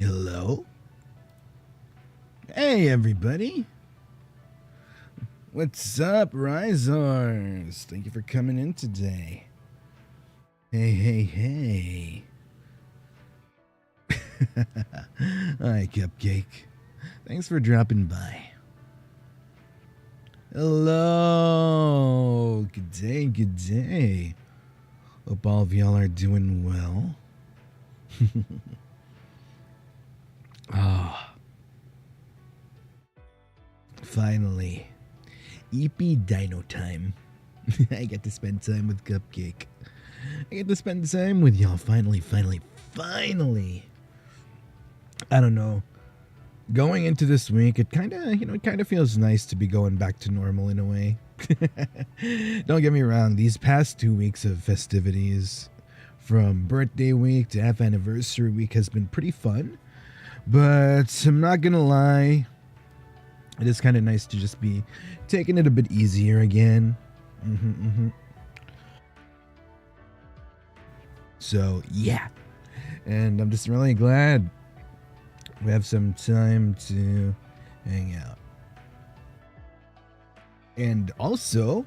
Hello? Hey, everybody. What's up, Ryzars? Thank you for coming in today. Hey. Hi, Cupcake. Thanks for dropping by. Hello. Good day. Hope all of y'all are doing well. Finally. EEPY Dino time. I get to spend time with Cupcake. I get to spend time with y'all. Finally. I don't know. Going into this week, it kind of feels nice to be going back to normal in a way. Don't get me wrong. These past 2 weeks of festivities, from birthday week to half anniversary week, has been pretty fun. But I'm not gonna lie, it is kind of nice to just be taking it a bit easier again. So yeah, and I'm just really glad we have some time to hang out. And also,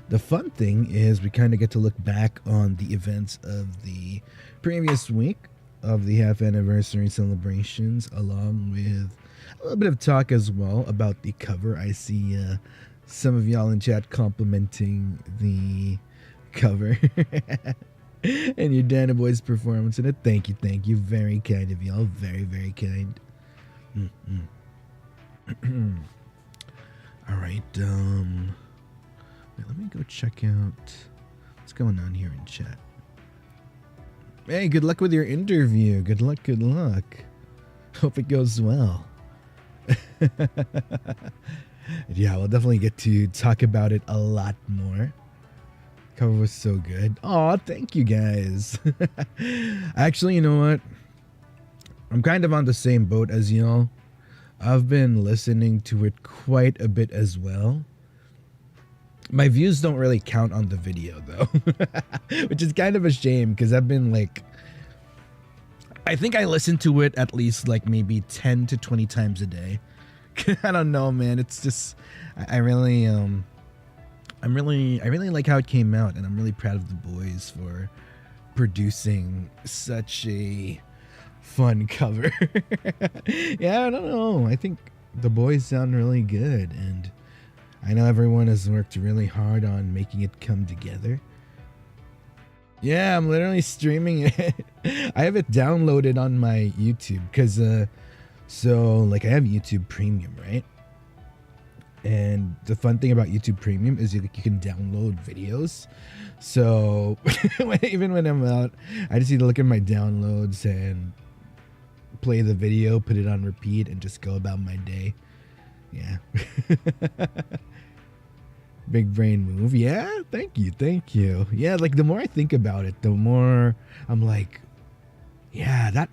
the fun thing is we kind of get to look back on the events of the previous week of the half anniversary celebrations, along with a little bit of talk as well about the cover. I see some of y'all in chat complimenting the cover and your Dinoboi's performance in it. Thank you. Very kind of y'all. Very kind. All right. Wait, let me go check out what's going on here in chat. Hey, good luck with your interview. Good luck. Hope it goes well. Yeah, we'll definitely get to talk about it a lot more. Cover was so good. Aw, thank you guys. Actually, you know what? I'm kind of on the same boat as y'all. I've been listening to it quite a bit as well. My views don't really count on the video though, which is kind of a shame because I've been like, I think I listen to it at least like maybe 10 to 20 times a day. I don't know, man. It's just, I really like how it came out, and I'm really proud of the boys for producing such a fun cover. Yeah, I don't know. I think the boys sound really good, and I know everyone has worked really hard on making it come together. Yeah, I'm literally streaming it. I have it downloaded on my YouTube because, so like I have YouTube Premium, right? And the fun thing about YouTube Premium is you can download videos. So even when I'm out, I just need to look at my downloads and play the video, put it on repeat, and just go about my day. Yeah. Big brain move. Yeah, thank you. Yeah, like the more I think about it, the more I'm like, yeah, that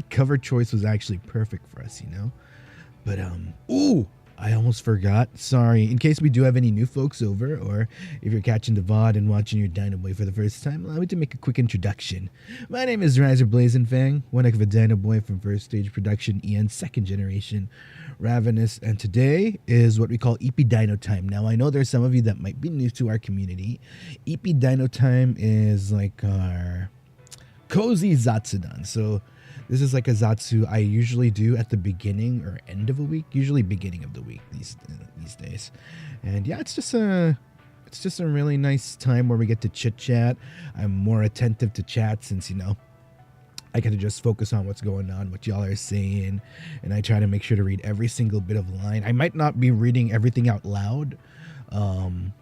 cover choice was actually perfect for us, you know? But ooh, I almost forgot. Sorry. In case we do have any new folks over, or if you're catching the VOD and watching your Dinoboi for the first time, allow me to make a quick introduction. My name is Ryzar Blazenfang, one heck of a Dinoboi from first stage production and second generation Ravenous, and today is what we call EEPY Dino Time. Now, I know there's some of you that might be new to our community. EEPY Dino Time is like our cozy Zatsudan. So this is like a Zatsu I usually do at the beginning or end of a week, usually beginning of the week these days. And yeah, it's just a really nice time where we get to chit chat. I'm more attentive to chat since, you know, I can just focus on what's going on, what y'all are saying, and I try to make sure to read every single bit of line. I might not be reading everything out loud, and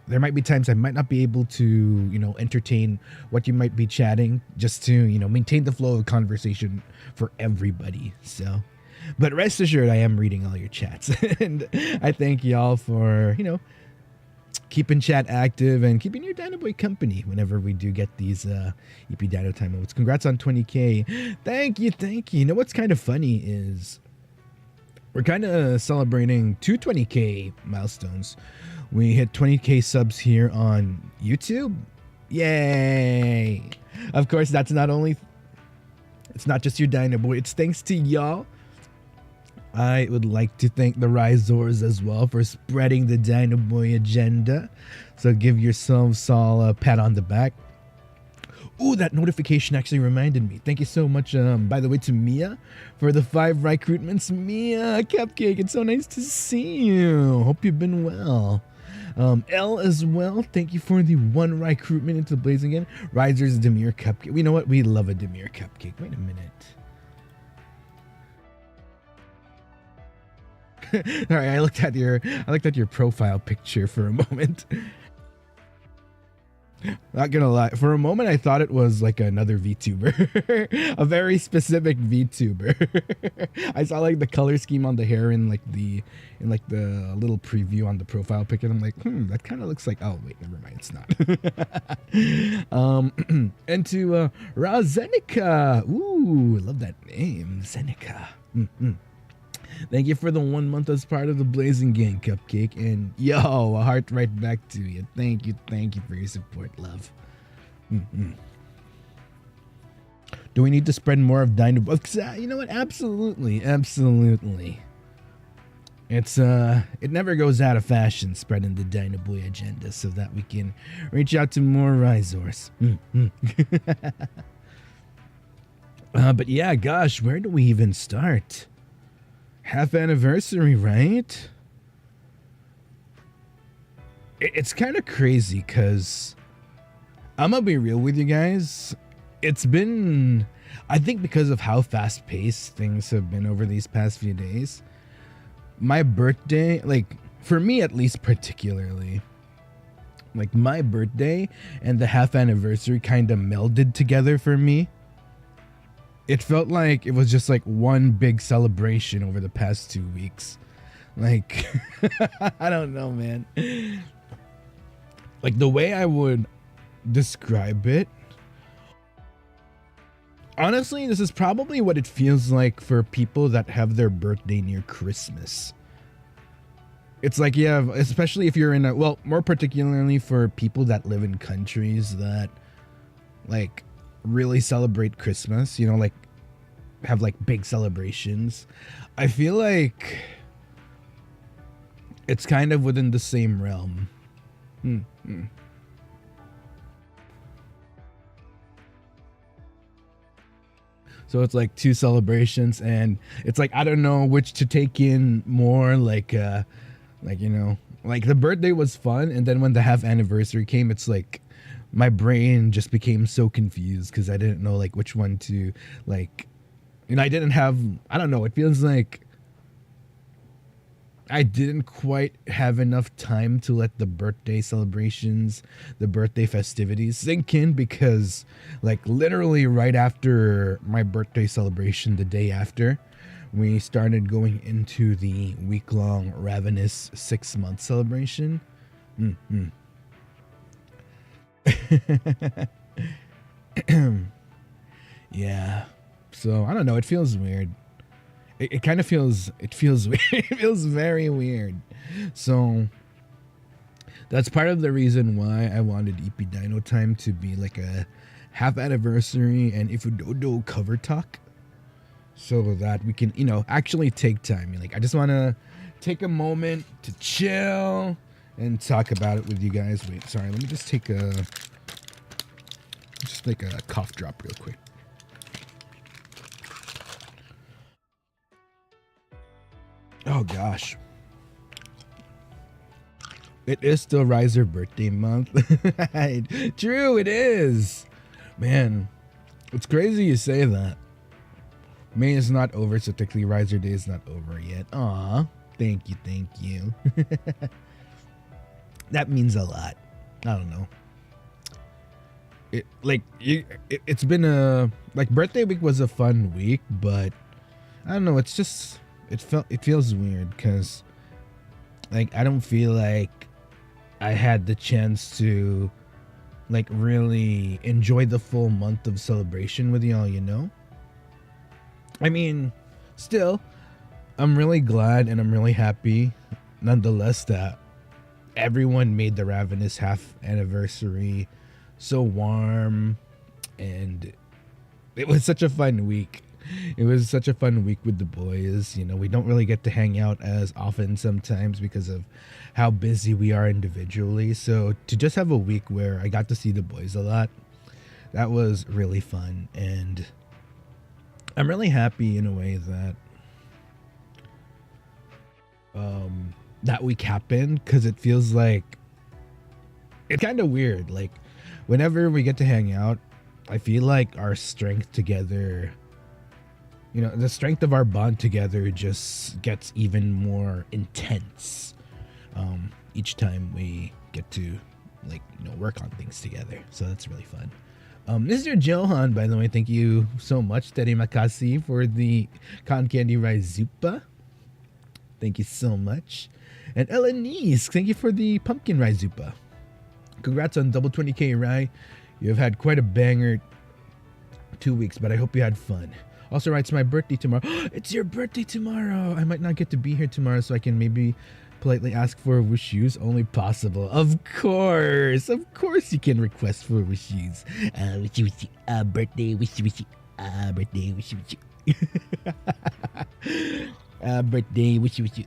there might be times I might not be able to, you know, entertain what you might be chatting, just to, you know, maintain the flow of conversation for everybody. So, but rest assured, I am reading all your chats, and I thank y'all for, you know, keeping chat active and keeping your Dinoboi company whenever we do get these EEPY Dino Time modes. Congrats on 20K. Thank you. You know what's kind of funny is we're kind of celebrating 220K milestones. We hit 20K subs here on YouTube. Yay! Of course, that's not only It's not just your Dinoboi. It's thanks to y'all. I would like to thank the Ryzars as well for spreading the Dinoboi agenda. So give yourselves all a pat on the back. Ooh, that notification actually reminded me. Thank you so much, by the way, to Mia for the 5 recruitments. Mia, Cupcake, it's so nice to see you. Hope you've been well. L as well, thank you for the 1 recruitment into Blazing again. Ryzar's Demir Cupcake. You know what? We love a Demir Cupcake. Wait a minute. All right, I looked at your profile picture for a moment. Not gonna lie, for a moment I thought it was like another VTuber, a very specific VTuber. I saw like the color scheme on the hair in like the little preview on the profile pic, and I'm like, that kind of looks like. Oh wait, never mind, it's not. And to Razenica, ooh, love that name, Zenica. Thank you for the 1 month as part of the Blazing Gang, Cupcake. And yo, a heart right back to you. Thank you for your support, love. Do we need to spread more of Dinoboi? You know what? Absolutely. It's it never goes out of fashion spreading the Dinoboi agenda so that we can reach out to more Ryzars. But yeah, gosh, where do we even start? Half anniversary, right? It's kind of crazy because I'm gonna be real with you guys. It's been, I think because of how fast paced things have been over these past few days, my birthday, like for me at least particularly, like my birthday and the half anniversary kind of melded together for me. It felt like it was just like one big celebration over the past 2 weeks. Like, I don't know, man. Like the way I would describe it, honestly, this is probably what it feels like for people that have their birthday near Christmas. It's like, yeah, especially if you're in a, well, more particularly for people that live in countries that like really celebrate Christmas, you know, like have like big celebrations. I feel like it's kind of within the same realm. So it's like 2 celebrations, and it's like I don't know which to take in more. Like you know, like the birthday was fun, and then when the half anniversary came, it's like my brain just became so confused because I didn't know like which one to like. You know, I didn't have. I don't know. It feels like I didn't quite have enough time to let the birthday celebrations, the birthday festivities sink in, because like literally right after my birthday celebration, the day after, we started going into the week-long Ravenous 6-month celebration. Yeah. So I don't know. It feels weird. It kind of feels, it feels weird. It feels very weird. So that's part of the reason why I wanted EP Dino Time to be like a half anniversary and IFUUDOUDOU cover talk, so that we can, you know, actually take time. Like I just want to take a moment to chill and talk about it with you guys. Wait, sorry. Let me just take a cough drop real quick. Oh gosh. It is still Ryzar birthday month. True, it is. Man, it's crazy you say that. May is not over, so technically Ryzar Day is not over yet. Aw, thank you. That means a lot. I don't know. It's been a, like, birthday week was a fun week, but I don't know, it's just, it feels weird because like I don't feel like I had the chance to like really enjoy the full month of celebration with y'all, you know? I mean, still, I'm really glad and I'm really happy nonetheless that everyone made the Ravenous half anniversary so warm and It was such a fun week. It was such a fun week with the boys. You know, we don't really get to hang out as often sometimes because of how busy we are individually. So to just have a week where I got to see the boys a lot, that was really fun. And I'm really happy in a way that that week happened, because it feels like it's kind of weird. Like whenever we get to hang out, I feel like our strength together, you know, the strength of our bond together just gets even more intense each time we get to, like, you know, work on things together. So that's really fun. Mr. Johan, by the way, thank you so much, Terima kasih, for the cotton candy Ryzupa. Thank you so much. And Elenice, thank you for the pumpkin Ryzupa. Congrats on double 20k, Rai. You have had quite a banger 2 weeks, but I hope you had fun. Also, Rai, it's my birthday tomorrow. It's your birthday tomorrow. I might not get to be here tomorrow, so I can maybe politely ask for wishes. Only possible. Of course you can request for wishes. Birthday, wishy. Birthday, wishy. Birthday, wishy.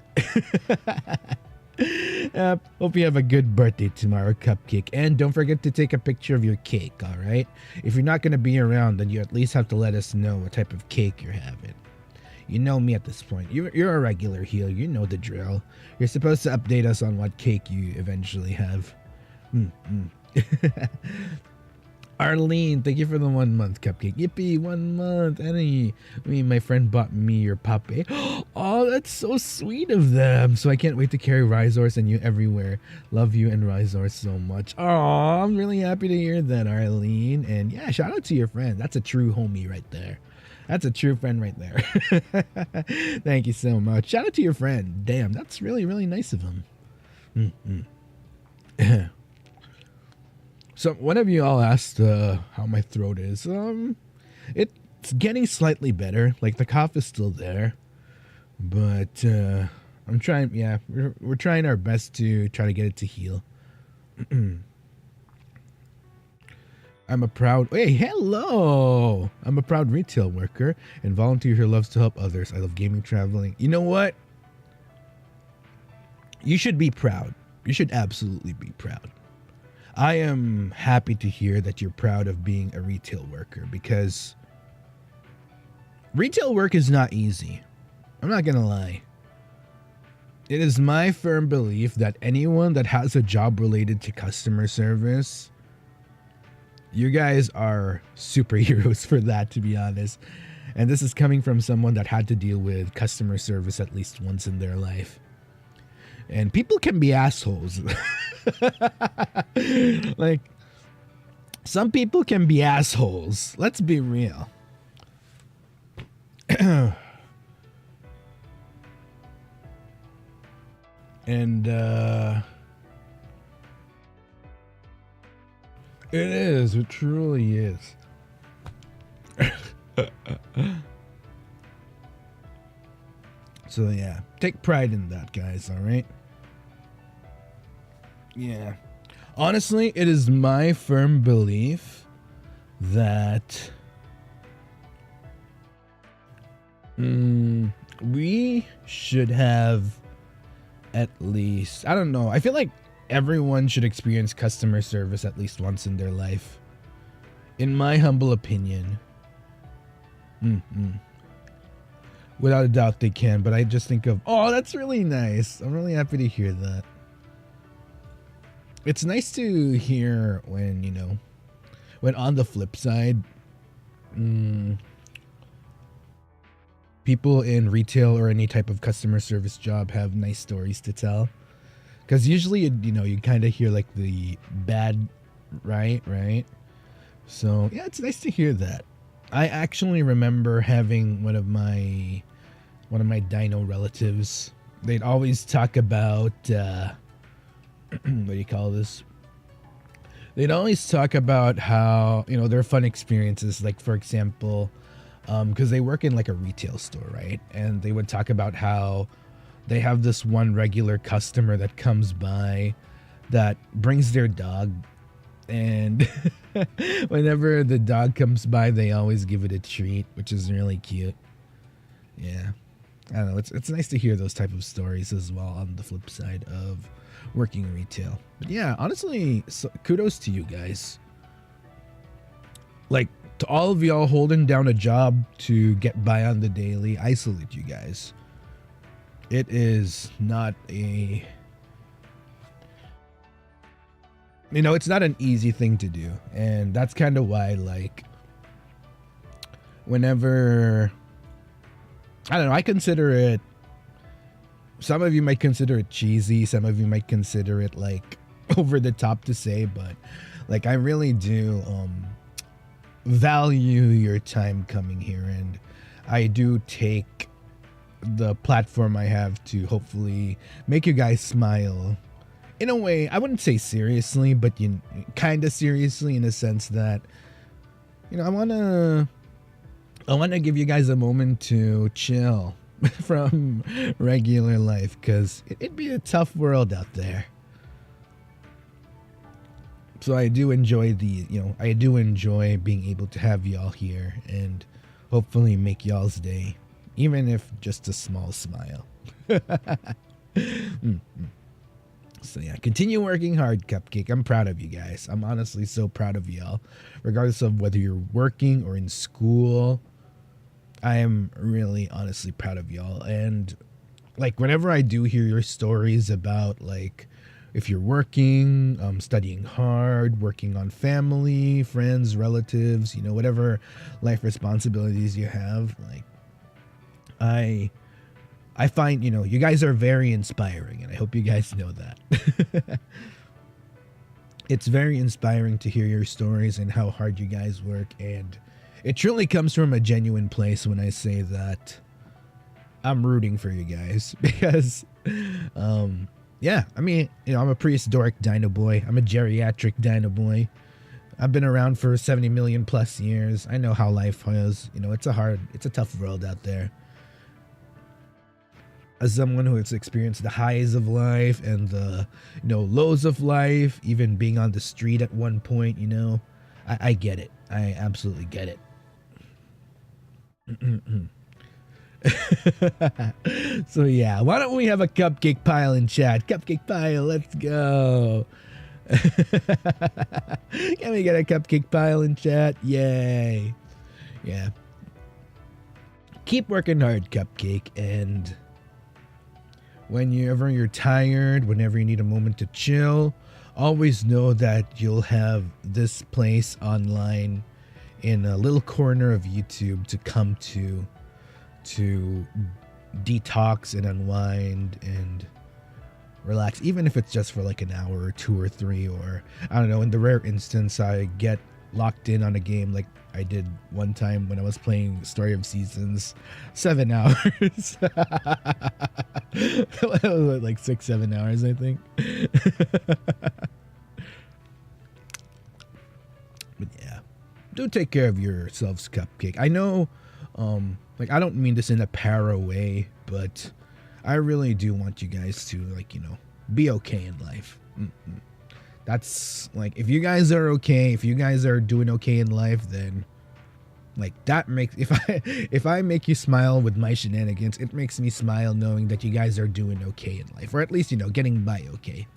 Hope you have a good birthday tomorrow, Cupcake. And don't forget to take a picture of your cake, alright? If you're not going to be around, then you at least have to let us know what type of cake you're having. You know me at this point. You're a regular here. You know the drill. You're supposed to update us on what cake you eventually have. Arlene, thank you for the 1 month Cupcake. Yippee, 1 month. Annie, my friend bought me your puppy. Oh, that's so sweet of them. So I can't wait to carry Ryzars and you everywhere. Love you and Ryzars so much. Oh, I'm really happy to hear that, Arlene. And yeah, shout out to your friend. That's a true homie right there. That's a true friend right there. Thank you so much. Shout out to your friend. Damn, that's really, really nice of him. So one of you all asked how my throat is. It's getting slightly better. Like the cough is still there, but I'm trying. Yeah, we're trying our best to try to get it to heal. Hello. I'm a proud retail worker and volunteer who loves to help others. I love gaming, traveling. You know what? You should be proud. You should absolutely be proud. I am happy to hear that you're proud of being a retail worker, because retail work is not easy. I'm not gonna lie. It is my firm belief that anyone that has a job related to customer service, you guys are superheroes for that, to be honest. And this is coming from someone that had to deal with customer service at least once in their life. And people can be assholes. Like, some people can be assholes. Let's be real. And it is. It truly is. So yeah, take pride in that, guys. All right. Yeah. Honestly, it is my firm belief that we should have at least, I don't know, I feel like everyone should experience customer service at least once in their life. In my humble opinion. Without a doubt they can, but I just think of, oh, that's really nice. I'm really happy to hear that. It's nice to hear when, you know, when on the flip side, people in retail or any type of customer service job have nice stories to tell. Because usually, you know, you kind of hear like the bad, right? So yeah, it's nice to hear that. I actually remember having one of my DINO relatives. They'd always talk about what do you call this? They'd always talk about how, you know, their fun experiences. Like, for example, because they work in like a retail store, right? And they would talk about how they have this one regular customer that comes by that brings their dog, and Whenever the dog comes by, they always give it a treat, which is really cute. Yeah. I don't know. It's nice to hear those type of stories as well on the flip side of working retail. But yeah, honestly, kudos to you guys. Like, to all of y'all holding down a job to get by on the daily, I salute you guys. It is not a... You know, it's not an easy thing to do. And that's kind of why, like, whenever... I don't know, I consider it... Some of you might consider it cheesy. Some of you might consider it, like, over the top to say. But, like, I really do value your time coming here. And I do take the platform I have to hopefully make you guys smile. In a way, I wouldn't say seriously, but you kind of seriously, in a sense that, you know, I want to give you guys a moment to chill from regular life, because it'd be a tough world out there. So I do enjoy I do enjoy being able to have y'all here and hopefully make y'all's day, even if just a small smile. So yeah, continue working hard, Cupcake. I'm proud of you guys. I'm honestly so proud of y'all. Regardless of whether you're working or in school, I am really honestly proud of y'all. And like, whenever I do hear your stories about, like, if you're working, studying hard, working on family, friends, relatives, you know, whatever life responsibilities you have, like, I find, you know, you guys are very inspiring, and I hope you guys know that. It's very inspiring to hear your stories and how hard you guys work, and it truly comes from a genuine place when I say that I'm rooting for you guys, because, yeah, I mean, you know, I'm a prehistoric Dinoboi. I'm a geriatric Dinoboi. I've been around for 70 million plus years. I know how life is. You know, it's a tough world out there. As someone who has experienced the highs of life and the, you know, lows of life, even being on the street at one point, you know, I get it. I absolutely get it. So yeah, why don't we have a cupcake pile in chat? Cupcake pile, let's go. Can we get a cupcake pile in chat? Yay. Yeah. Keep working hard, Cupcake, and whenever you're tired, whenever you need a moment to chill, always know that you'll have this place online in a little corner of YouTube to come to detox and unwind and relax, even if it's just for like an hour or 2 or 3, or I don't know, in the rare instance I get locked in on a game like I did one time when I was playing Story of Seasons, 7 hours. Like 6-7 hours, I think. But yeah, do take care of yourselves, Cupcake. I know, like, I don't mean this in a para way, but I really do want you guys to, like, you know, be okay in life. That's like, if you guys are okay, if you guys are doing okay in life, then like that makes, if I make you smile with my shenanigans, it makes me smile knowing that you guys are doing okay in life, or at least, you know, getting by okay.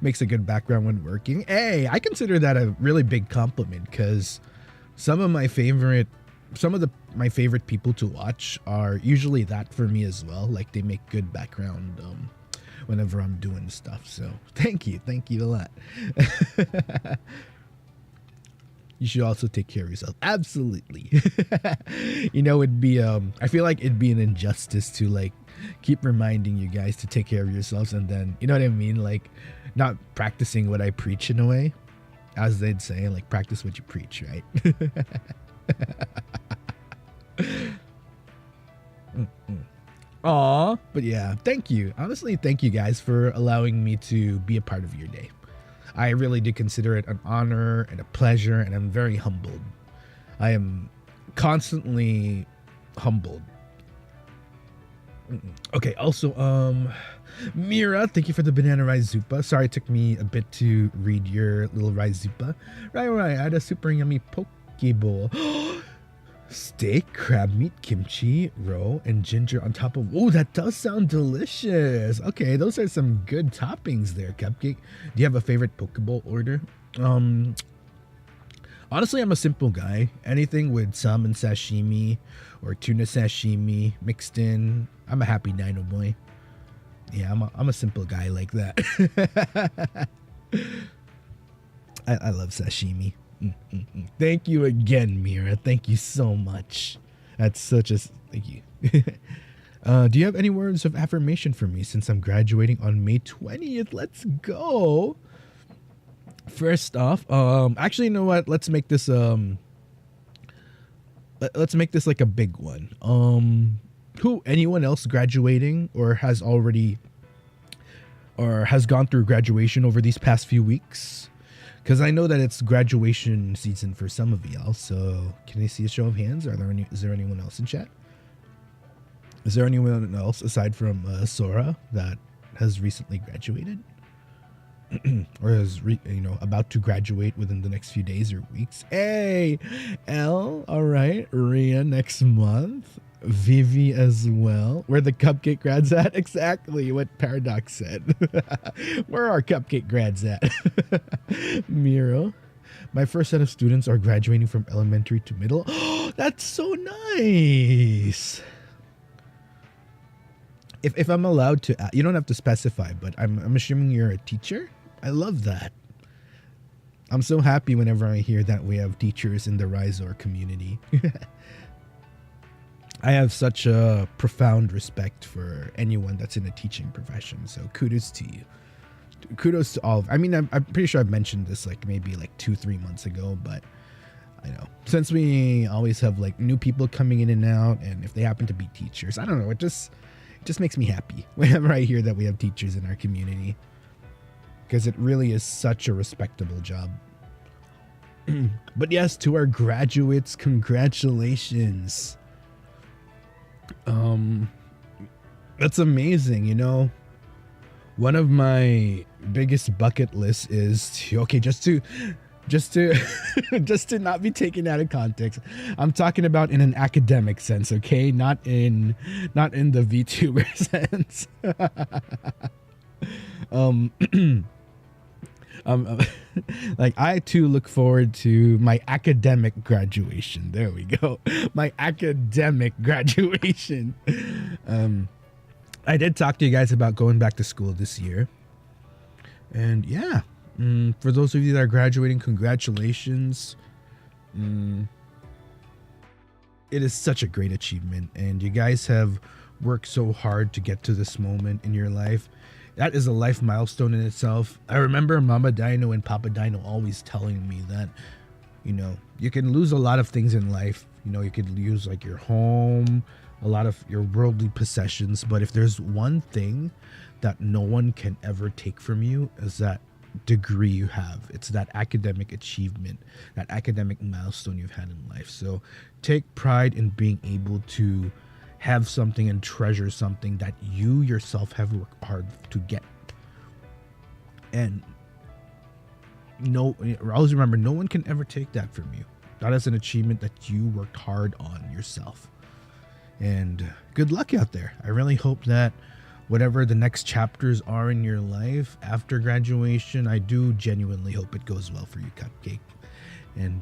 Makes a good background when working. Hey, I consider that a really big compliment, because some of my favorite people to watch are usually that for me as well. Like, they make good background whenever I'm doing stuff. So thank you a lot. You should also take care of yourself. Absolutely. You know, it'd be I feel like it'd be an injustice to like keep reminding you guys to take care of yourselves, and then, you know what I mean, like not practicing what I preach, in a way, as they'd say, like, practice what you preach, right? Aw, but yeah, thank you. Honestly, thank you guys for allowing me to be a part of your day. I really do consider it an honor and a pleasure, and I'm very humbled. I am constantly humbled Okay, also, Mira, thank you for the banana rice zupa. Sorry it took me a bit to read your little rice zupa. Right, I had a super yummy poke bowl. Steak, crab meat, kimchi, roe, and ginger on top of... Oh, that does sound delicious. Okay, those are some good toppings there, Cupcake. Do you have a favorite poke bowl order? Honestly, I'm a simple guy. Anything with salmon sashimi or tuna sashimi mixed in, I'm a happy Dinoboi. Yeah, I'm a simple guy like that. I love sashimi. Thank you again, Mira. Thank you so much. That's such a... Thank you. Do you have any words of affirmation for me since I'm graduating on May 20th? Let's go. First off, actually, you know what? Let's make this let's make this like a big one. Anyone else graduating or has already or has gone through graduation over these past few weeks? Because I know that it's graduation season for some of y'all. So can I see a show of hands? Is there anyone else in chat? Is there anyone else aside from Sora that has recently graduated? Or is about to graduate within the next few days or weeks? Hey, L, all right. Ria next month. Vivi as well. Where the Cupcake grads at? Exactly what Paradox said. Where are Cupcake grads at? Miro. My first set of students are graduating from elementary to middle. Oh, that's so nice. If I'm allowed to, you don't have to specify, but I'm assuming you're a teacher. I love that. I'm so happy whenever I hear that we have teachers in the Ryzar community. I have such a profound respect for anyone that's in a teaching profession. So kudos to you. Kudos to all. I mean, I'm pretty sure I've mentioned this maybe 2-3 months ago, but I know since we always have new people coming in and out, and if they happen to be teachers, I don't know. It just makes me happy whenever I hear that we have teachers in our community, because it really is such a respectable job. But yes, to our graduates, congratulations. That's amazing. One of my biggest bucket lists is just to just to not be taken out of context. I'm talking about in an academic sense, okay? Not in the VTuber sense. I too look forward to my academic graduation. There we go. My academic graduation. I did talk to you guys about going back to school this year. And yeah, for those of you that are graduating, congratulations. It is such a great achievement, and you guys have worked so hard to get to this moment in your life. That is a life milestone in itself. I remember Mama Dino and Papa Dino always telling me that, you can lose a lot of things in life. You could lose your home, a lot of your worldly possessions. But if there's one thing that no one can ever take from you, is that degree you have. It's that academic achievement, that academic milestone you've had in life. So take pride in being able to have something and treasure something that you yourself have worked hard to get. And always remember, no one can ever take that from you. That is an achievement that you worked hard on yourself. And good luck out there. I really hope that whatever the next chapters are in your life after graduation, I do genuinely hope it goes well for you, Cupcake. And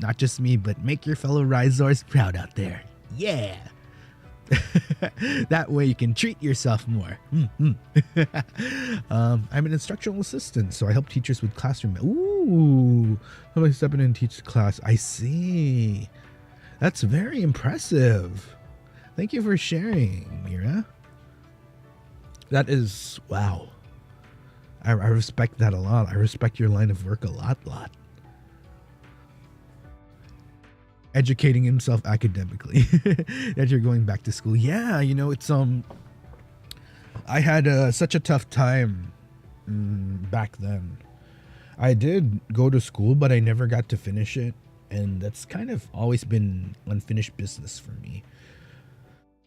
not just me, but make your fellow Ryzars proud out there. Yeah. That way you can treat yourself more. I'm an instructional assistant, so I help teachers with classroom. Ooh, how do I step in and teach the class? I see. That's very impressive. Thank you for sharing, Mira. That is, wow. I respect that a lot. I respect your line of work a lot. Educating himself academically that you're going back to school. Yeah, it's I had such a tough time back then. I did go to school, but I never got to finish it, and that's kind of always been unfinished business for me.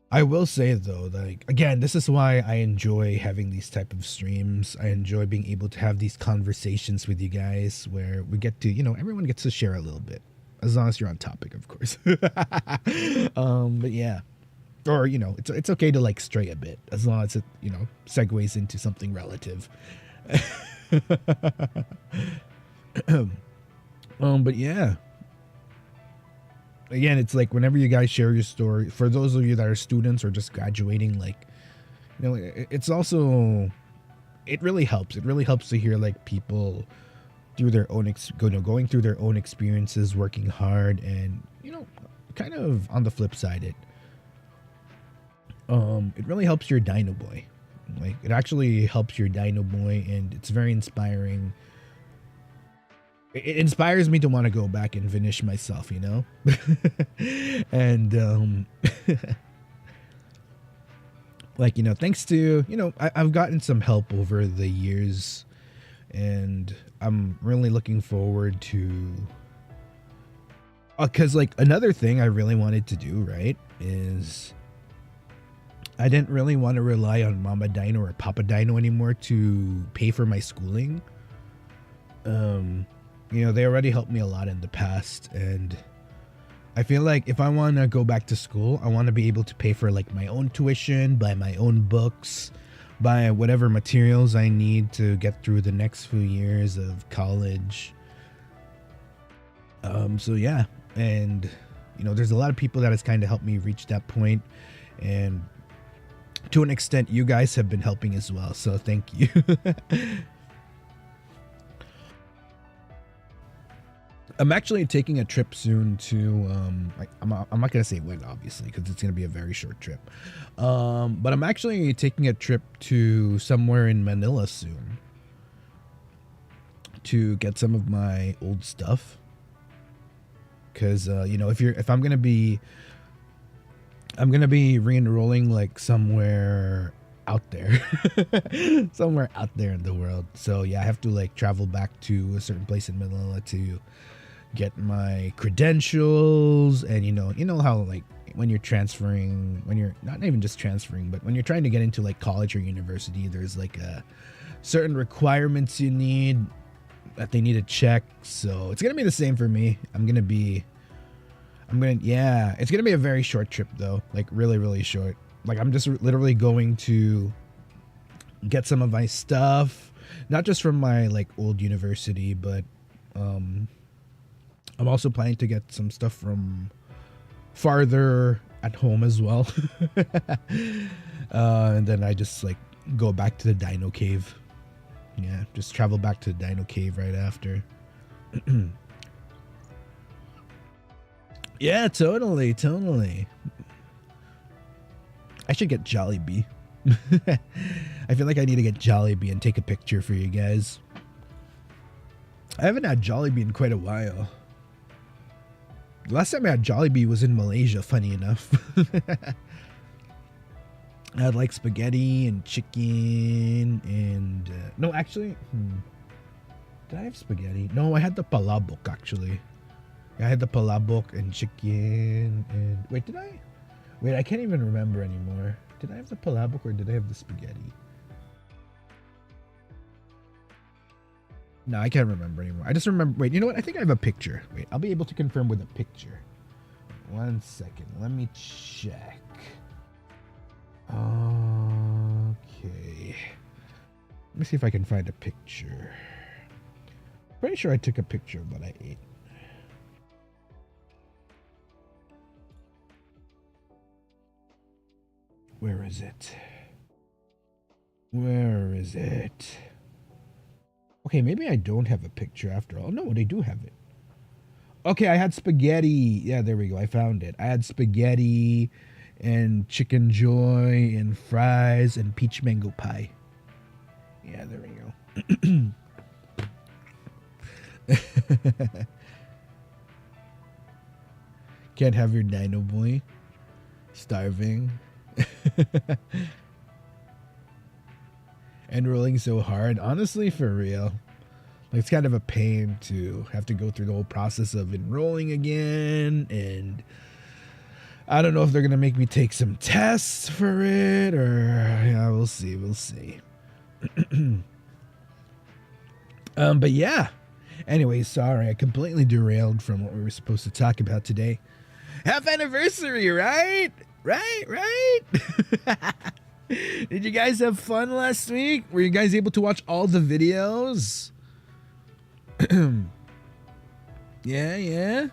I will say though, like again, this is why I enjoy having these type of streams. I enjoy being able to have these conversations with you guys where we get to, everyone gets to share a little bit, as long as you're on topic, of course. But yeah, or it's okay to like stray a bit as long as it segues into something relative. But yeah, again, it's like whenever you guys share your story, for those of you that are students or just graduating, like, it's also, it really helps. It really helps to hear like people through their own, going through their own experiences, working hard, and, kind of on the flip side, it really helps your Dinoboi. Like, it actually helps your Dinoboi, and it's very inspiring. It inspires me to want to go back and finish myself, and like, thanks to, I've gotten some help over the years, and I'm really looking forward to, because like another thing I really wanted to do, right, is I didn't really want to rely on Mama Dino or Papa Dino anymore to pay for my schooling. They already helped me a lot in the past, and I feel like if I want to go back to school, I want to be able to pay for like my own tuition, buy my own books, buy whatever materials I need to get through the next few years of college. So yeah, and there's a lot of people that has kind of helped me reach that point, and to an extent, you guys have been helping as well. So thank you. I'm actually taking a trip soon to, I'm not going to say when, obviously, because it's going to be a very short trip. But I'm actually taking a trip to somewhere in Manila soon to get some of my old stuff. Because, if I'm going to be re-enrolling like somewhere out there, somewhere out there in the world. So yeah, I have to like travel back to a certain place in Manila to get my credentials, and you know how like when you're transferring, when you're not even just transferring, but when you're trying to get into like college or university, there's like a certain requirements you need that they need to check. So it's gonna be the same for me. Yeah, it's gonna be a very short trip though, like really, really short. Like I'm just literally going to get some of my stuff, not just from my like old university, but I'm also planning to get some stuff from farther at home as well. And then I just like go back to the Dino Cave. Yeah, just travel back to the Dino Cave right after. Yeah, totally. I should get Jollibee. I feel like I need to get Jollibee and take a picture for you guys. I haven't had Jollibee in quite a while. The last time I had Jollibee was in Malaysia, funny enough. I had like spaghetti and chicken and... no, actually... Did I have spaghetti? No, I had the palabok actually. I had the palabok and chicken and... Wait, did I? Wait, I can't even remember anymore. Did I have the palabok or did I have the spaghetti? No, I can't remember anymore. I just remember... Wait, you know what? I think I have a picture. Wait, I'll be able to confirm with a picture. 1 second. Let me check. Okay. Let me see if I can find a picture. Pretty sure I took a picture of what I ate. Where is it? Where is it? Okay, maybe I don't have a picture after all. No, they do have it. Okay, I had spaghetti. Yeah, there we go. I found it. I had spaghetti and chicken joy and fries and peach mango pie. Yeah, there we go. Can't have your Dinoboi. Starving. Enrolling so hard. Honestly, for real. Like, it's kind of a pain to have to go through the whole process of enrolling again. And I don't know if they're gonna make me take some tests for it, or yeah, we'll see. We'll see. But yeah. Anyway, sorry, I completely derailed from what we were supposed to talk about today. Half anniversary, right? Right? Did you guys have fun last week? Were you guys able to watch all the videos? Yeah.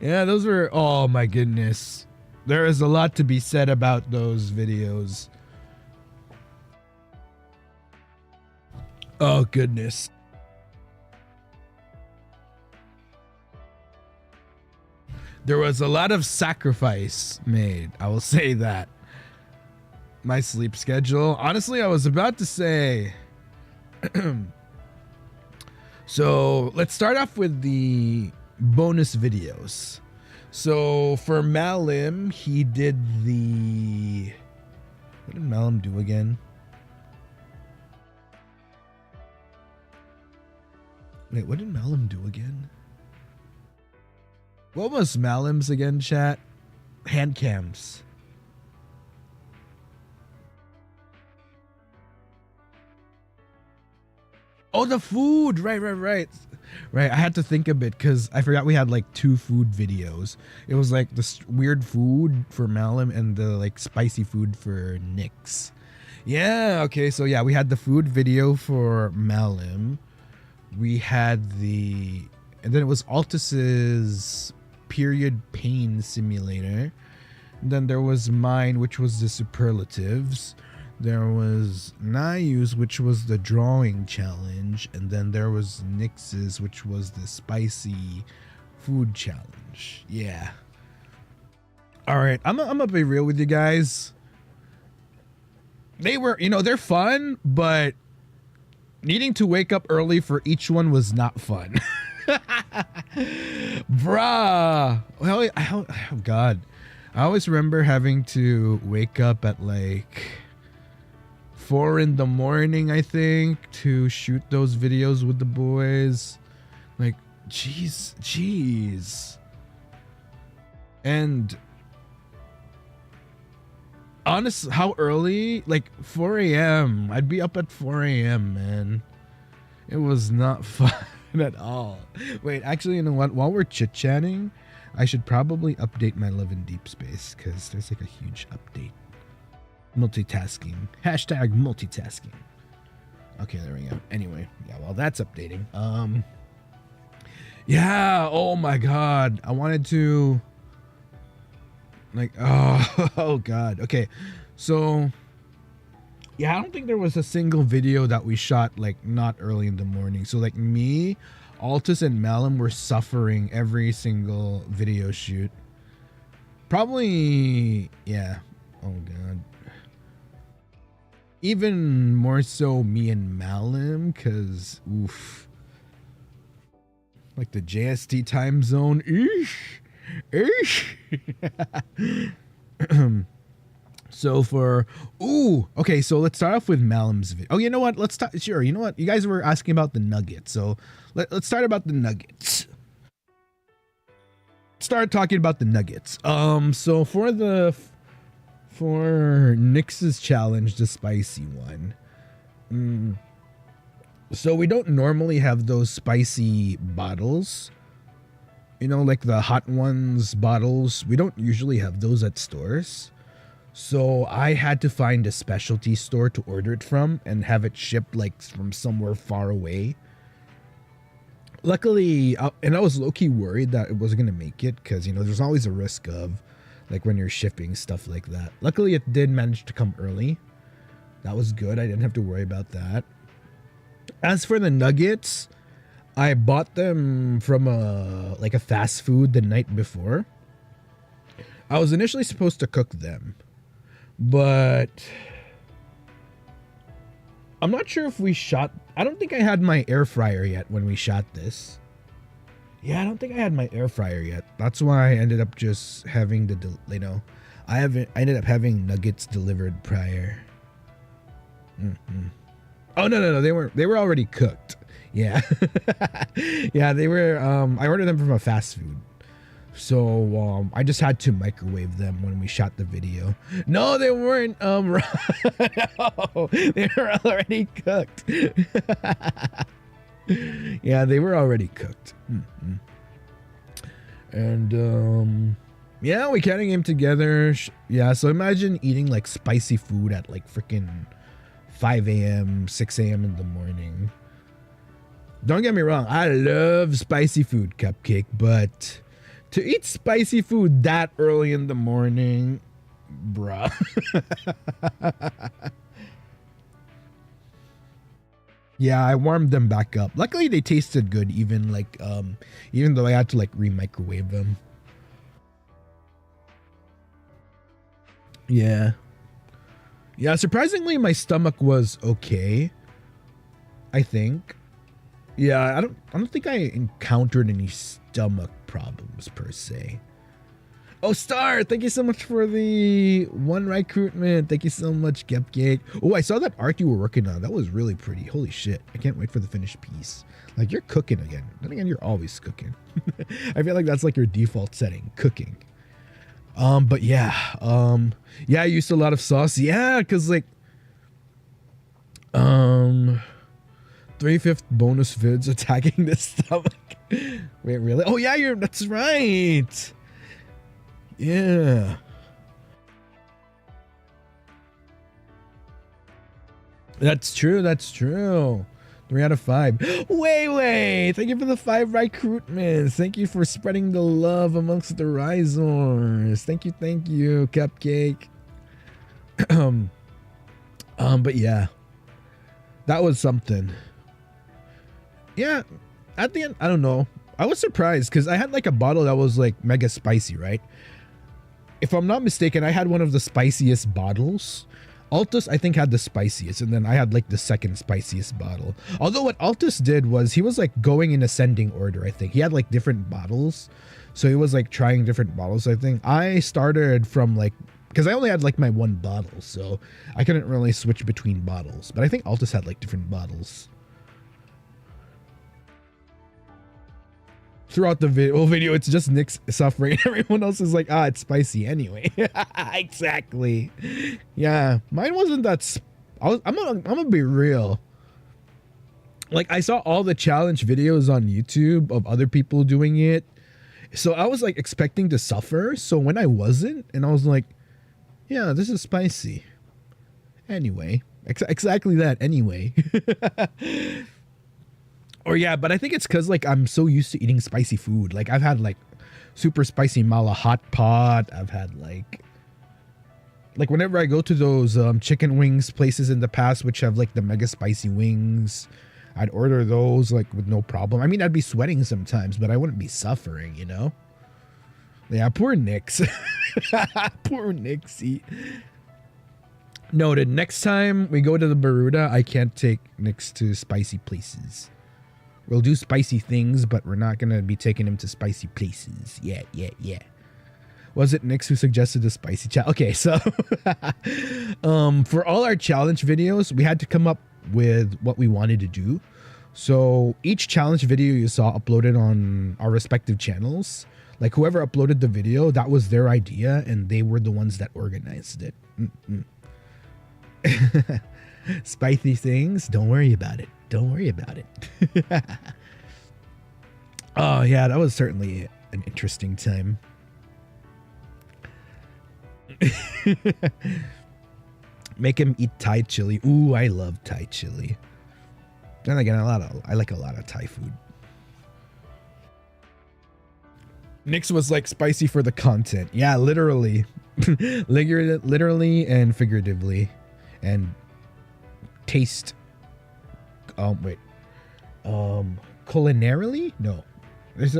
Yeah, those were, oh my goodness. There is a lot to be said about those videos. Oh goodness. There was a lot of sacrifice made, I will say that. My sleep schedule, honestly, I was about to say. So let's start off with the bonus videos. So for Malim, he did the, what did Malim do again? Wait, what did Malim do again? What was Malim's again, chat? Hand cams. Oh, the food. Right. Right, I had to think a bit because I forgot we had like 2 food videos. It was like the weird food for Malim and the like spicy food for Nix. Yeah, okay, so yeah, we had the food video for Malim. We had the, and then it was Altus's period pain simulator. And then there was mine, which was the superlatives. There was Nayu's, which was the drawing challenge, and then there was Nix's, which was the spicy food challenge. Yeah. All right, I'm gonna be real with you guys. They were, you know, they're fun, but needing to wake up early for each one was not fun. Bruh. Well, oh God. I always remember having to wake up at like 4 in the morning, I think, to shoot those videos with the boys. Like, jeez. And honestly, how early? Like 4 a.m. I'd be up at 4 a.m., man. It was not fun at all. Wait, actually, you know what? While we're chit-chatting, I should probably update my Love in Deep Space because there's like a huge update. Multitasking. Hashtag multitasking. Okay, there we go. Anyway, yeah, well, that's updating. Yeah, oh my God. I wanted to, like, oh God. Okay, so, yeah, I don't think there was a single video that we shot, like, not early in the morning. So, like, me, Altus, and Malim were suffering every single video shoot. Probably, yeah. Oh God. Even more so me and Malim, because, oof. Like the JST time zone. Eesh. So for, okay, so let's start off with Malim's video. Oh, you know what? Let's start, sure, you know what? You guys were asking about the nuggets, so let's start about the nuggets. Start talking about the nuggets. So for Nix's challenge, the spicy one. So we don't normally have those spicy bottles. You know, like the hot ones bottles. We don't usually have those at stores. So I had to find a specialty store to order it from and have it shipped like from somewhere far away. Luckily, and I was low-key worried that it wasn't going to make it because, you know, there's always a risk of, like, when you're shipping stuff like that. Luckily, it did manage to come early. That was good. I didn't have to worry about that. As for the nuggets, I bought them from a fast food the night before. I was initially supposed to cook them, but I'm not sure if we shot. I don't think I had my air fryer yet when we shot this. Yeah, I don't think I had my air fryer yet. That's why I ended up just having I ended up having nuggets delivered prior. Oh no, they were already cooked. Yeah. Yeah, they were I ordered them from a fast food. So I just had to microwave them when we shot the video. No, they weren't no, they were already cooked. Yeah, they were already cooked. Mm-hmm. And yeah, we kind of came together. Yeah, so imagine eating like spicy food at like freaking 5 a.m., 6 a.m. in the morning. Don't get me wrong, I love spicy food, Cupcake, but to eat spicy food that early in the morning, bruh. Yeah, I warmed them back up. Luckily, they tasted good, even like even though I had to like re-microwave them. Yeah. Yeah, surprisingly, my stomach was okay, I think. Yeah, I don't think I encountered any stomach problems per se. Oh, Star, thank you so much for the one recruitment. Thank you so much, Cupcake. Oh, I saw that art you were working on. That was really pretty. Holy shit. I can't wait for the finished piece. Like, you're cooking again. Then again, you're always cooking. I feel like that's like your default setting, cooking. But yeah, yeah, I used a lot of sauce. Yeah, because like, 3/5 bonus vids attacking the stomach. Wait, really? Oh yeah, that's right. Yeah. That's true. That's true. 3 out of 5. Wait. Thank you for the 5 recruitments. Thank you for spreading the love amongst the Ryzars. Thank you, Cupcake. But yeah, that was something. Yeah, at the end, I don't know. I was surprised because I had like a bottle that was like mega spicy, right? If I'm not mistaken, I had one of the spiciest bottles. Altus, I think, had the spiciest, and then I had like the second spiciest bottle. Although what Altus did was he was like going in ascending order, I think. He had like different bottles. So he was like trying different bottles, I think. I started from like, because I only had like my one bottle, so I couldn't really switch between bottles. But I think Altus had like different bottles. Throughout the whole video, it's just Nix suffering. Everyone else is like, it's spicy anyway. Exactly. Yeah, mine wasn't that. I'm gonna be real. Like, I saw all the challenge videos on YouTube of other people doing it, so I was like expecting to suffer. So when I wasn't, and I was like, yeah, this is spicy. Anyway, exactly that. Anyway. Or yeah, but I think it's because like I'm so used to eating spicy food. Like I've had like super spicy mala hot pot. I've had like whenever I go to those chicken wings places in the past, which have like the mega spicy wings, I'd order those like with no problem. I mean, I'd be sweating sometimes, but I wouldn't be suffering, you know? Yeah, poor Nix. Poor Nixie. Noted. Next time we go to the Baruda, I can't take Nix to spicy places. We'll do spicy things, but we're not going to be taking him to spicy places. Yeah. Was it Nix who suggested the spicy challenge? Okay, so for all our challenge videos, we had to come up with what we wanted to do. So each challenge video you saw uploaded on our respective channels, like whoever uploaded the video, that was their idea, and they were the ones that organized it. Spicy things, don't worry about it. Don't worry about it. Oh yeah, that was certainly an interesting time. Make him eat Thai chili. Ooh, I love Thai chili. Then again, I like a lot of Thai food. Nix was like spicy for the content. Yeah, literally. Literally and figuratively. And taste. Culinarily? No. There's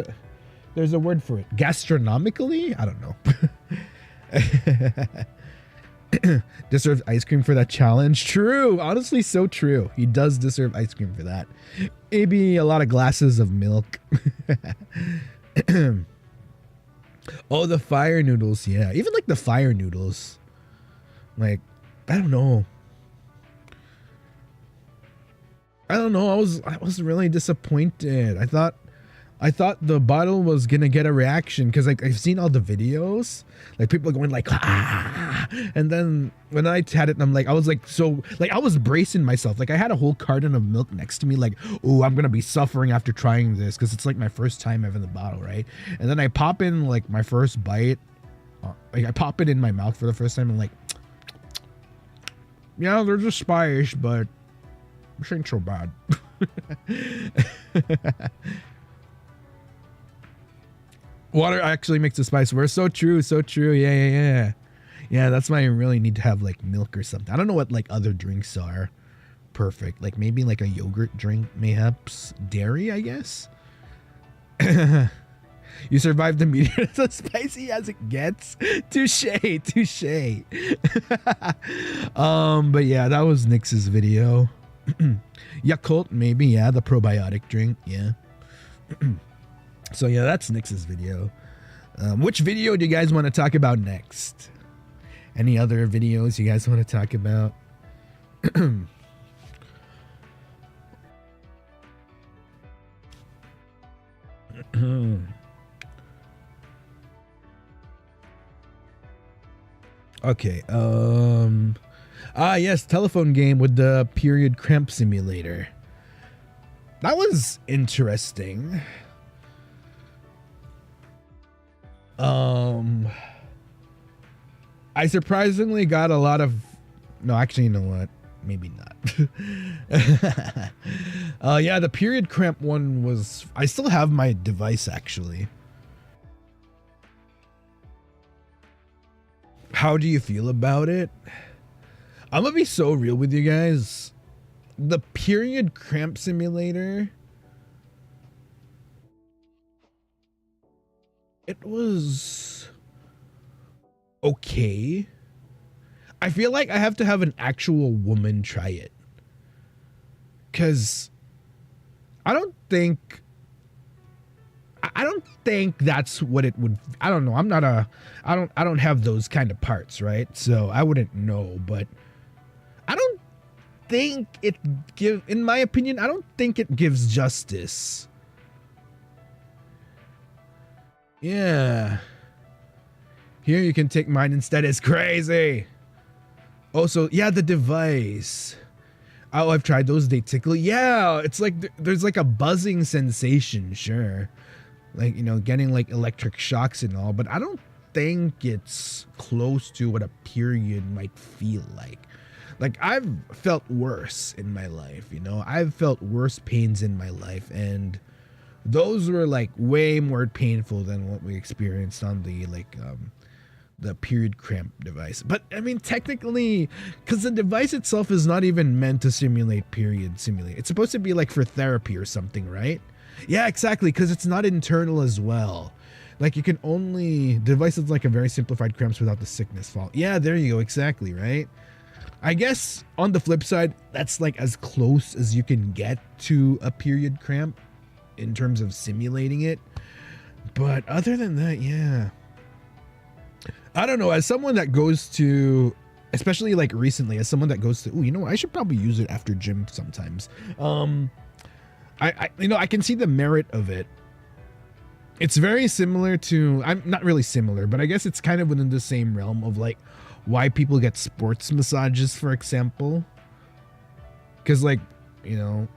a word for it. Gastronomically? I don't know. Deserves ice cream for that challenge. True. Honestly, so true. He does deserve ice cream for that. Maybe a lot of glasses of milk. Oh, the fire noodles. Yeah. Even like the fire noodles. Like, I don't know. I don't know. I was really disappointed. I thought the bottle was gonna get a reaction because like I've seen all the videos, like people going like ah, and then when I had it, I'm like I was like so like I was bracing myself. Like I had a whole carton of milk next to me, like oh I'm gonna be suffering after trying this because it's like my first time having the bottle, right? And then I pop in like my first bite, like I pop it in my mouth for the first time and like yeah they're just spice, but this ain't so bad. Water actually makes the spice worse. So true, so true. Yeah, that's why I really need to have like milk or something. I don't know what like other drinks are perfect. Like maybe like a yogurt drink, mayhaps dairy, I guess. You survived the medium. It's as spicy as it gets. Touche. But yeah, that was Nix's video. Yakult, maybe, yeah, the probiotic drink, yeah. So yeah, that's Nix's video. Which video do you guys want to talk about next? Any other videos you guys want to talk about? Okay, yes, telephone game with the period cramp simulator. That was interesting. I surprisingly got a lot of, no, actually, you know what? Maybe not. Yeah, the period cramp one was, I still have my device actually. How do you feel about it? I'm gonna be so real with you guys. The period cramp simulator, it was okay. I feel like I have to have an actual woman try it, because I don't think that's what it would. I don't know. I don't have those kind of parts, right? So I wouldn't know, but I don't think it in my opinion, I don't think it gives justice. Yeah. Here you can take mine instead. It's crazy. Also, yeah, the device. Oh, I've tried those. They tickle. Yeah, it's like there's like a buzzing sensation, sure. Like, you know, getting like electric shocks and all, but I don't think it's close to what a period might feel like. Like, I've felt worse in my life, you know? I've felt worse pains in my life, and those were like way more painful than what we experienced on the like the period cramp device. But I mean, technically, because the device itself is not even meant to simulate period simulate. It's supposed to be like for therapy or something, right? Yeah, exactly, because it's not internal as well. Like, you can only, the device is like a very simplified cramps without the sickness fault. Yeah, there you go, exactly, right? I guess on the flip side, that's like as close as you can get to a period cramp in terms of simulating it. But other than that, yeah. I don't know, as someone that goes to, especially like recently, as someone that goes to, oh, you know what, I should probably use it after gym sometimes. I you know, I can see the merit of it. It's very similar to, I'm not really similar, but I guess it's kind of within the same realm of like why people get sports massages, for example. Because like, you know,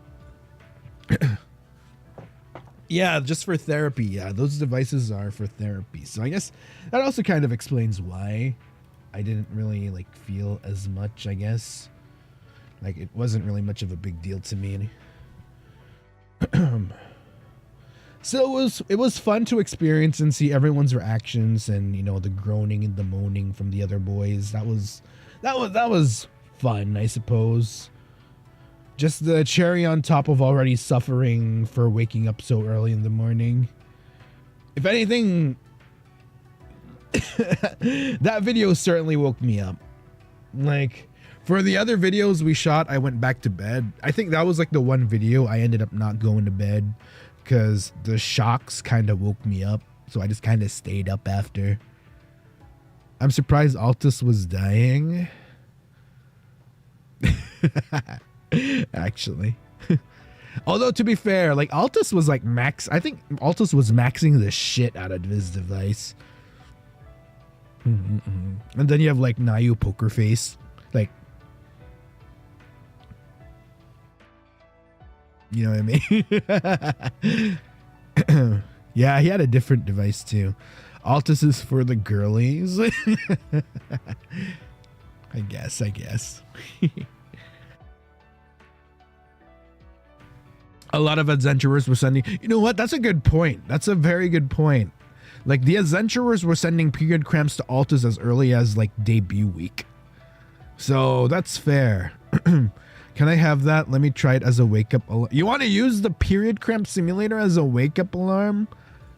yeah, just for therapy. Yeah, those devices are for therapy. So I guess that also kind of explains why I didn't really like feel as much, I guess. Like, it wasn't really much of a big deal to me. So it was fun to experience and see everyone's reactions, and you know, the groaning and the moaning from the other boys. That was fun, I suppose. Just the cherry on top of already suffering for waking up so early in the morning. If anything, that video certainly woke me up. Like, for the other videos we shot, I went back to bed. I think that was like the one video I ended up not going to bed because the shocks kind of woke me up. So I just kind of stayed up after. I'm surprised Altus was dying. Actually. Although to be fair, like Altus was like I think Altus was maxing the shit out of this device. And then you have like Nayu Poker Face, like, you know what I mean? Yeah, he had a different device too. Altus is for the girlies. I guess. A lot of adventurers were sending, you know what? That's a good point. That's a very good point. Like the adventurers were sending period cramps to Altus as early as like debut week. So that's fair. Can I have that? Let me try it as a wake up alarm. You want to use the period cramp simulator as a wake up alarm?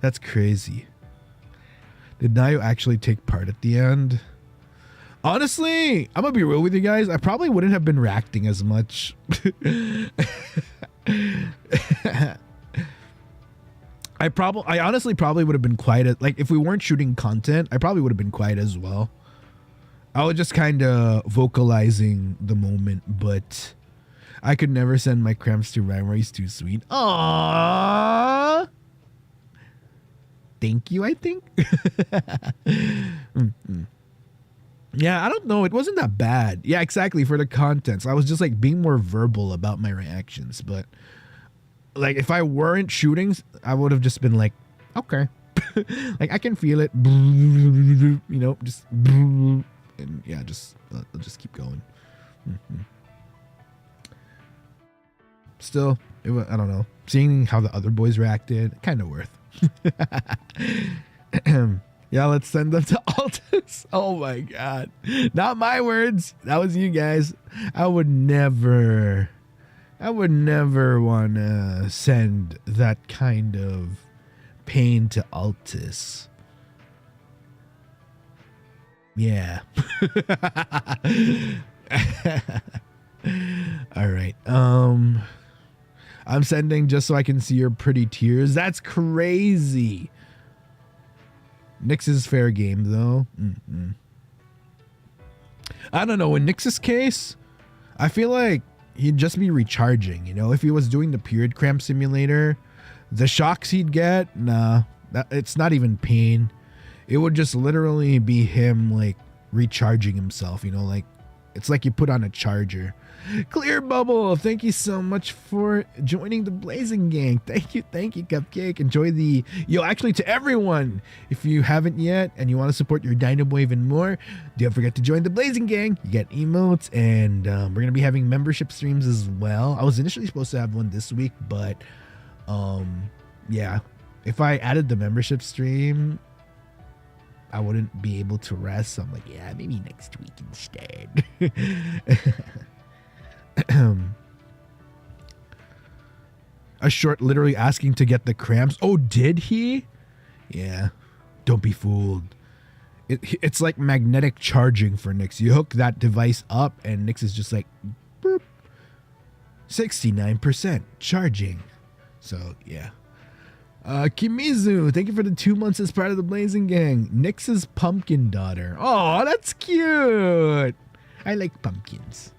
That's crazy. Did Nayu actually take part at the end? Honestly, I'm gonna be real with you guys. I probably wouldn't have been reacting as much. I honestly probably would have been quiet. Like if we weren't shooting content, I probably would have been quiet as well. I was just kind of vocalizing the moment, but I could never send my cramps to Ryan. He's too sweet. Aww. Thank you, I think. Yeah, I don't know. It wasn't that bad. Yeah, exactly. For the contents, I was just like being more verbal about my reactions. But like if I weren't shooting, I would have just been like, okay. Like I can feel it. You know, just and yeah, I'll just keep going. Still, I don't know. Seeing how the other boys reacted, kind of worth. Yeah, let's send them to Altus. Oh my god. Not my words. That was you guys. I would never want to send that kind of pain to Altus. Yeah. All right. I'm sending just so I can see your pretty tears. That's crazy. Nix is fair game though. I don't know. In Nix's case, I feel like he'd just be recharging. You know, if he was doing the period cramp simulator, the shocks he'd get, nah, it's not even pain. It would just literally be him like recharging himself. You know, like it's like you put on a charger. Clear Bubble, thank you so much for joining the Blazing Gang. Thank you, Cupcake. Enjoy the actually to everyone, if you haven't yet and you want to support your Dinoboi even more, don't forget to join the Blazing Gang. You get emotes, and we're gonna be having membership streams as well. I was initially supposed to have one this week, but yeah, if I added the membership stream, I wouldn't be able to rest. So I'm like, yeah, maybe next week instead. A short literally asking to get the cramps. Oh, did he? Yeah. Don't be fooled. It's like magnetic charging for Nix. You hook that device up and Nix is just like, boop, 69% charging. So, yeah. Kimizu, thank you for the 2 months as part of the Blazing Gang. Nix's pumpkin daughter. Oh, that's cute. I like pumpkins.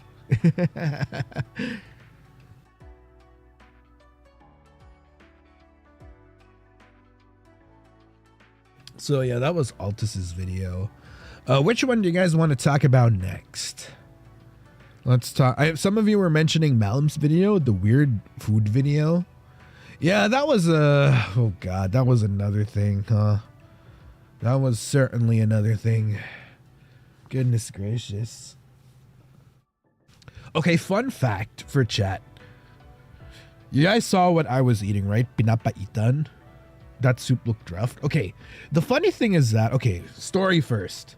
So yeah, that was Altus's video. Which one do you guys want to talk about next? Let's talk. Some of you were mentioning Malim's video, the weird food video. Yeah, that was oh god, that was another thing, huh? That was certainly another thing. Goodness gracious. Okay, fun fact for chat. You guys saw what I was eating, right? Pinapaitan. That soup looked rough. Okay, the funny thing is that, okay, story first.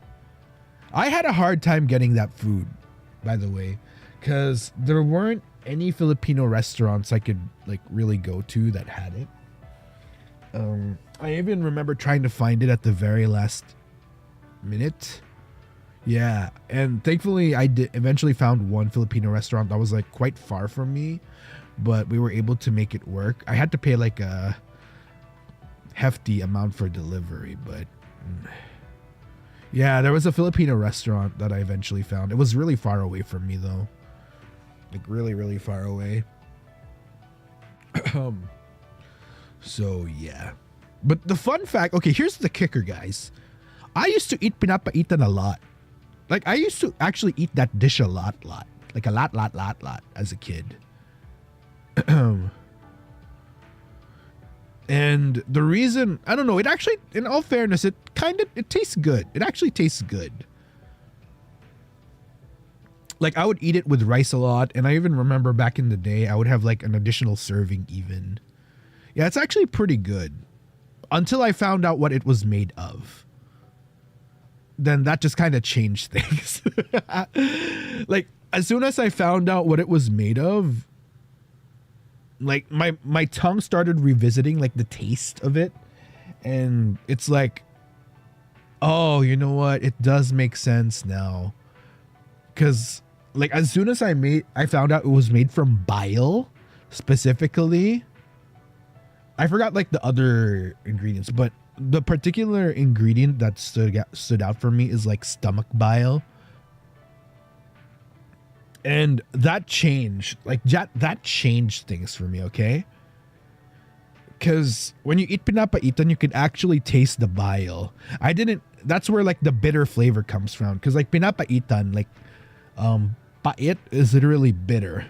I had a hard time getting that food, by the way, because there weren't any Filipino restaurants I could like really go to that had it. I even remember trying to find it at the very last minute. Yeah, and thankfully I did eventually found one Filipino restaurant that was like quite far from me, but we were able to make it work. I had to pay like a hefty amount for delivery, but yeah, there was a Filipino restaurant that I eventually found. It was really far away from me though. Like really, really far away. So yeah. But the fun fact, okay, here's the kicker, guys. I used to eat pinapaitan a lot. Like, I used to actually eat that dish a lot. Like a lot as a kid. And the reason, I don't know, it actually, in all fairness, it tastes good. It actually tastes good. Like, I would eat it with rice a lot, and I even remember back in the day, I would have like an additional serving even. Yeah, it's actually pretty good. Until I found out what it was made of. Then that just kind of changed things. Like, as soon as I found out what it was made of, like my tongue started revisiting like the taste of it, and it's like, oh, you know what, it does make sense now. Because like, as soon as I found out it was made from bile specifically. I forgot like the other ingredients, but the particular ingredient that stood out for me is like stomach bile. And that changed, like that changed things for me, okay? Because when you eat pinapaitan, you can actually taste the bile. That's where like the bitter flavor comes from. Because like pinapaitan, like pait is literally bitter.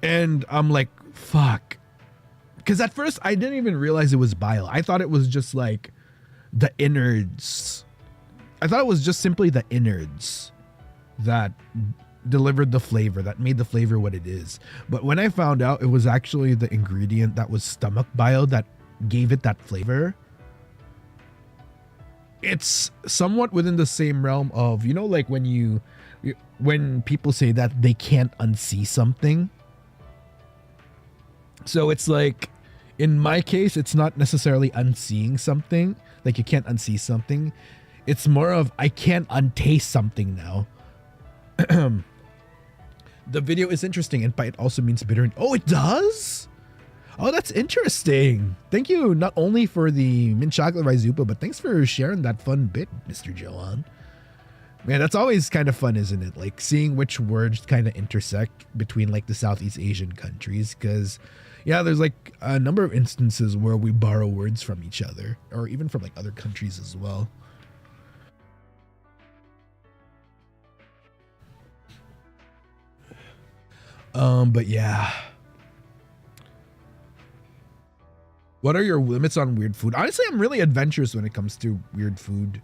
And I'm like, fuck. Because at first I didn't even realize it was bile. I thought it was just like the innards. I thought it was just simply the innards that delivered the flavor, that made the flavor what it is. But when I found out it was actually the ingredient that was stomach bile that gave it that flavor, it's somewhat within the same realm of, you know, like when people say that they can't unsee something. So it's like, in my case, it's not necessarily unseeing something. Like, you can't unsee something. It's more of, I can't untaste something now. The video is interesting, and it also means bitter. Oh, it does? Oh, that's interesting. Thank you not only for the mint chocolate Ryzupa, but thanks for sharing that fun bit, Mr. Johan. Man, that's always kind of fun, isn't it? Like, seeing which words kind of intersect between like the Southeast Asian countries, because yeah, there's like a number of instances where we borrow words from each other, or even from like other countries as well. But yeah. What are your limits on weird food? Honestly, I'm really adventurous when it comes to weird food.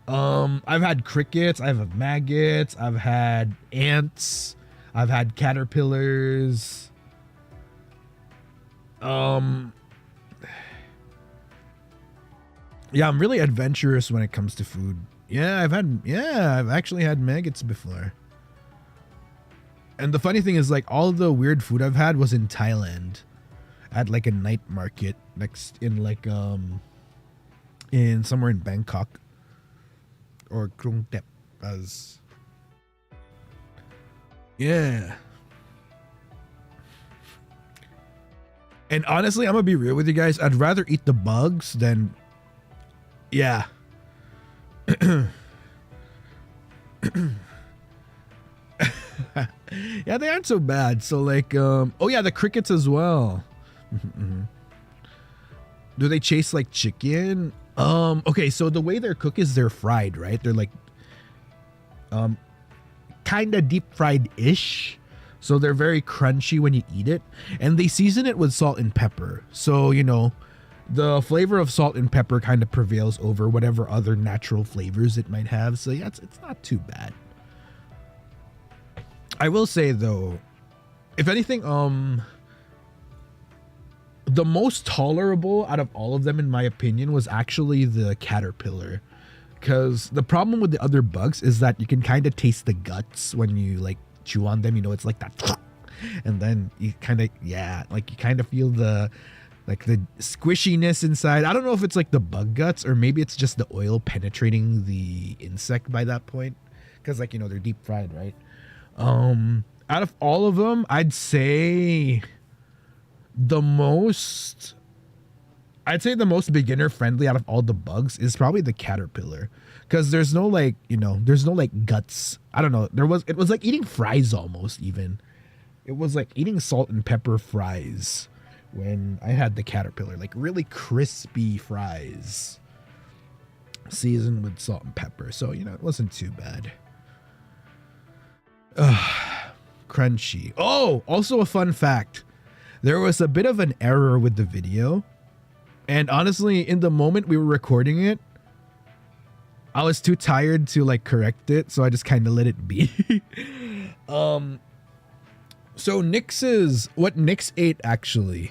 I've had crickets, I've had maggots, I've had ants, I've had caterpillars. Yeah, I'm really adventurous when it comes to food. Yeah, I've actually had maggots before. And the funny thing is, like, all the weird food I've had was in Thailand at like a night market next in like in somewhere in Bangkok or Krung Thep as. Yeah. And honestly, I'm gonna be real with you guys. I'd rather eat the bugs than, yeah. Yeah, they aren't so bad. So like, oh yeah, the crickets as well. Do they taste like chicken? Okay, so the way they're cooked is they're fried, right? They're like, kind of deep fried-ish. So they're very crunchy when you eat it. And they season it with salt and pepper. So, you know, the flavor of salt and pepper kind of prevails over whatever other natural flavors it might have. So yeah, it's not too bad. I will say though, if anything, the most tolerable out of all of them, in my opinion, was actually the caterpillar. Because the problem with the other bugs is that you can kind of taste the guts when you like chew on them. You know, it's like that, and then you kind of, yeah, like you kind of feel the like the squishiness inside. I don't know if it's like the bug guts or maybe it's just the oil penetrating the insect by that point. Because like, you know, they're deep fried, right? Out of all of them, I'd say the most beginner friendly out of all the bugs is probably the caterpillar, because there's no like, you know, there's no like guts. I don't know. It was like eating fries almost even. It was like eating salt and pepper fries when I had the caterpillar, like really crispy fries seasoned with salt and pepper. So, you know, it wasn't too bad. Crunchy. Oh, also a fun fact. There was a bit of an error with the video. And honestly, in the moment we were recording it, I was too tired to like correct it. So I just kind of let it be. So what Nix ate actually,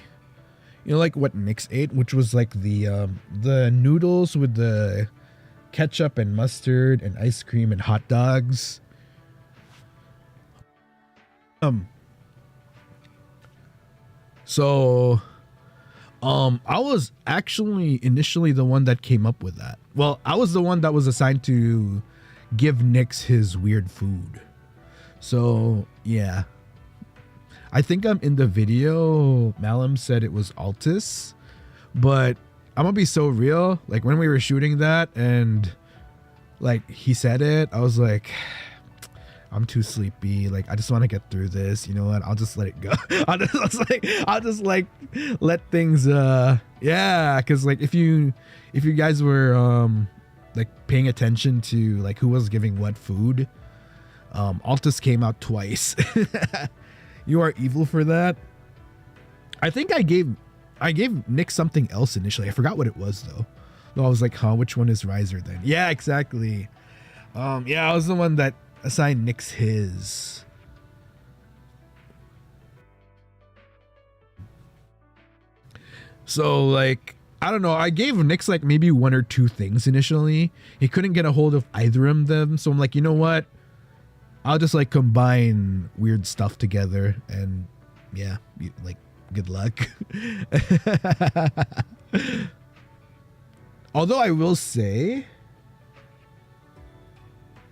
you know, like what Nix ate, which was like the noodles with the ketchup and mustard and ice cream and hot dogs. I was actually initially the one that came up with that. Well, I was the one that was assigned to give Nix his weird food. So yeah, I think in the video, Malim said it was Altus, but I'm gonna be so real. Like when we were shooting that and like he said it, I was like, I'm too sleepy. Like, I just want to get through this. You know what? I'll just let it go. I'll just let things, yeah. Cause like if you guys were, like paying attention to like who was giving what food, Altus came out twice. You are evil for that. I think I gave Nick something else initially. I forgot what it was though. No, I was like, huh, which one is Ryzar then? Yeah, exactly. Yeah, I was the one that assigned Nix his. So like, I don't know, I gave Nix like maybe one or two things initially. He couldn't get a hold of either of them. So I'm like, you know what? I'll just like combine weird stuff together and yeah, like good luck. Although I will say,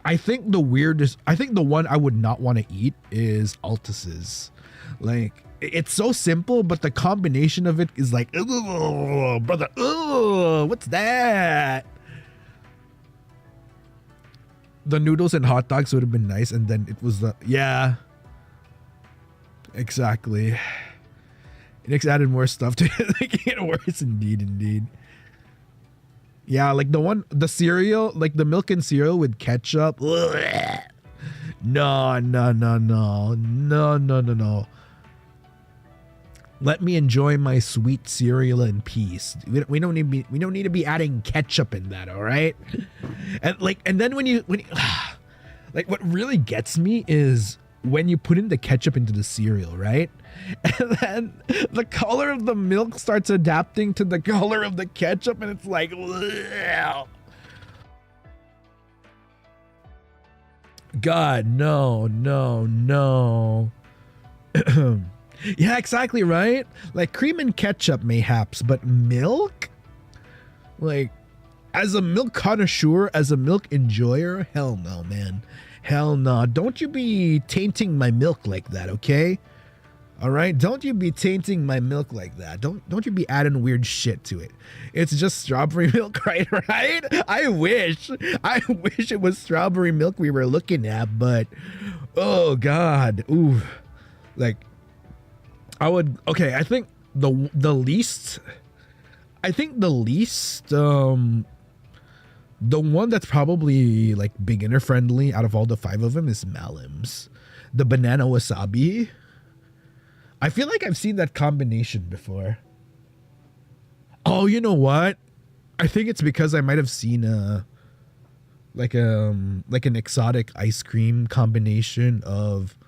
I think the one I would not want to eat is Altus's. Like, it's so simple, but the combination of it is like, oh, brother, oh, what's that? The noodles and hot dogs would have been nice, and then it was yeah, exactly. Nix added more stuff to it, making it worse. Indeed. Yeah, like the cereal, like the milk and cereal with ketchup. Ugh. No. Let me enjoy my sweet cereal in peace. We don't need to be adding ketchup in that, all right? And then when you like, what really gets me is when you put in the ketchup into the cereal, right? And then the color of the milk starts adapting to the color of the ketchup, and it's like, ugh. God, no. Yeah, exactly, right? Like cream and ketchup mayhaps, but milk? Like, as a milk connoisseur, as a milk enjoyer, hell no, man. Hell no. Don't you be tainting my milk like that, okay? All right? Don't you be tainting my milk like that. Don't you be adding weird shit to it. It's just strawberry milk, right? I wish it was strawberry milk we were looking at, but oh God. Ooh. Like, I would, okay, I think the least the one that's probably like beginner friendly out of all the 5 of them is Malim's. The banana wasabi. I feel like I've seen that combination before. Oh, you know what? I think it's because I might have seen like an exotic ice cream combination of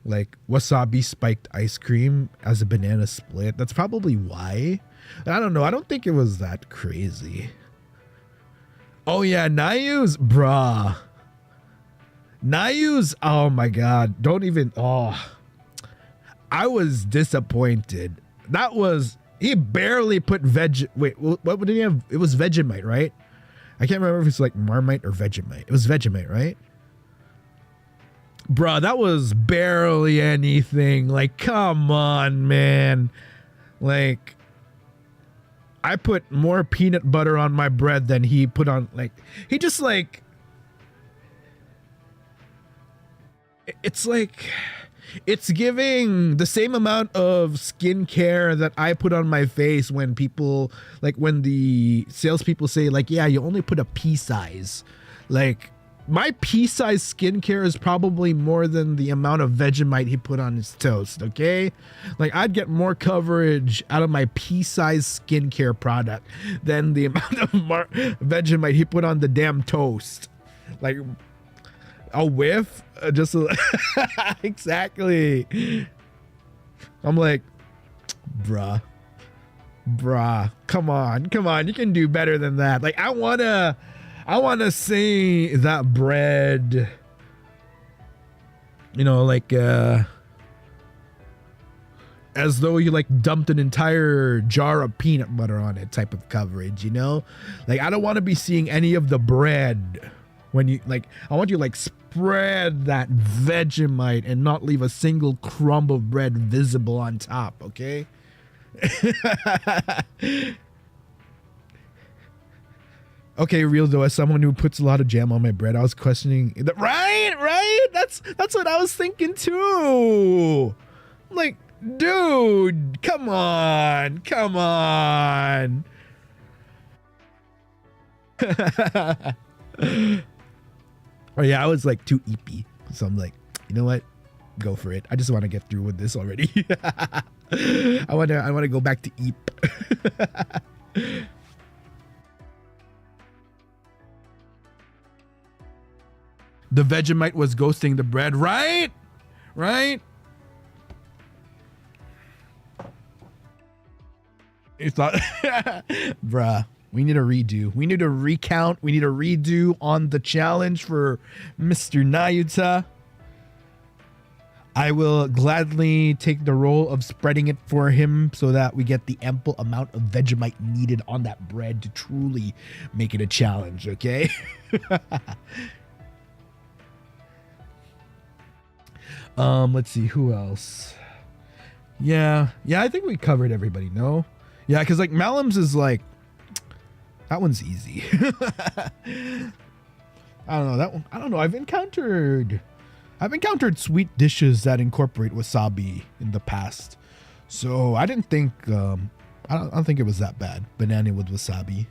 like wasabi spiked ice cream as a banana split. That's probably why. I don't know. I don't think it was that crazy. Oh yeah, Nayu's, bruh. Nayu's, oh my God. Don't even, oh. I was disappointed. That was, he barely put wait, what did he have? It was Vegemite, right? I can't remember if it's like Marmite or Vegemite. It was Vegemite, right? Bruh, that was barely anything. Like, come on, man. Like, I put more peanut butter on my bread than he put on, like, he just like, it's like, It's giving the same amount of skincare that I put on my face when people, like when the salespeople say like, yeah, you only put a pea size. Like my pea size skincare is probably more than the amount of Vegemite he put on his toast, okay? Like I'd get more coverage out of my pea size skincare product than the amount of Vegemite he put on the damn toast. Like a whiff, just a exactly. I'm like, bruh, come on, you can do better than that. Like I wanna say that bread, you know, like as though you like dumped an entire jar of peanut butter on it type of coverage, you know? Like I don't want to be seeing any of the bread when you like, I want you to like spread that Vegemite and not leave a single crumb of bread visible on top, okay? Okay, real though, as someone who puts a lot of jam on my bread, I was questioning that. Right? That's what I was thinking too. I'm like, dude, come on. Oh yeah, I was like too EEPY. So I'm like, you know what? Go for it. I just want to get through with this already. I want to go back to EEPY. The Vegemite was ghosting the bread, right? It's not, bruh. We need a redo. We need a recount. We need a redo on the challenge for Mr. Nayuta. I will gladly take the role of spreading it for him so that we get the ample amount of Vegemite needed on that bread to truly make it a challenge, okay? Let's see, who else? Yeah, I think we covered everybody, no? Yeah, because like Malim's is like, that one's easy. I don't know, that one, I don't know, I've encountered sweet dishes that incorporate wasabi in the past. So I didn't think, I don't think it was that bad, banana with wasabi.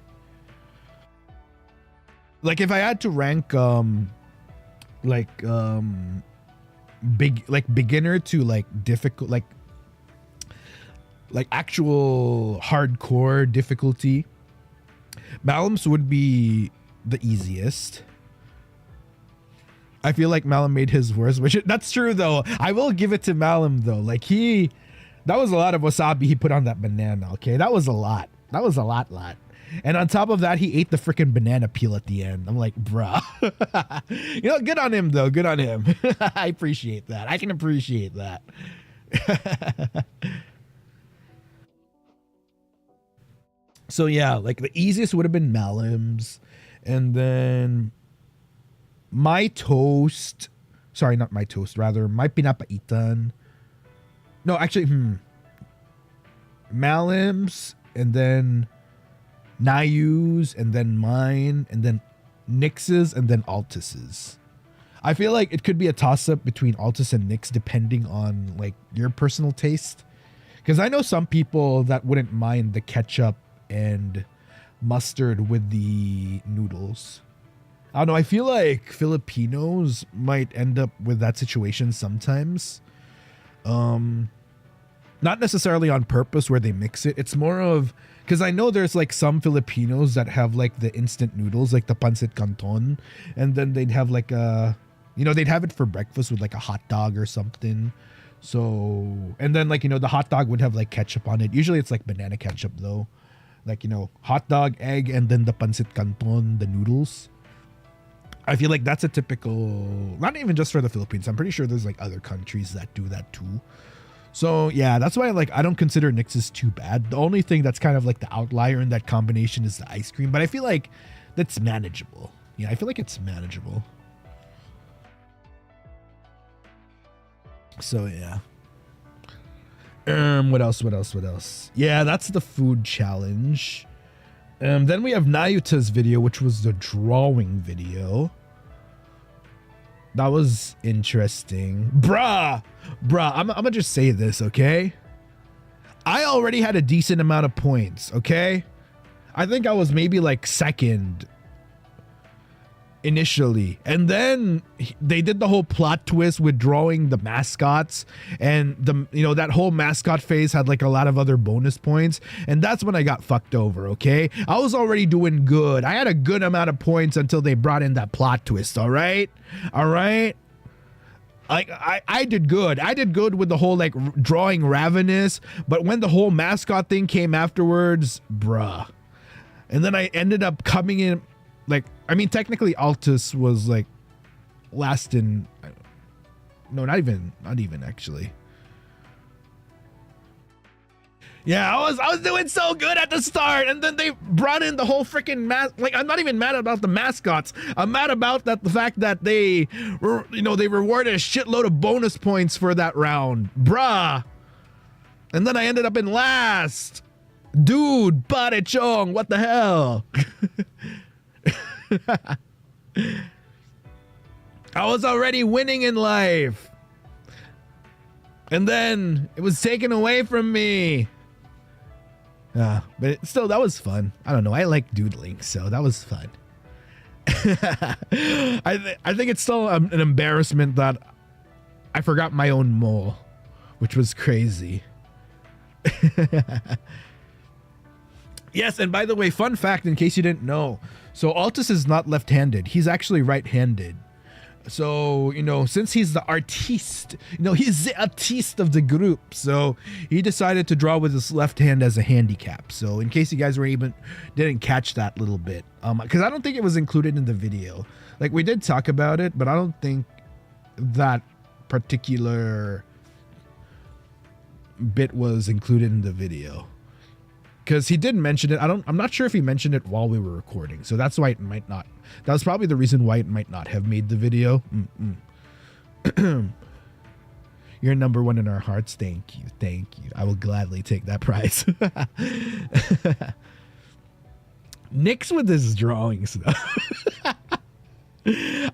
Like if I had to rank, beginner to like difficult, like actual hardcore difficulty, Malim's would be the easiest. I feel like Malim made his worst, which that's true though. I will give it to Malim though. Like that was a lot of wasabi he put on that banana. Okay, that was a lot. Lot. And on top of that, he ate the freaking banana peel at the end. I'm like, bruh. You know, good on him though. Good on him. I appreciate that. I can appreciate that. So yeah, like the easiest would have been Malim's, and then my toast. Sorry, not my toast. Rather, my pinapaitan. No, actually, Malim's, and then Nayu's, and then mine, and then Nix's, and then Altus's. I feel like it could be a toss-up between Altus and Nix depending on like your personal taste. Because I know some people that wouldn't mind the ketchup and mustard with the noodles. I don't know, I feel like Filipinos might end up with that situation sometimes. Not necessarily on purpose where they mix it. It's more of, because I know there's like some Filipinos that have like the instant noodles, like the pancit canton, and then they'd have like a, you know, they'd have it for breakfast with like a hot dog or something. So, and then like, you know, the hot dog would have like ketchup on it. Usually it's like banana ketchup though. Like, you know, hot dog, egg, and then the pancit canton, the noodles. I feel like that's a typical, not even just for the Philippines. I'm pretty sure there's like other countries that do that too. So yeah, that's why like I don't consider Nix's too bad. The only thing that's kind of like the outlier in that combination is the ice cream, but I feel like that's manageable. Yeah, I feel like it's manageable. So yeah. What else? Yeah, that's the food challenge. Then we have Nayuta's video, which was the drawing video. That was interesting. Bruh, I'm gonna just say this, okay? I already had a decent amount of points, okay? I think I was maybe like second initially, and then they did the whole plot twist with drawing the mascots, and that whole mascot phase had like a lot of other bonus points, and that's when I got fucked over. Okay, I was already doing good. I had a good amount of points until they brought in that plot twist. All right. I did good. I did good with the whole like drawing Ravenous, but when the whole mascot thing came afterwards, bruh. And then I ended up coming in like, I mean, technically Altus was like last in, no, not even actually. Yeah, I was doing so good at the start, and then they brought in the whole freaking like, I'm not even mad about the mascots. I'm mad about the fact that they rewarded a shitload of bonus points for that round, bruh. And then I ended up in last. Dude, Pare Chong, what the hell? I was already winning in life, and then it was taken away from me. But still, that was fun. I don't know. I like doodling, so that was fun. I think it's still an embarrassment that I forgot my own mole, which was crazy. Yes, and by the way, fun fact in case you didn't know. So Altus is not left-handed. He's actually right-handed. So, since he's the artiste, he's the artiste of the group. So he decided to draw with his left hand as a handicap. So in case you guys didn't catch that little bit, because I don't think it was included in the video. Like, we did talk about it, but I don't think that particular bit was included in the video. Because he did mention it. I'm not sure if he mentioned it while we were recording, so that's why it might not. That was probably the reason why it might not have made the video. You're number one in our hearts. Thank you. I will gladly take that prize. Nix with his drawings though.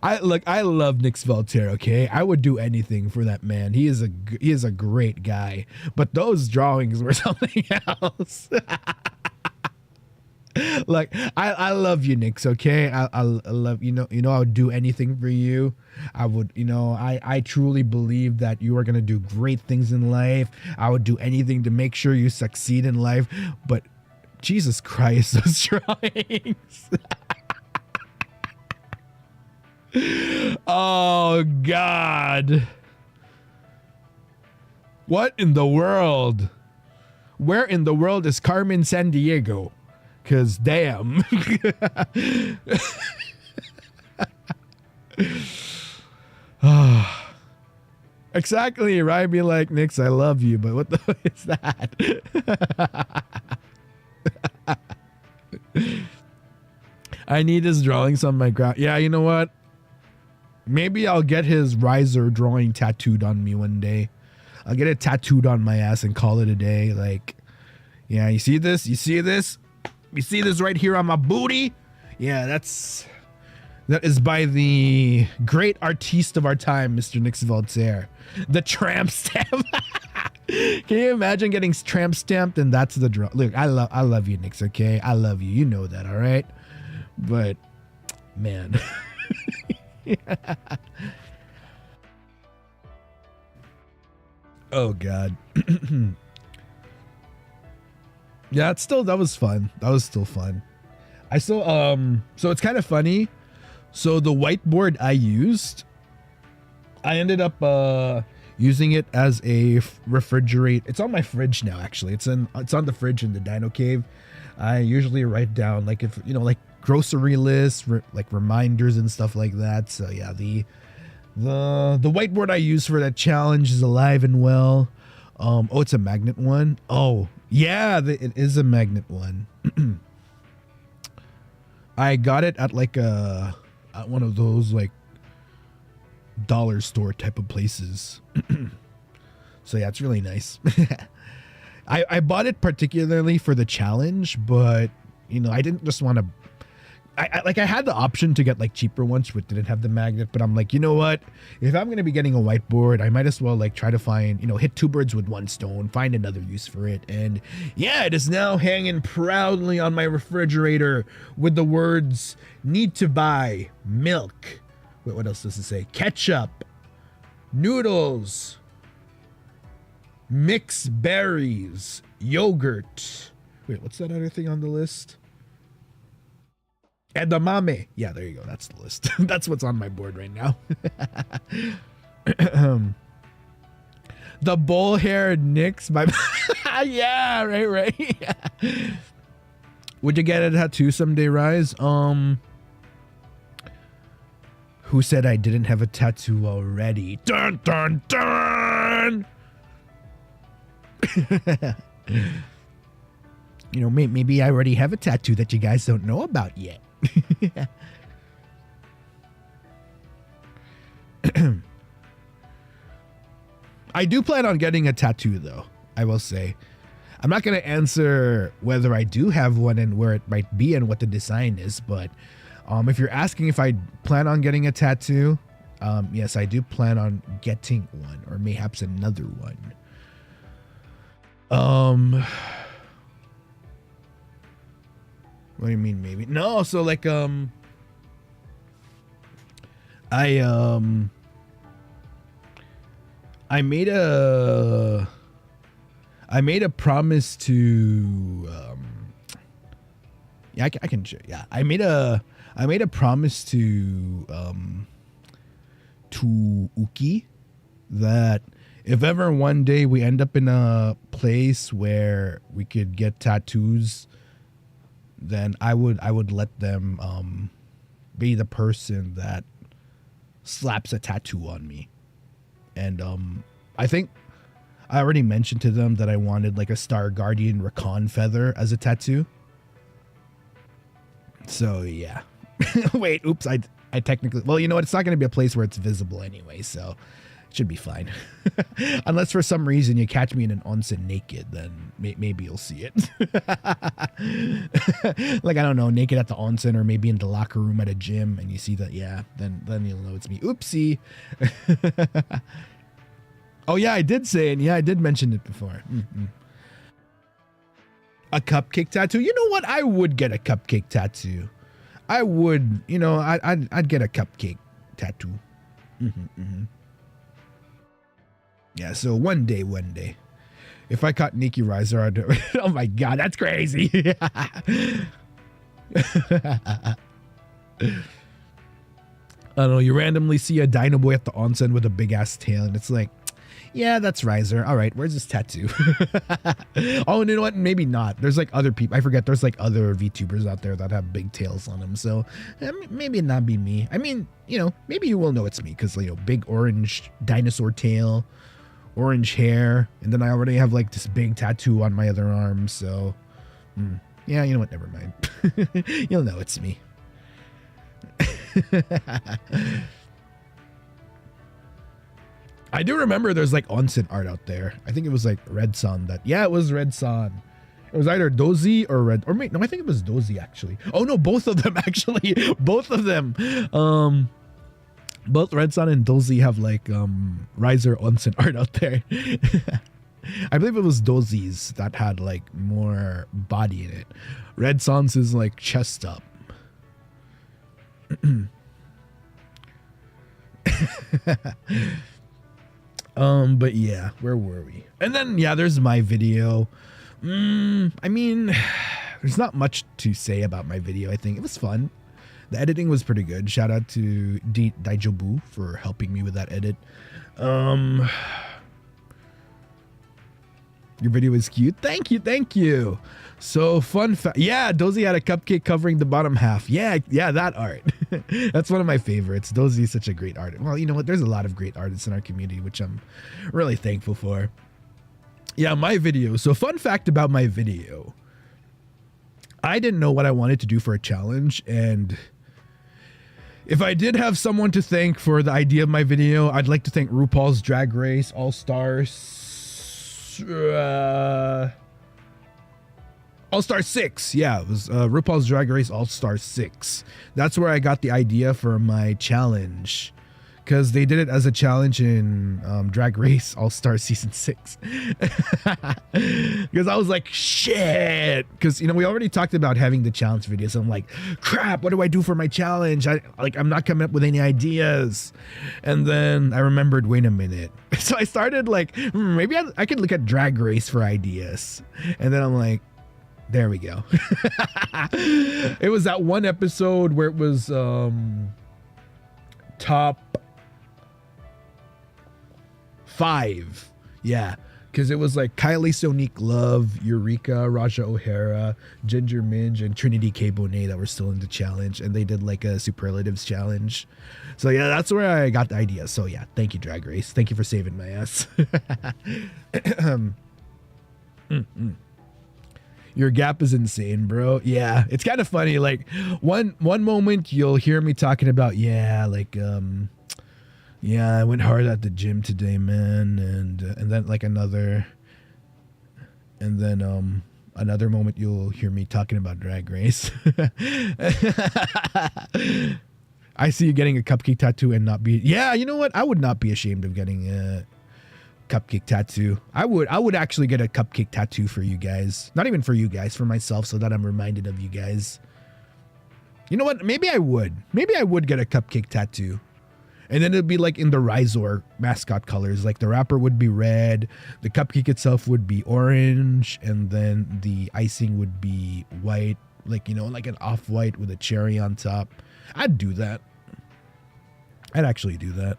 I love Nix Voltare, okay? I would do anything for that man. He is a great guy. But those drawings were something else. Like, I love you, Nix, okay? I love, I would do anything for you. I would, I truly believe that you are going to do great things in life. I would do anything to make sure you succeed in life. But Jesus Christ, those drawings. Oh God, what in the world? Where in the world is Carmen Sandiego? Cause damn. Exactly, right? Be like, Nix, I love you, but what the fuck is that? I need his drawings on my ground. Yeah, you know what? Maybe I'll get his Ryzar drawing tattooed on me one day. I'll get it tattooed on my ass and call it a day. Like, yeah, you see this? You see this? You see this right here on my booty? Yeah, that is by the great artiste of our time, Mr. Nix Voltare. The tramp stamp. Can you imagine getting tramp stamped and that's the draw? Look, I love you, Nix, okay? I love you. You know that, all right? But, man. Oh God. Yeah, that was fun. That was still fun. I still so it's kind of funny. So the whiteboard I used, I ended up using it as a refrigerate. It's on my fridge now, actually. It's on the fridge in the Dino Cave. I usually write down like, if like grocery lists, like reminders and stuff like that. So yeah, the whiteboard I use for that challenge is alive and well. Oh, it's a magnet one. Oh yeah, it is a magnet one. I got it at like at one of those like dollar store type of places. So yeah, it's really nice. I bought it particularly for the challenge, but I didn't just want to. I had the option to get like cheaper ones which didn't have the magnet, but I'm like, you know what? If I'm gonna be getting a whiteboard, I might as well like try to find, hit two birds with one stone, find another use for it. And yeah, it is now hanging proudly on my refrigerator with the words "need to buy milk." Wait, what else does it say? Ketchup, noodles, mixed berries, yogurt. Wait, what's that other thing on the list? Edamame. Yeah, there you go. That's the list. That's what's on my board right now. The bull-haired Nix. Yeah, right. Would you get a tattoo someday, Ryz? Who said I didn't have a tattoo already? Dun, dun, dun! Maybe I already have a tattoo that you guys don't know about yet. I do plan on getting a tattoo though, I will say. I'm not going to answer whether I do have one and where it might be and what the design is, but if you're asking if I plan on getting a tattoo, yes, I do plan on getting one, or mayhaps another one. What do you mean maybe? No, so like I made a promise to yeah, I can share. Yeah, I made a promise to Uki that if ever one day we end up in a place where we could get tattoos, then I would let them be the person that slaps a tattoo on me. And I think I already mentioned to them that I wanted like a Star Guardian Recon feather as a tattoo. So yeah. Wait, oops, I technically, well, you know what, it's not going to be a place where it's visible anyway, so it should be fine. Unless for some reason you catch me in an onsen naked, then maybe you'll see it. Like, I don't know, naked at the onsen or maybe in the locker room at a gym and you see that, yeah, then you'll know it's me. Oopsie. Oh yeah, I did say it. Yeah, I did mention it before. A cupcake tattoo? You know what? I would get a cupcake tattoo. I would, I'd get a cupcake tattoo. Yeah, so one day, if I caught Nikki Ryzar, I'd do it. Oh my god, that's crazy. I don't know, you randomly see a Dinoboi at the onsen with a big ass tail, and it's like, yeah, that's Ryzar. All right, where's this tattoo? Oh, and you know what? Maybe not. There's like other people. I forget. There's like other VTubers out there that have big tails on them. So maybe not be me. I mean, maybe you will know it's me because, big orange dinosaur tail, orange hair. And then I already have like this big tattoo on my other arm. So yeah, you know what? Never mind. You'll know it's me. I do remember there's like onsen art out there. I think it was like Red Sun it was Red Sun. It was either Dozy or Red, or wait, no, I think it was Dozy actually. Oh no, both of them actually. Both of them. Both Red Sun and Dozy have like Ryzar onsen art out there. I believe it was Dozy's that had like more body in it. Red Sun's is like chest up. But yeah, where were we? And then yeah, there's my video. I mean, there's not much to say about my video. I think it was fun. The editing was pretty good. Shout out to Daijobu for helping me with that edit. Your video is cute. Thank you. So fun fact. Yeah, Dozy had a cupcake covering the bottom half. Yeah, that art. That's one of my favorites. Dozy is such a great artist. Well, you know what? There's a lot of great artists in our community, which I'm really thankful for. Yeah, my video. So fun fact about my video. I didn't know what I wanted to do for a challenge, and if I did have someone to thank for the idea of my video, I'd like to thank RuPaul's Drag Race All Stars. All Star 6. Yeah, it was RuPaul's Drag Race All Star 6. That's where I got the idea for my challenge. Because they did it as a challenge in Drag Race All Star Season 6. Because I was like, shit. Because, you know, we already talked about having the challenge video. So I'm like, crap, what do I do for my challenge? I'm not coming up with any ideas. And then I remembered, wait a minute. So I started like, maybe I could look at Drag Race for ideas. And then I'm like, there we go. It was that one episode where it was top 5. Yeah, because it was like Kylie Sonique Love, Eureka, Raja O'Hara, Ginger Minj, and Trinity K. Bonet that were still in the challenge, and they did like a superlatives challenge. So yeah, that's where I got the idea. So yeah, thank you, Drag Race. Thank you for saving my ass. Your gap is insane, bro. Yeah, it's kind of funny. Like one moment you'll hear me talking about, yeah, like yeah, I went hard at the gym today, man, and then like another moment you'll hear me talking about Drag Race. I see you getting a cupcake tattoo and not be. Yeah, you know what? I would not be ashamed of getting a cupcake tattoo. I would actually get a cupcake tattoo for you guys. Not even for you guys, for myself, so that I'm reminded of you guys. You know what? Maybe I would. Maybe I would get a cupcake tattoo. And then it'd be like in the Ryzar mascot colors. Like the wrapper would be red, the cupcake itself would be orange, and then the icing would be white, like, you know, like an off-white with a cherry on top. I'd do that. I'd actually do that.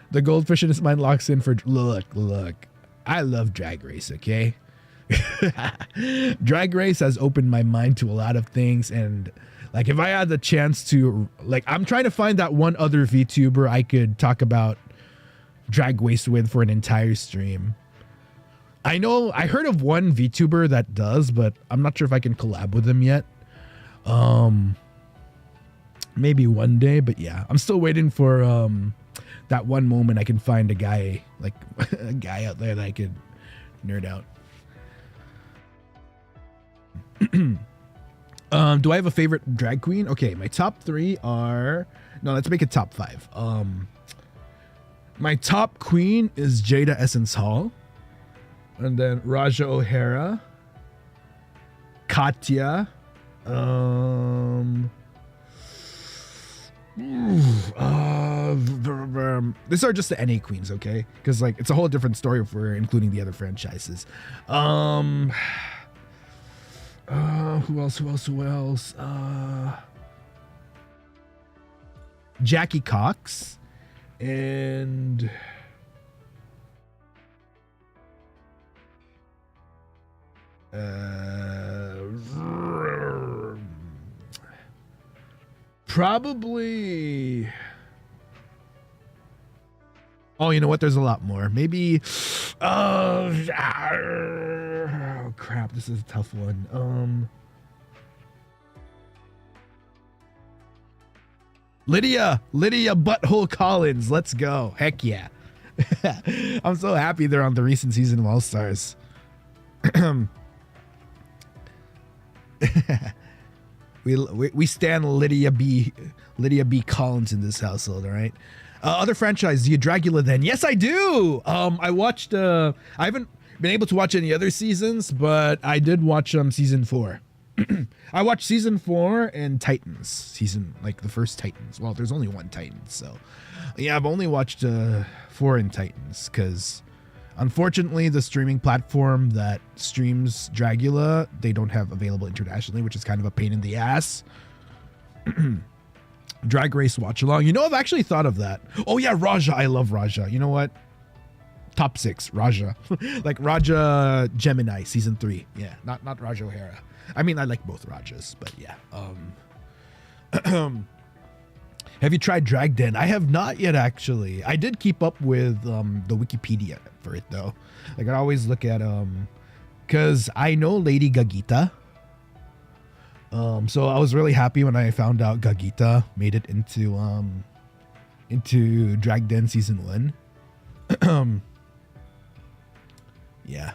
The goldfish in his mind locks in for... Look. I love Drag Race, okay? Drag Race has opened my mind to a lot of things, and... like, if I had the chance to, like, I'm trying to find that one other VTuber I could talk about Drag Race with for an entire stream. I know, I heard of one VTuber that does, but I'm not sure if I can collab with him yet. Maybe one day, but yeah, I'm still waiting for that one moment I can find a guy, like, a guy out there that I could nerd out. Do I have a favorite drag queen? Okay, my top 3 are... No, let's make it top 5. My top queen is Jada Essence Hall. And then Raja O'Hara. Katya. These are just the NA queens, okay? Because, like, it's a whole different story if we're including the other franchises. Who else? Jackie Cox and probably. Oh, you know what? There's a lot more. Maybe. Oh crap! This is a tough one. Lydia Butthole Collins. Let's go! Heck yeah! I'm so happy they're on the recent season of All Stars. we stand Lydia B Collins in this household. All right. Other franchise, do you Dragula then? Yes, I do. I watched. I haven't been able to watch any other seasons, but I did watch season 4. I watched season 4 and Titans season, like the first Titans. Well, there's only one Titans, so yeah, I've only watched 4 in Titans because unfortunately the streaming platform that streams Dragula, they don't have available internationally, which is kind of a pain in the ass. Drag Race watch along. You know, I've actually thought of that. Oh yeah, Raja. I love Raja. You know what? Top 6, Raja. Like Raja Gemini season 3. Yeah, not Raja O'Hara. I mean, I like both Rajas, but yeah. Have you tried Drag Den? I have not yet, actually. I did keep up with the Wikipedia for it though. Like I always look at because I know Lady Gagita. So I was really happy when I found out Gagita made it into Drag Den season 1. Yeah.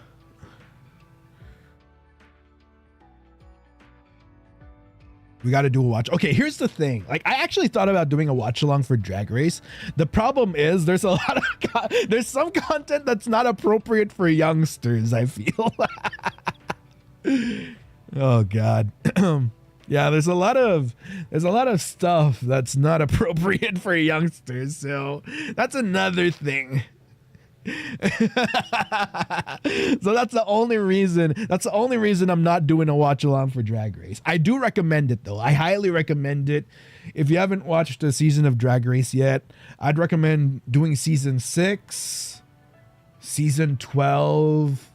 We got to do a watch. Okay, here's the thing. Like, I actually thought about doing a watch along for Drag Race. The problem is there's a lot of there's some content that's not appropriate for youngsters, I feel. Oh God. Yeah, there's a lot of stuff that's not appropriate for youngsters. So that's another thing. So that's the only reason I'm not doing a watch along for Drag Race. I do recommend it though. I highly recommend it. If you haven't watched a season of Drag Race yet, I'd recommend doing season 6, season 12.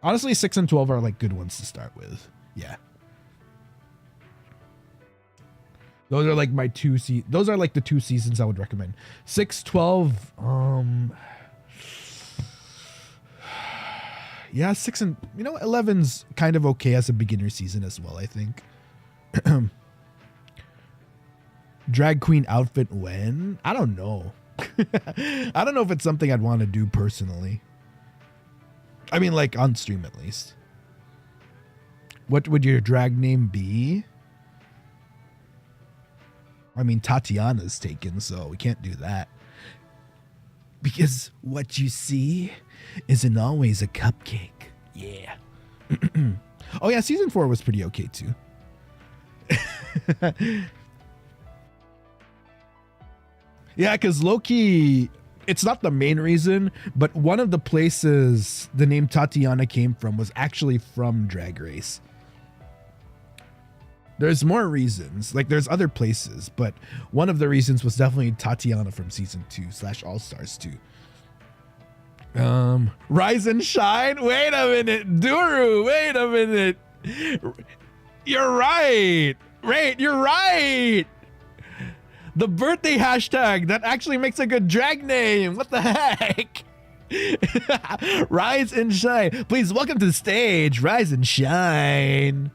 Honestly, 6 and 12 are like good ones to start with. Yeah. Those are like my those are like the 2 seasons I would recommend. 6, 12, yeah, 6 and 11's kind of okay as a beginner season as well, I think. Drag queen outfit when? I don't know. I don't know if it's something I'd want to do personally. I mean, like on stream at least. What would your drag name be? I mean, Tatiana's taken, so we can't do that. Because what you see isn't always a cupcake. Yeah. Oh yeah, season 4 was pretty okay too. Yeah, because Loki, it's not the main reason, but one of the places the name Tatiana came from was actually from Drag Race. There's more reasons, like there's other places, but one of the reasons was definitely Tatiana from season 2/All-Stars 2. Rise and shine. Wait a minute, Duru. Wait a minute. You're right. Wait, you're right. The birthday hashtag that actually makes a good drag name. What the heck? Rise and shine. Please welcome to the stage. Rise and shine.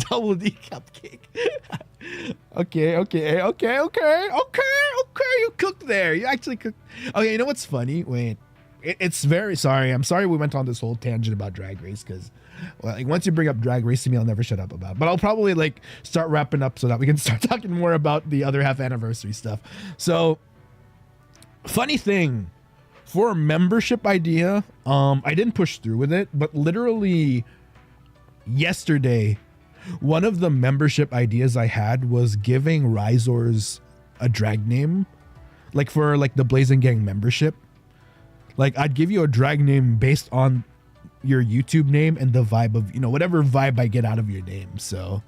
Double D cupcake. Okay. You cooked there. You actually cooked. Okay, you know what's funny? Wait, it's very sorry. I'm sorry we went on this whole tangent about Drag Race because, well, like once you bring up Drag Race to me, I'll never shut up about. But I'll probably like start wrapping up so that we can start talking more about the other half anniversary stuff. So, funny thing. For a membership idea, I didn't push through with it, but literally yesterday, one of the membership ideas I had was giving Ryzars a drag name, like for like the Blazing Gang membership. Like I'd give you a drag name based on your YouTube name and the vibe of, whatever vibe I get out of your name. So,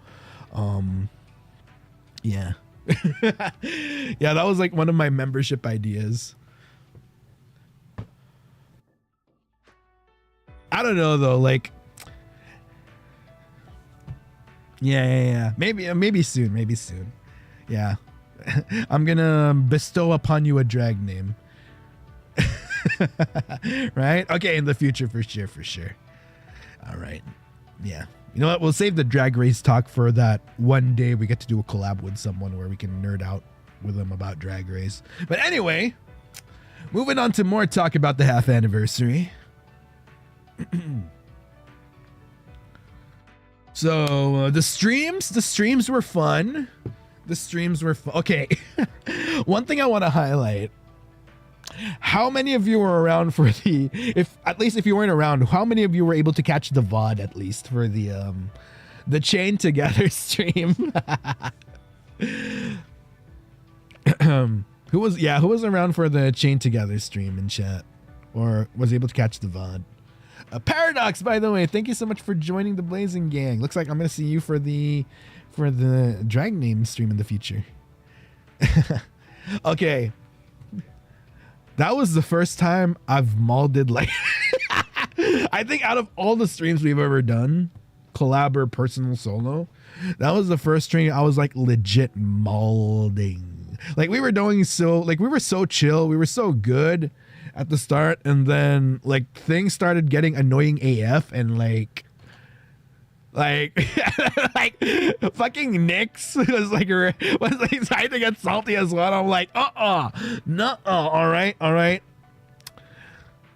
yeah. Yeah, that was like one of my membership ideas. I don't know though, like, yeah. Maybe soon. Yeah. I'm gonna bestow upon you a drag name. Right? Okay, in the future for sure. All right. Yeah. You know what? We'll save the Drag Race talk for that one day we get to do a collab with someone where we can nerd out with them about Drag Race. But anyway, moving on to more talk about the half anniversary. So the streams were fun. Okay. One thing I want to highlight. How many of you were around for if you weren't around, how many of you were able to catch the VOD at least for the Chain Together stream? Who was around for the Chain Together stream in chat or was able to catch the VOD? Paradox, by the way, thank you so much for joining the Blazing Gang. Looks like I'm gonna see you for the drag name stream in the future. Okay, that was the first time I've molded like I think out of all the streams we've ever done, collab or personal solo, that was the first stream I was like legit molding. Like we were so chill, we were so good at the start, and then like things started getting annoying AF, and like fucking Nix was trying to get salty as well. I'm like, no, all right.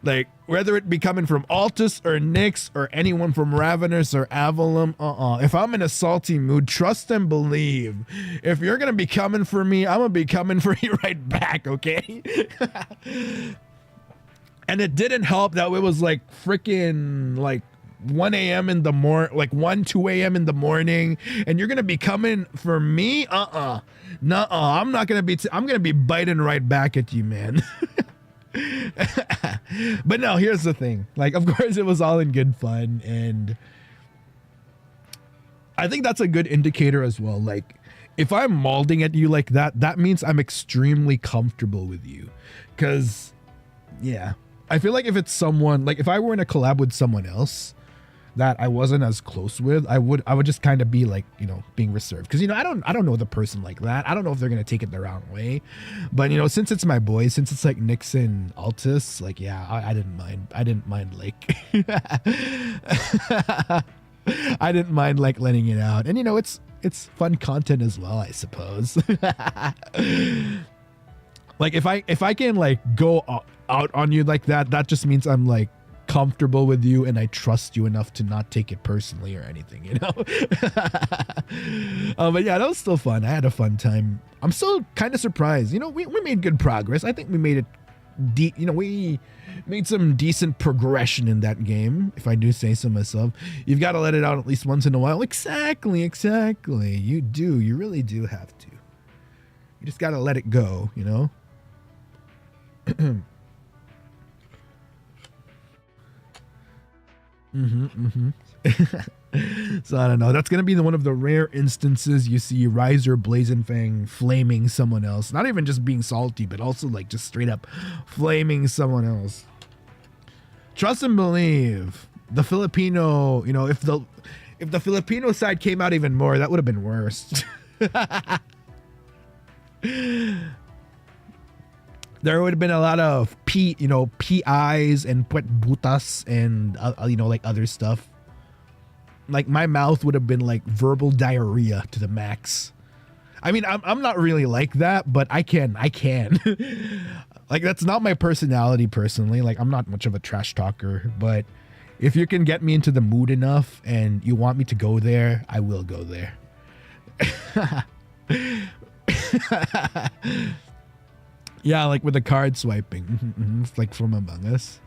Like, whether it be coming from Altus or Nix or anyone from Ravenous or Avalon, if I'm in a salty mood, trust and believe. If you're going to be coming for me, I'm going to be coming for you right back, okay? And it didn't help that it was like freaking like 1 a.m. in the morning, like 2 a.m. in the morning, and you're going to be coming for me? Nuh-uh. I'm not going to be, I'm going to be biting right back at you, man. But no, here's the thing. Like, of course, it was all in good fun, and I think that's a good indicator as well. Like, if I'm molding at you like that, that means I'm extremely comfortable with you. Because, yeah, I feel like if it's someone, like if I were in a collab with someone else that I wasn't as close with, I would just kind of be like, you know, being reserved. Because, you know, I don't know the person like that. I don't know if they're going to take it the wrong way. But, you know, since it's my boy, since it's like Nix and Altus, like, yeah, I didn't mind. I didn't mind, like, I didn't mind, like, letting it out. And, you know, it's fun content as well, I suppose. Like, if I can, like, go out on you like that, that just means I'm, like, comfortable with you and I trust you enough to not take it personally or anything, you know. But yeah, that was still fun. I had a fun time. I'm still kind of surprised, you know. We made good progress. I think we made it you know, we made some decent progression in that game, if I do say so myself. You've got to let it out at least once in a while. Exactly. You do. You really do have to. You just got to let it go, you know. So I don't know. That's gonna be one of the rare instances you see Ryzar Blazenfang flaming someone else. Not even just being salty, but also like just straight up flaming someone else. Trust and believe. The Filipino, you know, if the Filipino side came out even more, that would have been worse. There would have been a lot of PIs and puet butas and you know, like other stuff. Like my mouth would have been like verbal diarrhea to the max. I mean, I'm not really like that, but I can. Like, that's not my personality personally. Like, I'm not much of a trash talker, but if you can get me into the mood enough and you want me to go there, I will go there. Yeah, like with the card swiping. It's like from Among Us.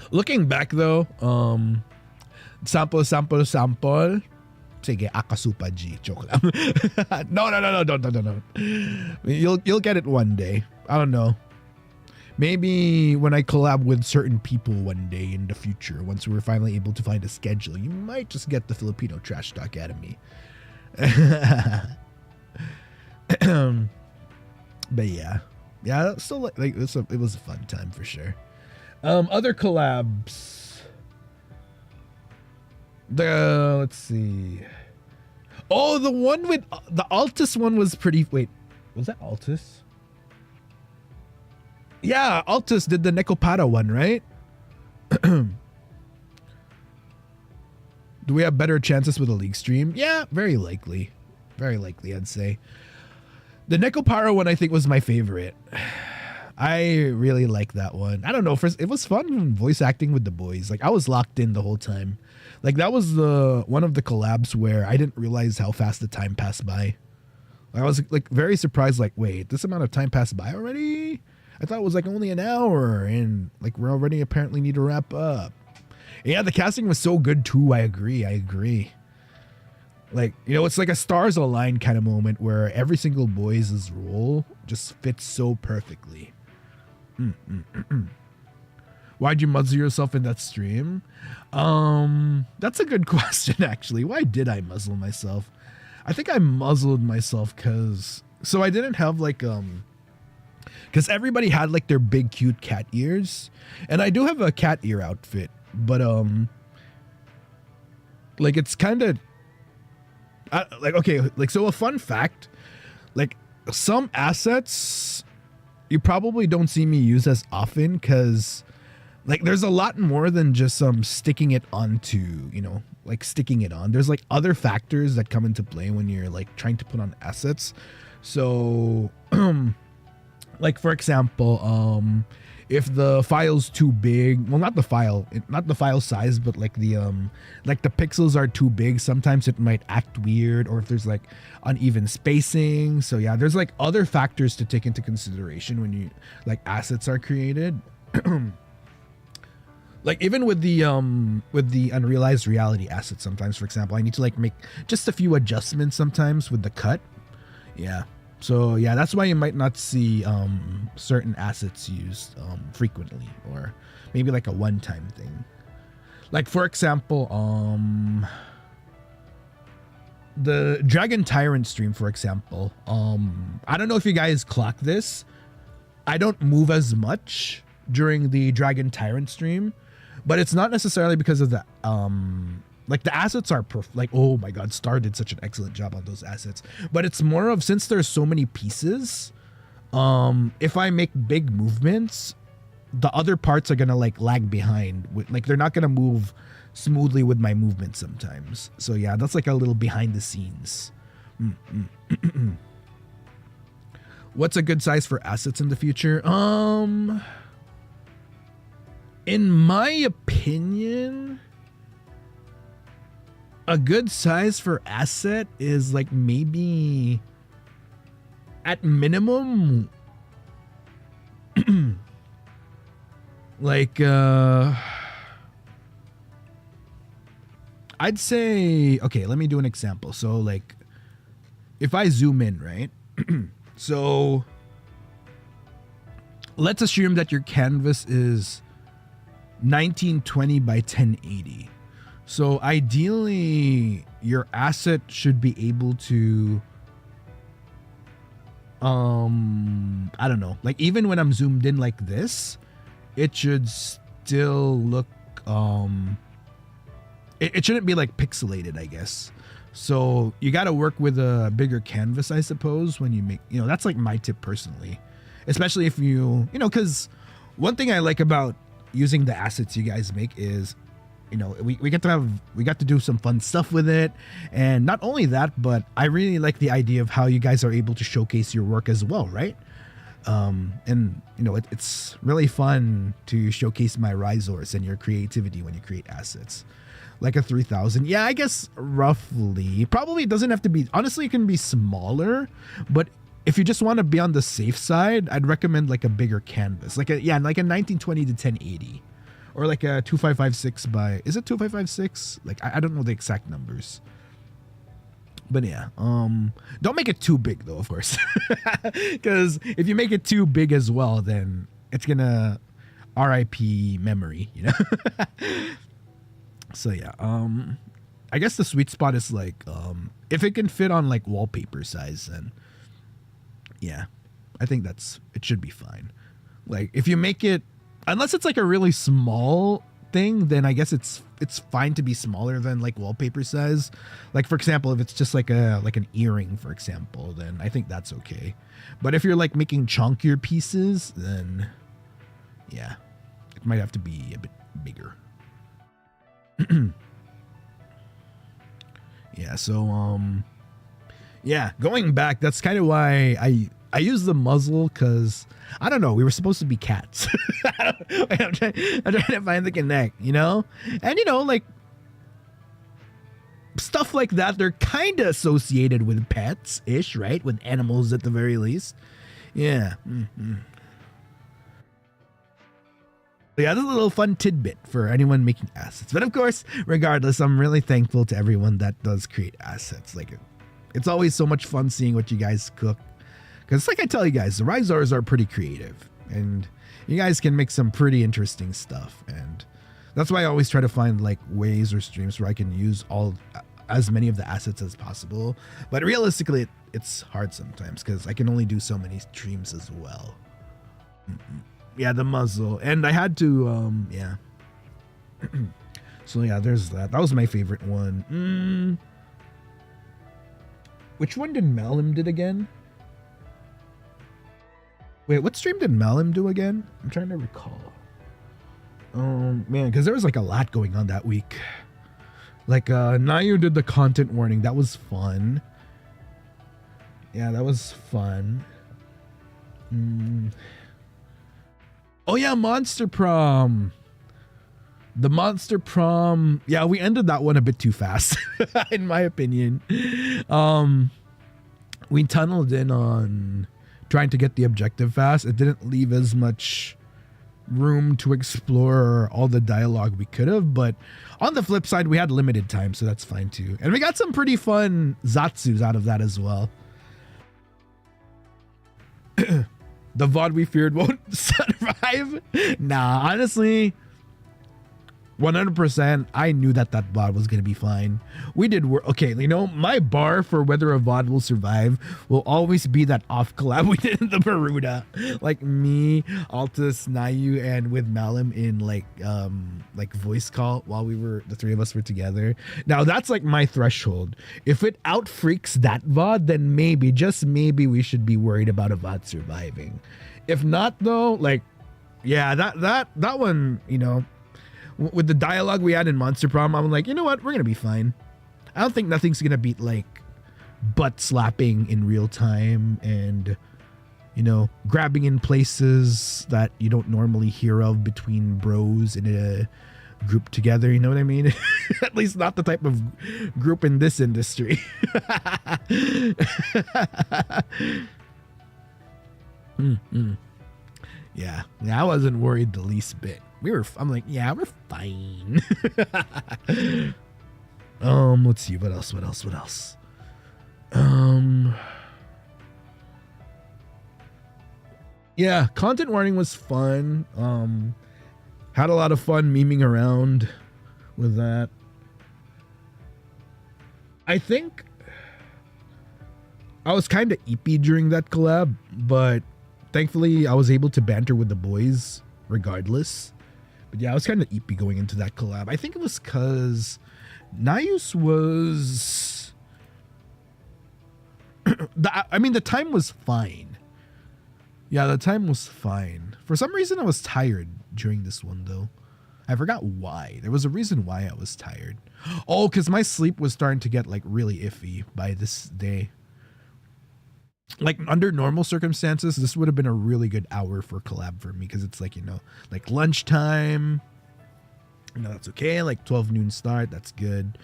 Looking back though, sample. Sige, akasupa G. Joke lang. No, don't. You'll get it one day. I don't know. Maybe when I collab with certain people one day in the future, once we're finally able to find a schedule, you might just get the Filipino trash talk out of me. But yeah, still like it was a fun time for sure. Other collabs. Let's see. Oh, the one with the Altus one was pretty. Wait, was that Altus? Yeah, Altus did the Necopara one, right? Do we have better chances with a league stream? Yeah, very likely. Very likely, I'd say. The Necopara one, I think, was my favorite. I really like that one. I don't know. First, it was fun voice acting with the boys. Like, I was locked in the whole time. Like, that was one of the collabs where I didn't realize how fast the time passed by. I was like very surprised. Like, wait, this amount of time passed by already? I thought it was like only an hour, and like we're already apparently need to wrap up. Yeah, the casting was so good too. I agree. Like, you know, it's like a stars align kind of moment where every single boy's role just fits so perfectly. Why'd you muzzle yourself in that stream? That's a good question, actually. Why did I muzzle myself? I think I muzzled myself because I didn't have like because everybody had like their big cute cat ears, and I do have a cat ear outfit, but like it's kind of like, okay, like, so a fun fact, like some assets you probably don't see me use as often because like there's a lot more than just sticking it onto, you know, like sticking it on. There's like other factors that come into play when you're like trying to put on assets. So like for example, if the file's too big, well, not the file size, but like the pixels are too big, sometimes it might act weird, or if there's like uneven spacing. So yeah, there's like other factors to take into consideration when you like assets are created. Like even with the unrealized reality assets, sometimes, for example, I need to like make just a few adjustments sometimes with the cut. Yeah. So yeah, that's why you might not see certain assets used frequently, or maybe like a one-time thing. Like for example, the Dragon Tyrant stream, for example. I don't know if you guys clock this. I don't move as much during the Dragon Tyrant stream, but it's not necessarily because of the like the assets are like, oh my god, Star did such an excellent job on those assets. But it's more of, since there's so many pieces, if I make big movements, the other parts are gonna like lag behind. Like they're not gonna move smoothly with my movement sometimes. So yeah, that's like a little behind the scenes. What's a good size for assets in the future? In my opinion, a good size for asset is like maybe at minimum like I'd say, okay, let me do an example. So like if I zoom in, right? So let's assume that your canvas is 1920 by 1080. So ideally, your asset should be able to, I don't know, like even when I'm zoomed in like this, it should still look, it shouldn't be like pixelated, I guess. So you got to work with a bigger canvas, I suppose, when you make, you know, that's like my tip personally, especially if you know, because one thing I like about using the assets you guys make is, you know, we got to do some fun stuff with it. And not only that, but I really like the idea of how you guys are able to showcase your work as well, right? And you know, it's really fun to showcase my Ryzars and your creativity when you create assets. Like a 3000, yeah, I guess roughly. Probably it doesn't have to be, honestly it can be smaller, but if you just want to be on the safe side, I'd recommend like a bigger canvas, like a 1920 to 1080, or like a 2556 by, is it 2556? Like I don't know the exact numbers, but yeah, don't make it too big though, of course, because if you make it too big as well, then it's gonna RIP memory, you know. So yeah, I guess the sweet spot is like, if it can fit on like wallpaper size, then yeah, I think it should be fine. Like if you make it, unless it's like a really small thing, then I guess it's fine to be smaller than like wallpaper size. Like for example, if it's just like an earring, for example, then I think that's okay. But if you're like making chunkier pieces, then yeah, it might have to be a bit bigger. Yeah, so yeah, going back, that's kind of why I use the muzzle, because I don't know, we were supposed to be cats. I'm trying to find the connect, you know? And you know, like stuff like that, they're kind of associated with pets ish, right? With animals at the very least. Yeah. Yeah, this is a little fun tidbit for anyone making assets. But of course, regardless, I'm really thankful to everyone that does create assets. Like, it's always so much fun seeing what you guys cook. Because like I tell you guys, the Ryzars are pretty creative. And you guys can make some pretty interesting stuff. And that's why I always try to find like ways or streams where I can use as many of the assets as possible. But realistically, it's hard sometimes because I can only do so many streams as well. Yeah, the muzzle. And I had to, yeah. So yeah, there's that. That was my favorite one. Which one did Malim did again? Wait, what stream did Malim do again? I'm trying to recall. Man, because there was like a lot going on that week. Like, Nayu did the content warning. That was fun. Yeah, that was fun. Oh yeah, Monster Prom. The Monster Prom. Yeah, we ended that one a bit too fast, in my opinion. We tunneled in on trying to get the objective fast. It didn't leave as much room to explore all the dialogue we could have, but on the flip side, we had limited time, so that's fine too. And we got some pretty fun Zatsus out of that as well. The VOD we feared won't survive. Nah, honestly, 100%, I knew that VOD was going to be fine. We did work. Okay, you know, my bar for whether a VOD will survive will always be that off collab we did in the Baruda. Like me, Altus, Nayu, and with Malim in like voice call while the three of us were together. Now that's like my threshold. If it out freaks that VOD, then maybe, just maybe, we should be worried about a VOD surviving. If not though, like, yeah, that one, you know, with the dialogue we had in Monster Prom, I'm like, you know what? We're going to be fine. I don't think nothing's going to beat like butt slapping in real time and, you know, grabbing in places that you don't normally hear of between bros in a group together. You know what I mean? At least not the type of group in this industry. Yeah, I wasn't worried the least bit. I'm like, yeah, we're fine. Let's see, what else? Yeah, content warning was fun. Had a lot of fun memeing around with that. I think I was kind of eepy during that collab, but thankfully I was able to banter with the boys regardless. But yeah, I was kind of eepy going into that collab. I think it was because Nayus was... the time was fine. Yeah, the time was fine. For some reason, I was tired during this one, though. I forgot why. There was a reason why I was tired. Oh, because my sleep was starting to get, like, really iffy by this day. Like, under normal circumstances, this would have been a really good hour for collab for me, because it's like, you know, like lunchtime. You know, that's okay. Like 12 noon start, that's good.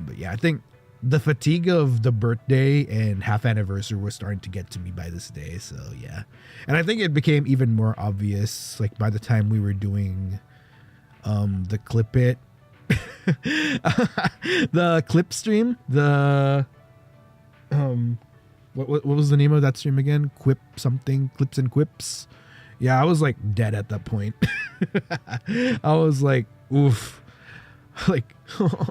But yeah, I think the fatigue of the birthday and half anniversary was starting to get to me by this day. So yeah, and I think it became even more obvious like by the time we were doing the clip it, the clip stream, the what was the name of that stream again? Quip something, clips and quips. Yeah, I was like dead at that point. I was like, oof, like, oh,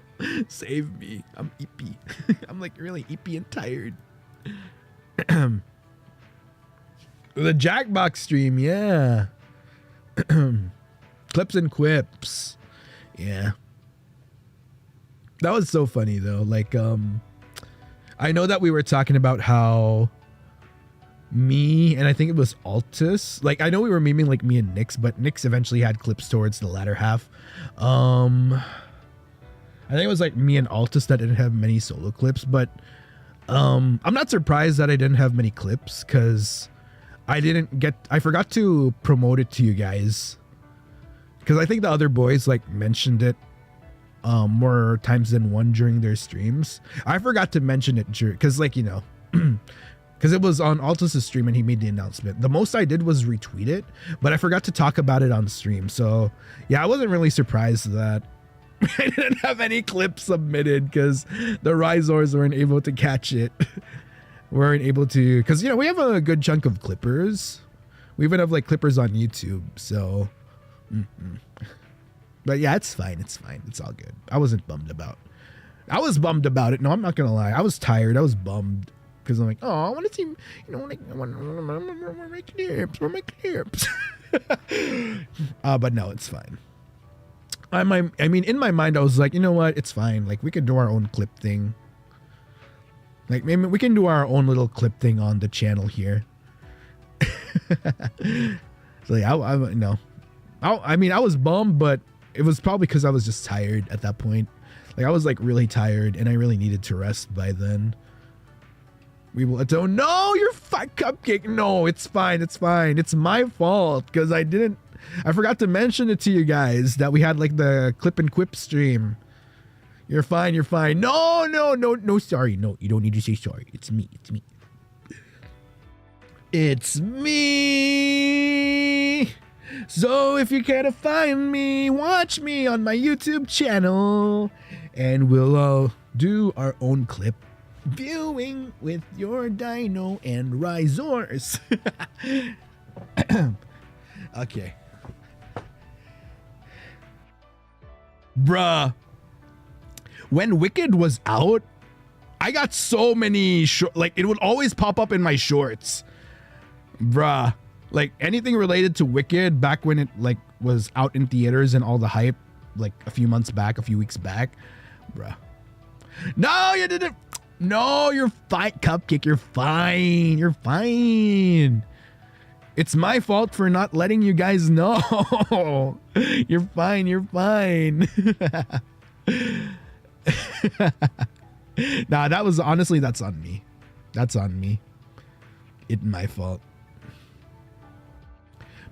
save me. I'm eepy. I'm like really eepy and tired. The Jackbox stream, yeah. Clips and quips. Yeah. That was so funny though. Like, I know that we were talking about how me and I think it was Altus, like I know we were memeing like me and Nix, but Nix eventually had clips towards the latter half. I think it was like me and Altus that didn't have many solo clips, but I'm not surprised that I didn't have many clips because I forgot to promote it to you guys because I think the other boys like mentioned it more times than one during their streams. I forgot to mention it because like, you know, because it was on Altus' stream and he made the announcement. The most I did was retweet it, but I forgot to talk about it on stream. So yeah, I wasn't really surprised that I didn't have any clips submitted because the Ryzars weren't able to catch it. Weren't able to, because, you know, we have a good chunk of clippers. We even have like clippers on YouTube. So, but yeah, it's fine. It's fine. It's all good. I wasn't bummed about it. I was bummed about it. No, I'm not going to lie. I was tired. I was bummed because I'm like, oh, I want to see, you know, like, I want my clips. Where are my clips? But no, it's fine. I mean, in my mind, I was like, you know what? It's fine. Like, we can do our own clip thing. Like, maybe we can do our own little clip thing on the channel here. So, yeah, I mean, I was bummed, but it was probably because I was just tired at that point. Like, I was, like, really tired, and I really needed to rest by then. We will atone. No, you're fine, Cupcake. No, it's fine. It's fine. It's my fault because I forgot to mention it to you guys that we had like the clip and quip stream. You're fine. You're fine. No, no, no, no. Sorry. No, you don't need to say sorry. It's me. It's me. It's me. So if you care to find me, watch me on my YouTube channel and we'll do our own clip viewing with your dino and Ryzars. Okay. Bruh. When Wicked was out, I got so many like it would always pop up in my shorts. Bruh. Like anything related to Wicked back when it like was out in theaters and all the hype like a few months back, a few weeks back. Bruh. No, you didn't. No, you're fine, Cupcake. You're fine. You're fine. It's my fault for not letting you guys know. You're fine. You're fine. Nah, that was honestly, that's on me. That's on me. It's my fault.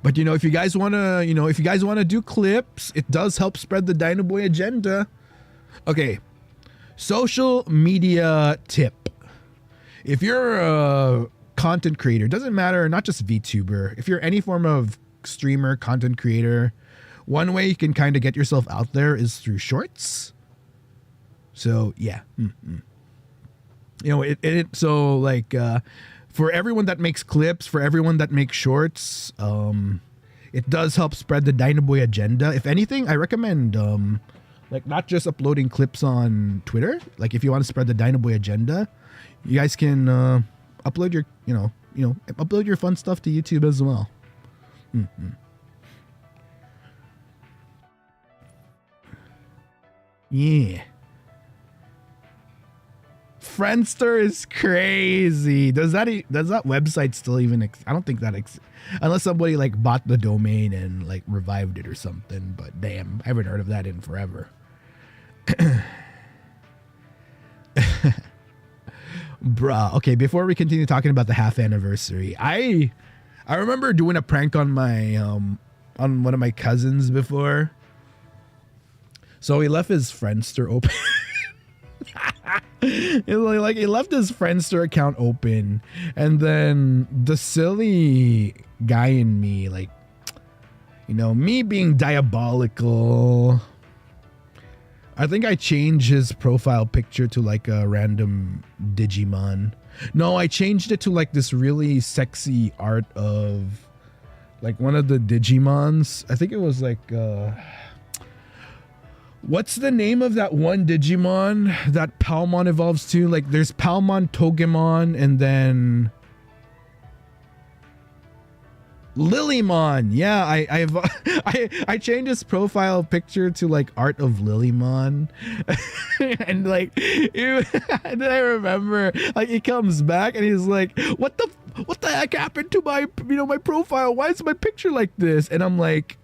But you know, if you guys want to, do clips, it does help spread the Dinoboi agenda. Okay. Social media tip. If you're a content creator, doesn't matter, not just VTuber, if you're any form of streamer, content creator, one way you can kind of get yourself out there is through shorts. So yeah. You know, so like for everyone that makes clips, for everyone that makes shorts, it does help spread the Dinoboi agenda. If anything, I recommend like not just uploading clips on Twitter. Like if you want to spread the Dinoboi agenda, you guys can upload your, upload your fun stuff to YouTube as well. Yeah. Friendster is crazy. Does that website still even I don't think that unless somebody like bought the domain and like revived it or something, but damn, I haven't heard of that in forever. Bruh. Okay, before we continue talking about the half anniversary, I remember doing a prank on my on one of my cousins before. So he left his Friendster open. Like he left his Friendster account open, and then the silly guy in me, like, me being diabolical, I think I changed his profile picture to like a random Digimon. No, I changed it to like this really sexy art of like one of the Digimons. I think it was like what's the name of that one Digimon that Palmon evolves to? Like there's Palmon, Togemon, and then Lilymon. Yeah, I changed his profile picture to like art of Lilymon. And like and then I remember like he comes back and he's like, what the heck happened to my my profile? Why is my picture like this? And I'm like,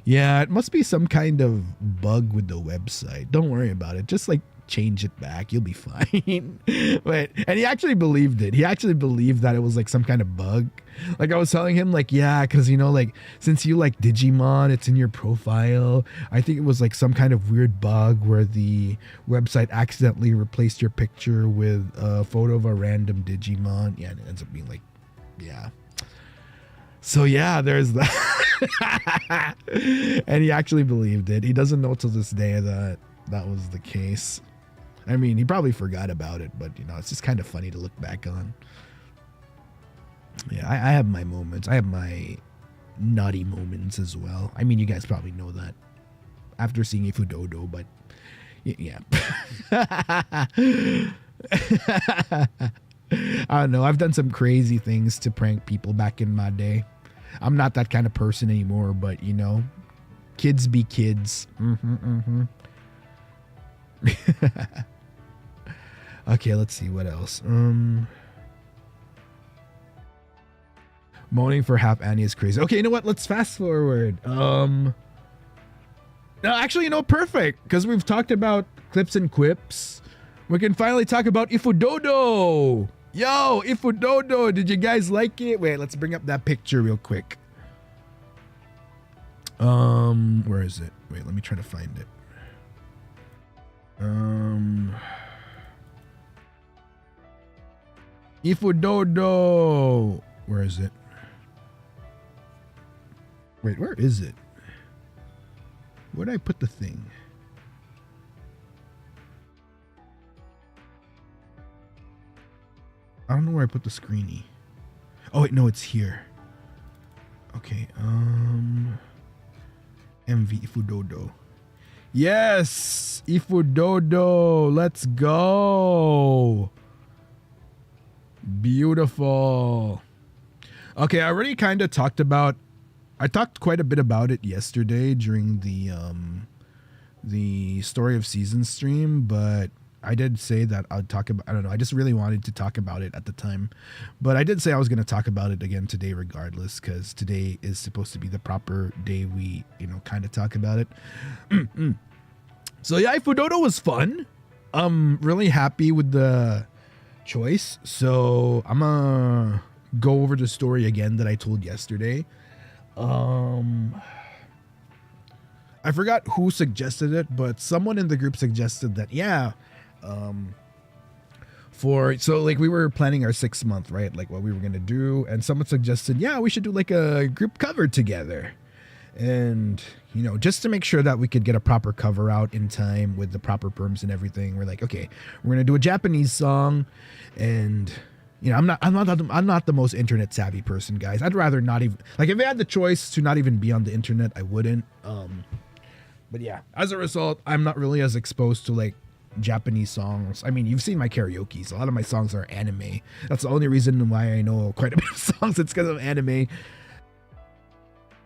yeah, it must be some kind of bug with the website. Don't worry about it. Just like change it back. You'll be fine. And he actually believed it. He actually believed that it was like some kind of bug. Like I was telling him like, yeah, because like since you like Digimon, it's in your profile. I think it was like some kind of weird bug where the website accidentally replaced your picture with a photo of a random Digimon. Yeah, and it ends up being like, yeah. So yeah, there's that. And he actually believed it. He doesn't know till this day that that was the case. I mean, he probably forgot about it, but it's just kind of funny to look back on. Yeah, I have my moments. I have my naughty moments as well. I mean, you guys probably know that after seeing EEPY, but yeah. I don't know. I've done some crazy things to prank people back in my day. I'm not that kind of person anymore, but kids be kids. Okay, let's see what else. Moaning for half Annie is crazy. Okay, you know what? Let's fast forward. No, actually, perfect. Because we've talked about clips and quips. We can finally talk about IFUUDOUDOU. Yo, IFUUDOUDOU, did you guys like it? Wait, let's bring up that picture real quick. Where is it? Wait, let me try to find it. IFUUDOUDOU. Where is it? Wait, where is it? Where did I put the thing? I don't know where I put the screeny. Oh wait, no, it's here. Okay, MV IFUUDOUDOU. Yes, IFUUDOUDOU. Let's go. Beautiful. Okay, I already kind of talked about. I talked quite a bit about it yesterday during the Story of Seasons stream, but I did say that I'd talk about, I don't know, I just really wanted to talk about it at the time. But I did say I was going to talk about it again today regardless, because today is supposed to be the proper day we, you know, kind of talk about it. So yeah, IFUUDOUDOU was fun. I'm really happy with the choice. So I'm going to go over the story again that I told yesterday. I forgot who suggested it, but someone in the group suggested that, yeah, so like we were planning our 6 month, right? Like what we were going to do. And someone suggested, yeah, we should do like a group cover together. And, you know, just to make sure that we could get a proper cover out in time with the proper perms and everything. We're like, okay, we're going to do a Japanese song. And, you know, I'm not the most internet savvy person, guys. I'd rather not even, like, if I had the choice to not even be on the internet, I wouldn't. But yeah, as a result, I'm not really as exposed to like Japanese songs. I mean, you've seen my karaoke. So a lot of my songs are anime. That's the only reason why I know quite a bit of songs. It's because of anime.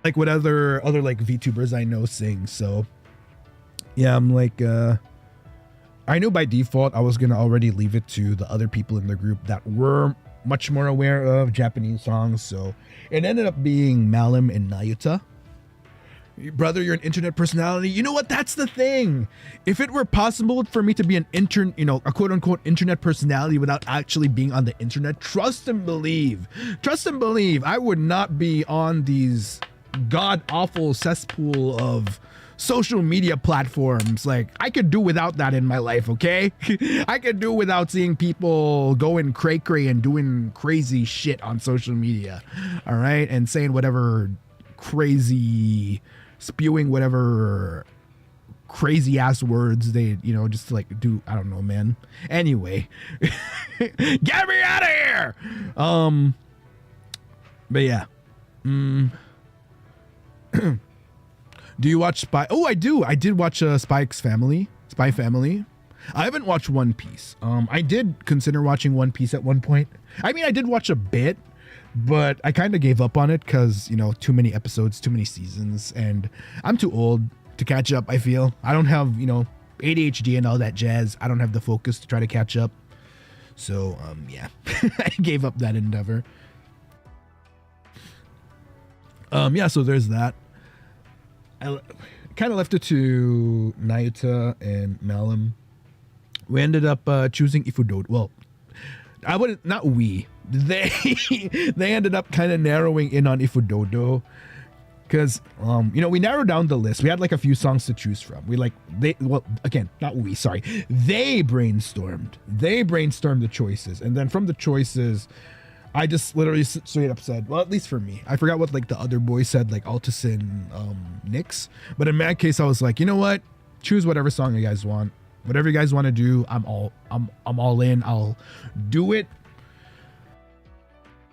Like what other like VTubers I know sing. So yeah, I'm like, I knew by default I was going to already leave it to the other people in the group that were much more aware of Japanese songs. So it ended up being Malim and Nayuta. Brother, you're an internet personality. You know what? That's the thing. If it were possible for me to be a quote unquote internet personality without actually being on the internet, trust and believe, I would not be on these god awful cesspool of social media platforms. Like, I could do without that in my life, okay? I could do without seeing people going cray-cray and doing crazy shit on social media, all right? And saying whatever crazy, spewing whatever crazy ass words they, you know, just to like do, I don't know, man. Anyway, get me out of here! But yeah. Do you watch Spy? Oh, I do. I did watch Spy Family. I haven't watched One Piece. I did consider watching One Piece at one point. I mean, I did watch a bit, but I kind of gave up on it because, you know, too many episodes, too many seasons, and I'm too old to catch up, I feel. I don't have, you know, ADHD and all that jazz. I don't have the focus to try to catch up. So, yeah, I gave up that endeavor. Yeah, so there's that. I kind of left it to Nayuta and Malim. We ended up choosing IFUUDOUDOU. Well, I wouldn't, not we. They ended up kind of narrowing in on IFUUDOUDOU because, you know, we narrowed down the list. We had like a few songs to choose from. They brainstormed. They brainstormed the choices. And then from the choices, I just literally straight up said, well, at least for me, I forgot what like the other boys said, like Altus and Nix. But in my case, I was like, you know what? Choose whatever song you guys want. Whatever you guys want to do, I'm all in. I'll do it.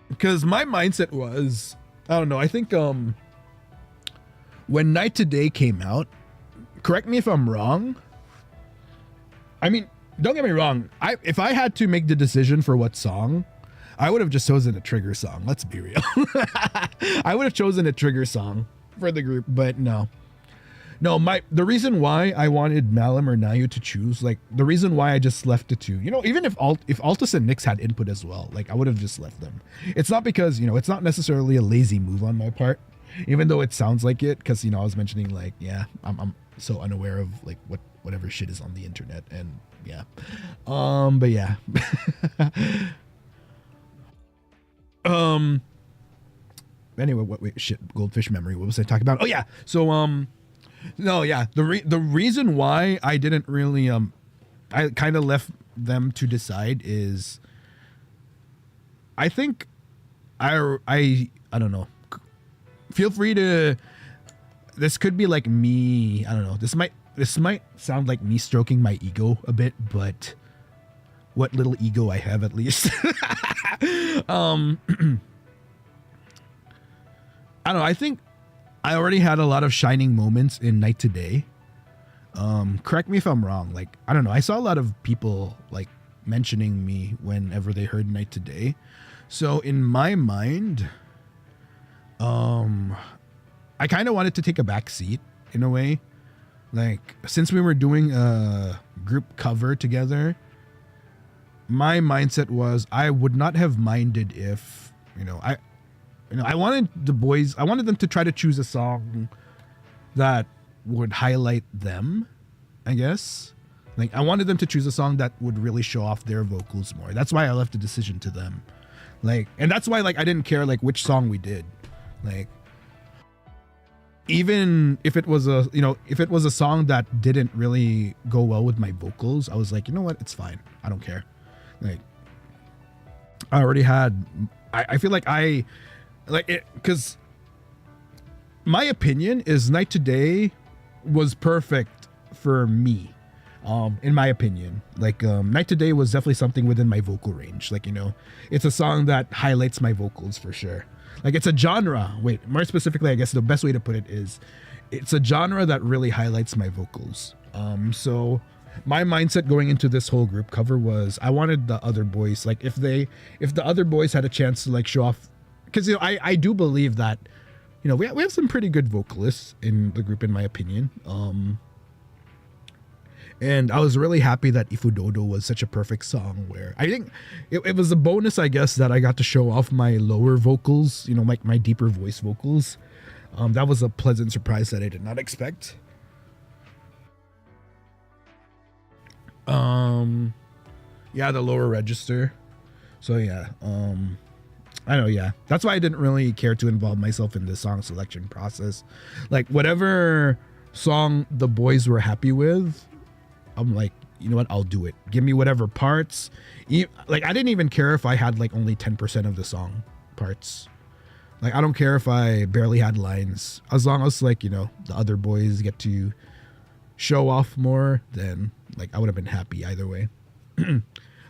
Because my mindset was, I don't know, I think when Night Today came out, correct me if I'm wrong. I mean, don't get me wrong. If I had to make the decision for what song, I would have just chosen a Trigger song. Let's be real. I would have chosen a Trigger song for the group, but no. The reason why I wanted Malim or Nayu to choose, like the reason why I just left it to, you know, even if Altus and Nix had input as well, like I would have just left them. It's not because, you know, it's not necessarily a lazy move on my part, even though it sounds like it, because, you know, I was mentioning like, yeah, I'm so unaware of like whatever shit is on the internet, and yeah, but yeah. Um. Anyway, wait, shit, goldfish memory. What was I talking about? Oh yeah. So no, yeah. The reason why I didn't really I kind of left them to decide is I think I don't know. Feel free to. This could be like me. I don't know. This might sound like me stroking my ego a bit, but what little ego I have, at least. I don't know. I think I already had a lot of shining moments in Night to Day. Correct me if I'm wrong. Like, I don't know. I saw a lot of people like mentioning me whenever they heard Night to Day. So in my mind, I kind of wanted to take a back seat in a way. Like, since we were doing a group cover together, my mindset was I would not have minded if, I wanted the boys, I wanted them to try to choose a song that would highlight them, I guess. Like, I wanted them to choose a song that would really show off their vocals more. That's why I left the decision to them. Like, and that's why, like, I didn't care, like, which song we did. Like, even if it was a song that didn't really go well with my vocals, I was like, you know what? It's fine. I don't care. Like, I already had, I feel like because my opinion is Night to Day was perfect for me. In my opinion, like, Night to Day was definitely something within my vocal range. Like, it's a song that highlights my vocals for sure. Like, it's a genre. Wait, more specifically, I guess the best way to put it is it's a genre that really highlights my vocals. So my mindset going into this whole group cover was I wanted the other boys, like, if the other boys had a chance to like show off, because I do believe that we have some pretty good vocalists in the group, in my opinion. And I was really happy that IFUUDOUDOU was such a perfect song where I think it was a bonus, I guess, that I got to show off my lower vocals, my deeper voice vocals. That was a pleasant surprise that I did not expect. Yeah, the lower register. So yeah, I know, yeah. That's why I didn't really care to involve myself in the song selection process. Like, whatever song the boys were happy with, I'm like, you know what, I'll do it. Give me whatever parts. Like, I didn't even care if I had like only 10% of the song parts. Like, I don't care if I barely had lines. As long as, like, the other boys get to show off more, then like I would have been happy either way.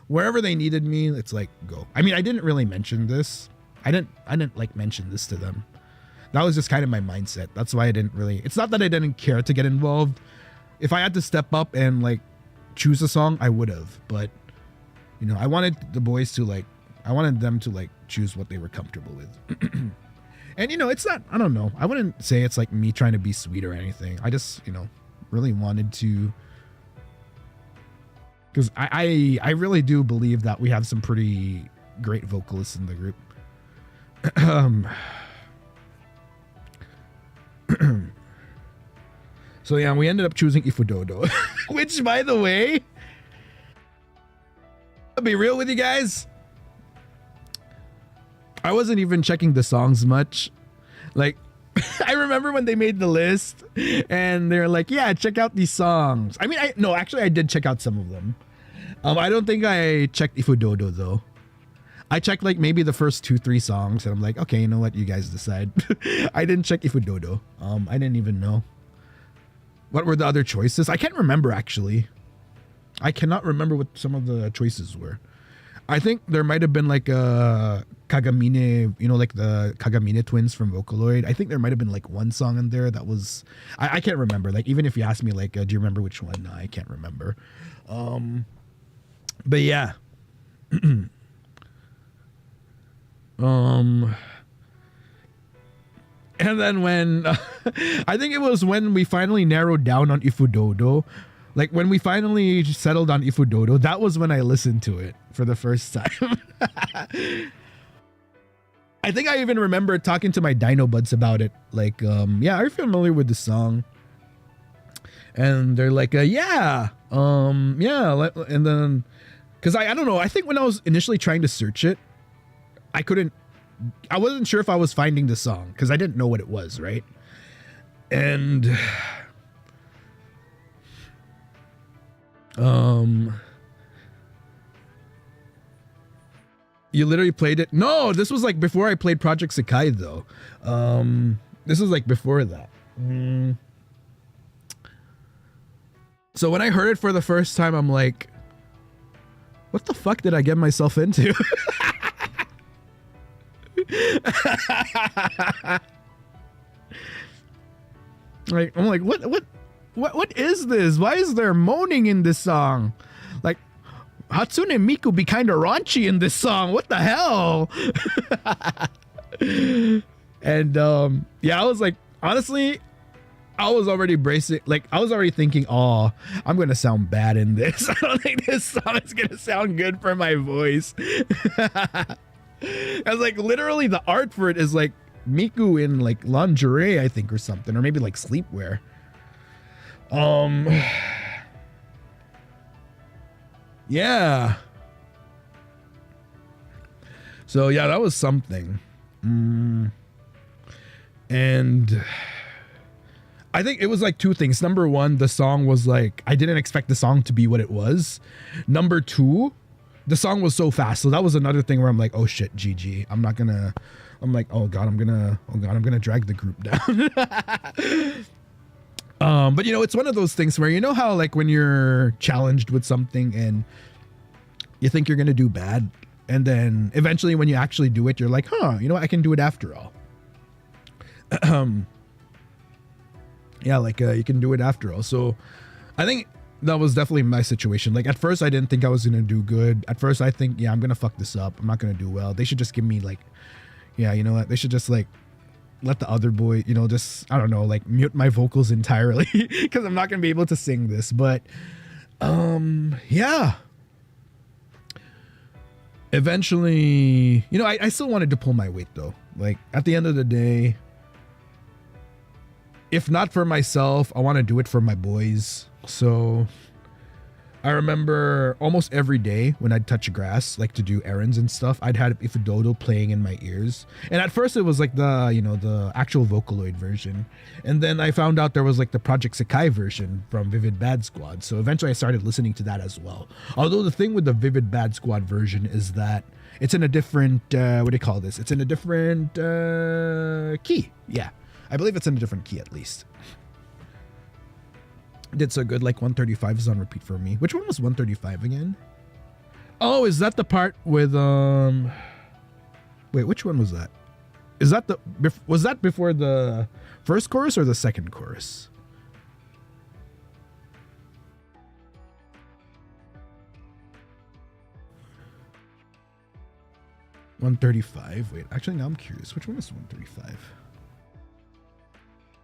Wherever they needed me, it's like, go. I mean, I didn't really mention this. I didn't like mention this to them. That was just kind of my mindset. That's why I didn't really, it's not that I didn't care to get involved. If I had to step up and like choose a song, I would have. But, I wanted the boys to like, I wanted them to like choose what they were comfortable with. And, it's not, I don't know. I wouldn't say it's like me trying to be sweet or anything. I just, really wanted to, because I really do believe that we have some pretty great vocalists in the group. So yeah, we ended up choosing IFUUDOUDOU, which, by the way, I'll be real with you guys, I wasn't even checking the songs much. Like, I remember when they made the list and they're like, yeah, check out these songs. I mean, actually I did check out some of them. I don't think I checked IFUUDOUDOU though. I checked like maybe the first 2-3 songs and I'm like, okay, you know what, you guys decide. I didn't check IFUUDOUDOU. I didn't even know. What were the other choices? I can't remember, actually. I cannot remember what some of the choices were. I think there might have been like a Kagamine, like the Kagamine twins from Vocaloid. I think there might have been like one song in there that was, I can't remember. Like, even if you ask me like, do you remember which one? No, I can't remember. But yeah. And then when I think it was when we finally narrowed down on IFUUDOUDOU, like when we finally settled on IFUUDOUDOU, that was when I listened to it for the first time. I think I even remember talking to my DINO buds about it. Like, yeah, are you familiar with the song? And they're like, yeah. And then, because I don't know, I think when I was initially trying to search it, I couldn't I wasn't sure if I was finding the song because I didn't know what it was, right? And you literally played it. No, this was like before I played Project Sakai though. This was like before that. So when I heard it for the first time, I'm like, what the fuck did I get myself into? Like, I'm like, what is this? Why is there moaning in this song? Like, Hatsune Miku be kind of raunchy in this song. What the hell? And yeah, I was like, honestly, I was already bracing, like I was already thinking, oh, I'm gonna sound bad in this. I don't think this song is gonna sound good for my voice. I was like, literally the art for it is like Miku in like lingerie, I think, or something, or maybe like sleepwear. Yeah. So yeah, that was something. And I think it was like two things. Number one, the song was like, I didn't expect the song to be what it was. Number two, the song was so fast. So that was another thing where I'm like, oh shit, GG. I'm like, oh god, I'm gonna drag the group down. But you know, it's one of those things where, you know how like when you're challenged with something and you think you're gonna do bad, and then eventually when you actually do it, you're like, huh, you know what, I can do it after all. Yeah, like you can do it after all. So I think that was definitely my situation. Like at first I didn't think I was gonna do good. At first I think, yeah, I'm gonna fuck this up. I'm not gonna do well. They should just give me like, yeah, you know what? They should just like let the other boy, you know, just, I don't know, like mute my vocals entirely because I'm not gonna be able to sing this. But yeah. Eventually, you know, I still wanted to pull my weight though. Like at the end of the day, if not for myself, I want to do it for my boys. So I remember almost every day when I'd touch grass, like to do errands and stuff, I'd had IFUUDOUDOU playing in my ears. And at first it was like the, you know, the actual Vocaloid version. And then I found out there was like the Project Sakai version from Vivid Bad Squad. So eventually I started listening to that as well. Although the thing with the Vivid Bad Squad version is that it's in a different, what do you call this? It's in a different key. Yeah. I believe it's in a different key at least. Did so good, like 135 is on repeat for me. Which one was 135 again? Oh, is that the part with wait, which one was that? Is that the, was that before the first chorus or the second chorus? $135. Wait, actually now I'm curious. Which one is 135?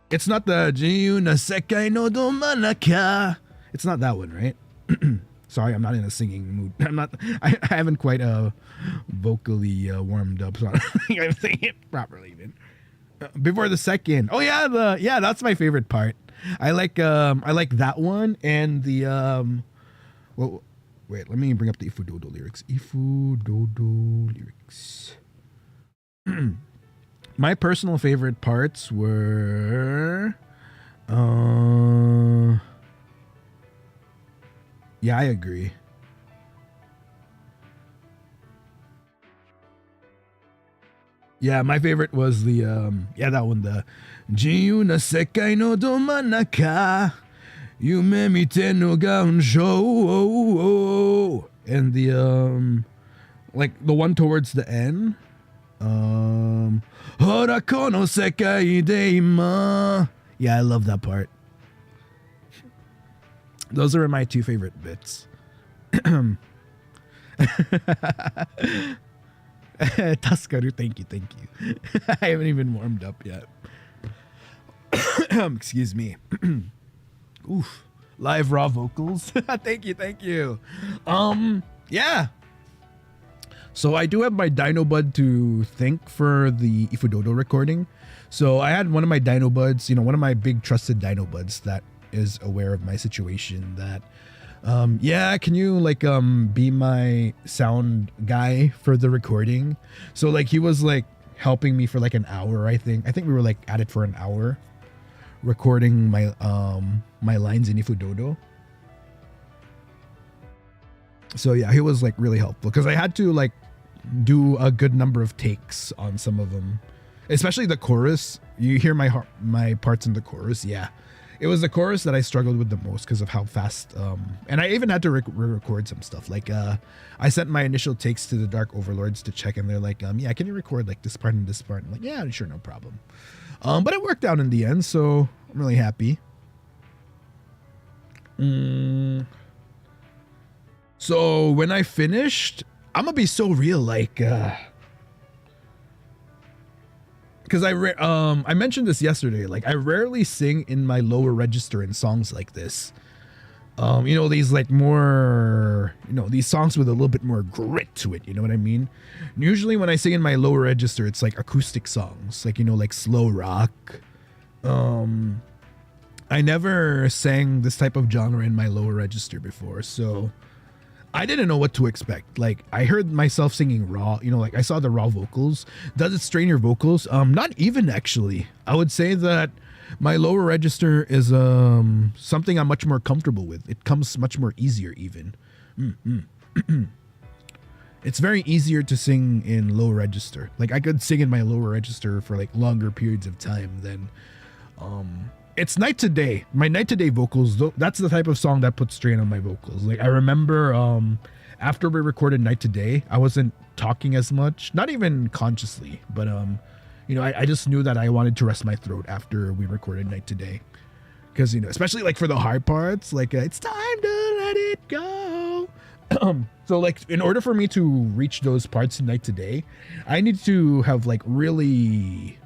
It's not the Jiyu na Sekai no Domanaka. It's not that one, right? Sorry, I'm not in a singing mood. I haven't quite vocally warmed up, so I don't think I'm saying it properly even. Before the second. Oh yeah, that's my favorite part. I like that one and the well, wait, let me bring up the IFUUDOUDOU lyrics. IFUUDOUDOU lyrics. My personal favorite parts were yeah, I agree. Yeah, my favorite was the yeah, that one, the Jiyu na Sekai no Domanaka Yume mite no ga unsho, and the like the one towards the end. Hora kono sekai de ima. Yeah, I love that part. Those are my two favorite bits. Taskaru, thank you. I haven't even warmed up yet. Excuse me. Oof. Live raw vocals. Thank you. Yeah. So I do have my Dino Bud to thank for the IFUUDOUDOU recording. So I had one of my Dino Buds, you know, one of my big trusted Dino Buds that is aware of my situation that, yeah, can you like be my sound guy for the recording? So like he was like helping me for like an hour. I think we were like at it for an hour, recording my my lines in IFUUDOUDOU. So yeah, he was like really helpful because I had to like do a good number of takes on some of them, especially the chorus. You hear my parts in the chorus. Yeah, it was the chorus that I struggled with the most because of how fast. And I even had to re-record some stuff. Like I sent my initial takes to the Dark Overlords to check, and they're like, yeah, can you record like this part and this part? I'm like, yeah, sure, no problem. But it worked out in the end, so I'm really happy. So when I finished, I'm gonna be so real, like, because I mentioned this yesterday. Like, I rarely sing in my lower register in songs like this. You know, these like more, you know, these songs with a little bit more grit to it. You know what I mean? And usually when I sing in my lower register, it's like acoustic songs, like, you know, like slow rock. I never sang this type of genre in my lower register before, so I didn't know what to expect. Like, I heard myself singing raw, you know, like I saw the raw vocals. Does it strain your vocals? Not even, actually. I would say that my lower register is something I'm much more comfortable with. It comes much more easier even. It's very easier to sing in low register. Like, I could sing in my lower register for like longer periods of time than it's Night to Day. My Night to Day vocals, that's the type of song that puts strain on my vocals. Like, I remember after we recorded Night to Day, I wasn't talking as much, not even consciously, but you know, I just knew that I wanted to rest my throat after we recorded Night to Day. Because, you know, especially like for the hard parts, like it's time to let it go. So like, in order for me to reach those parts in Night to Day, I need to have like really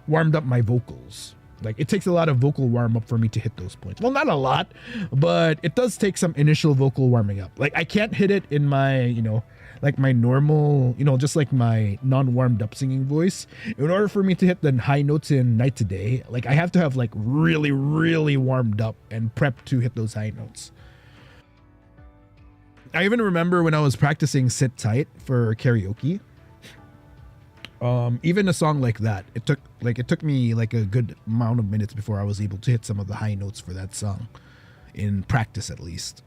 warmed up my vocals. Like, it takes a lot of vocal warm up for me to hit those points. Well, not a lot, but it does take some initial vocal warming up. Like, I can't hit it in my, you know, like my normal, you know, just like my non-warmed up singing voice. In order for me to hit the high notes in Night to Day, like I have to have like really, really warmed up and prepped to hit those high notes. I even remember when I was practicing Sit Tight for karaoke. Even a song like that, it took me like a good amount of minutes before I was able to hit some of the high notes for that song, in practice at least.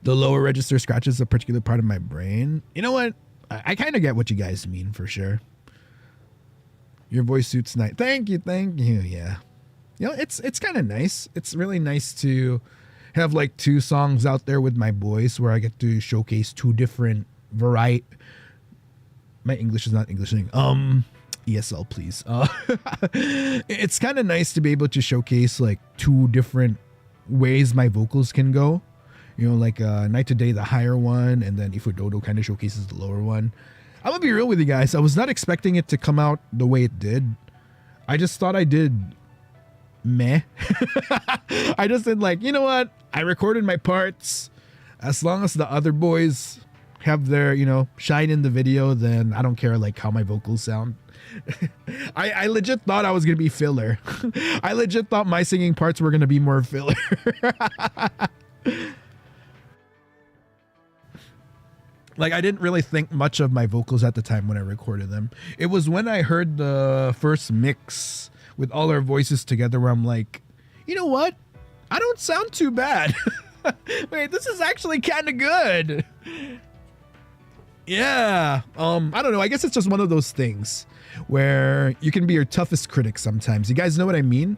The lower register scratches a particular part of my brain. You know what? I kind of get what you guys mean, for sure. Your voice suits night. Thank you. Yeah. You know, it's kind of nice. It's really nice to have like two songs out there with my voice where I get to showcase two different variety. My English is not Englishing. ESL, please. It's kind of nice to be able to showcase like two different ways my vocals can go. You know, like Night to Day, the higher one, and then IFUUDOUDOU kind of showcases the lower one. I'm gonna be real with you guys. I was not expecting it to come out the way it did. I just thought I did meh. I just did like, you know what? I recorded my parts. As long as the other boys have their, you know, shine in the video, then I don't care like how my vocals sound. I legit thought I was gonna be filler. I legit thought my singing parts were gonna be more filler. Like, I didn't really think much of my vocals at the time when I recorded them. It was when I heard the first mix with all our voices together where I'm like, you know what? I don't sound too bad. Wait, this is actually kind of good. Yeah. I don't know. I guess it's just one of those things where you can be your toughest critic sometimes. You guys know what I mean?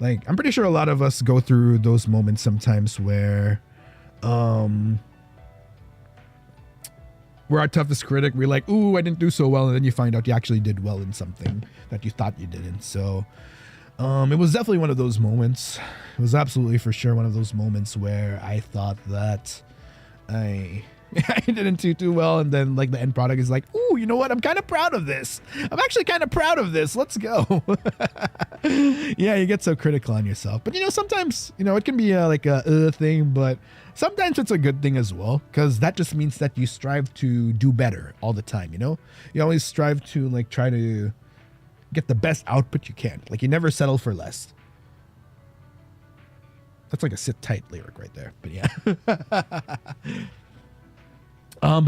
Like, I'm pretty sure a lot of us go through those moments sometimes where we're our toughest critic. We're like, ooh, I didn't do so well. And then you find out you actually did well in something that you thought you didn't. So it was definitely one of those moments. It was absolutely for sure one of those moments where I thought that I didn't do too well. And then like the end product is like, ooh, you know what? I'm kind of proud of this. I'm actually kind of proud of this. Let's go. Yeah, you get so critical on yourself. But, you know, sometimes, you know, it can be like a thing, but sometimes it's a good thing as well, because that just means that you strive to do better all the time, you know? You always strive to like try to get the best output you can. Like, you never settle for less. That's like a Sit Tight lyric right there. But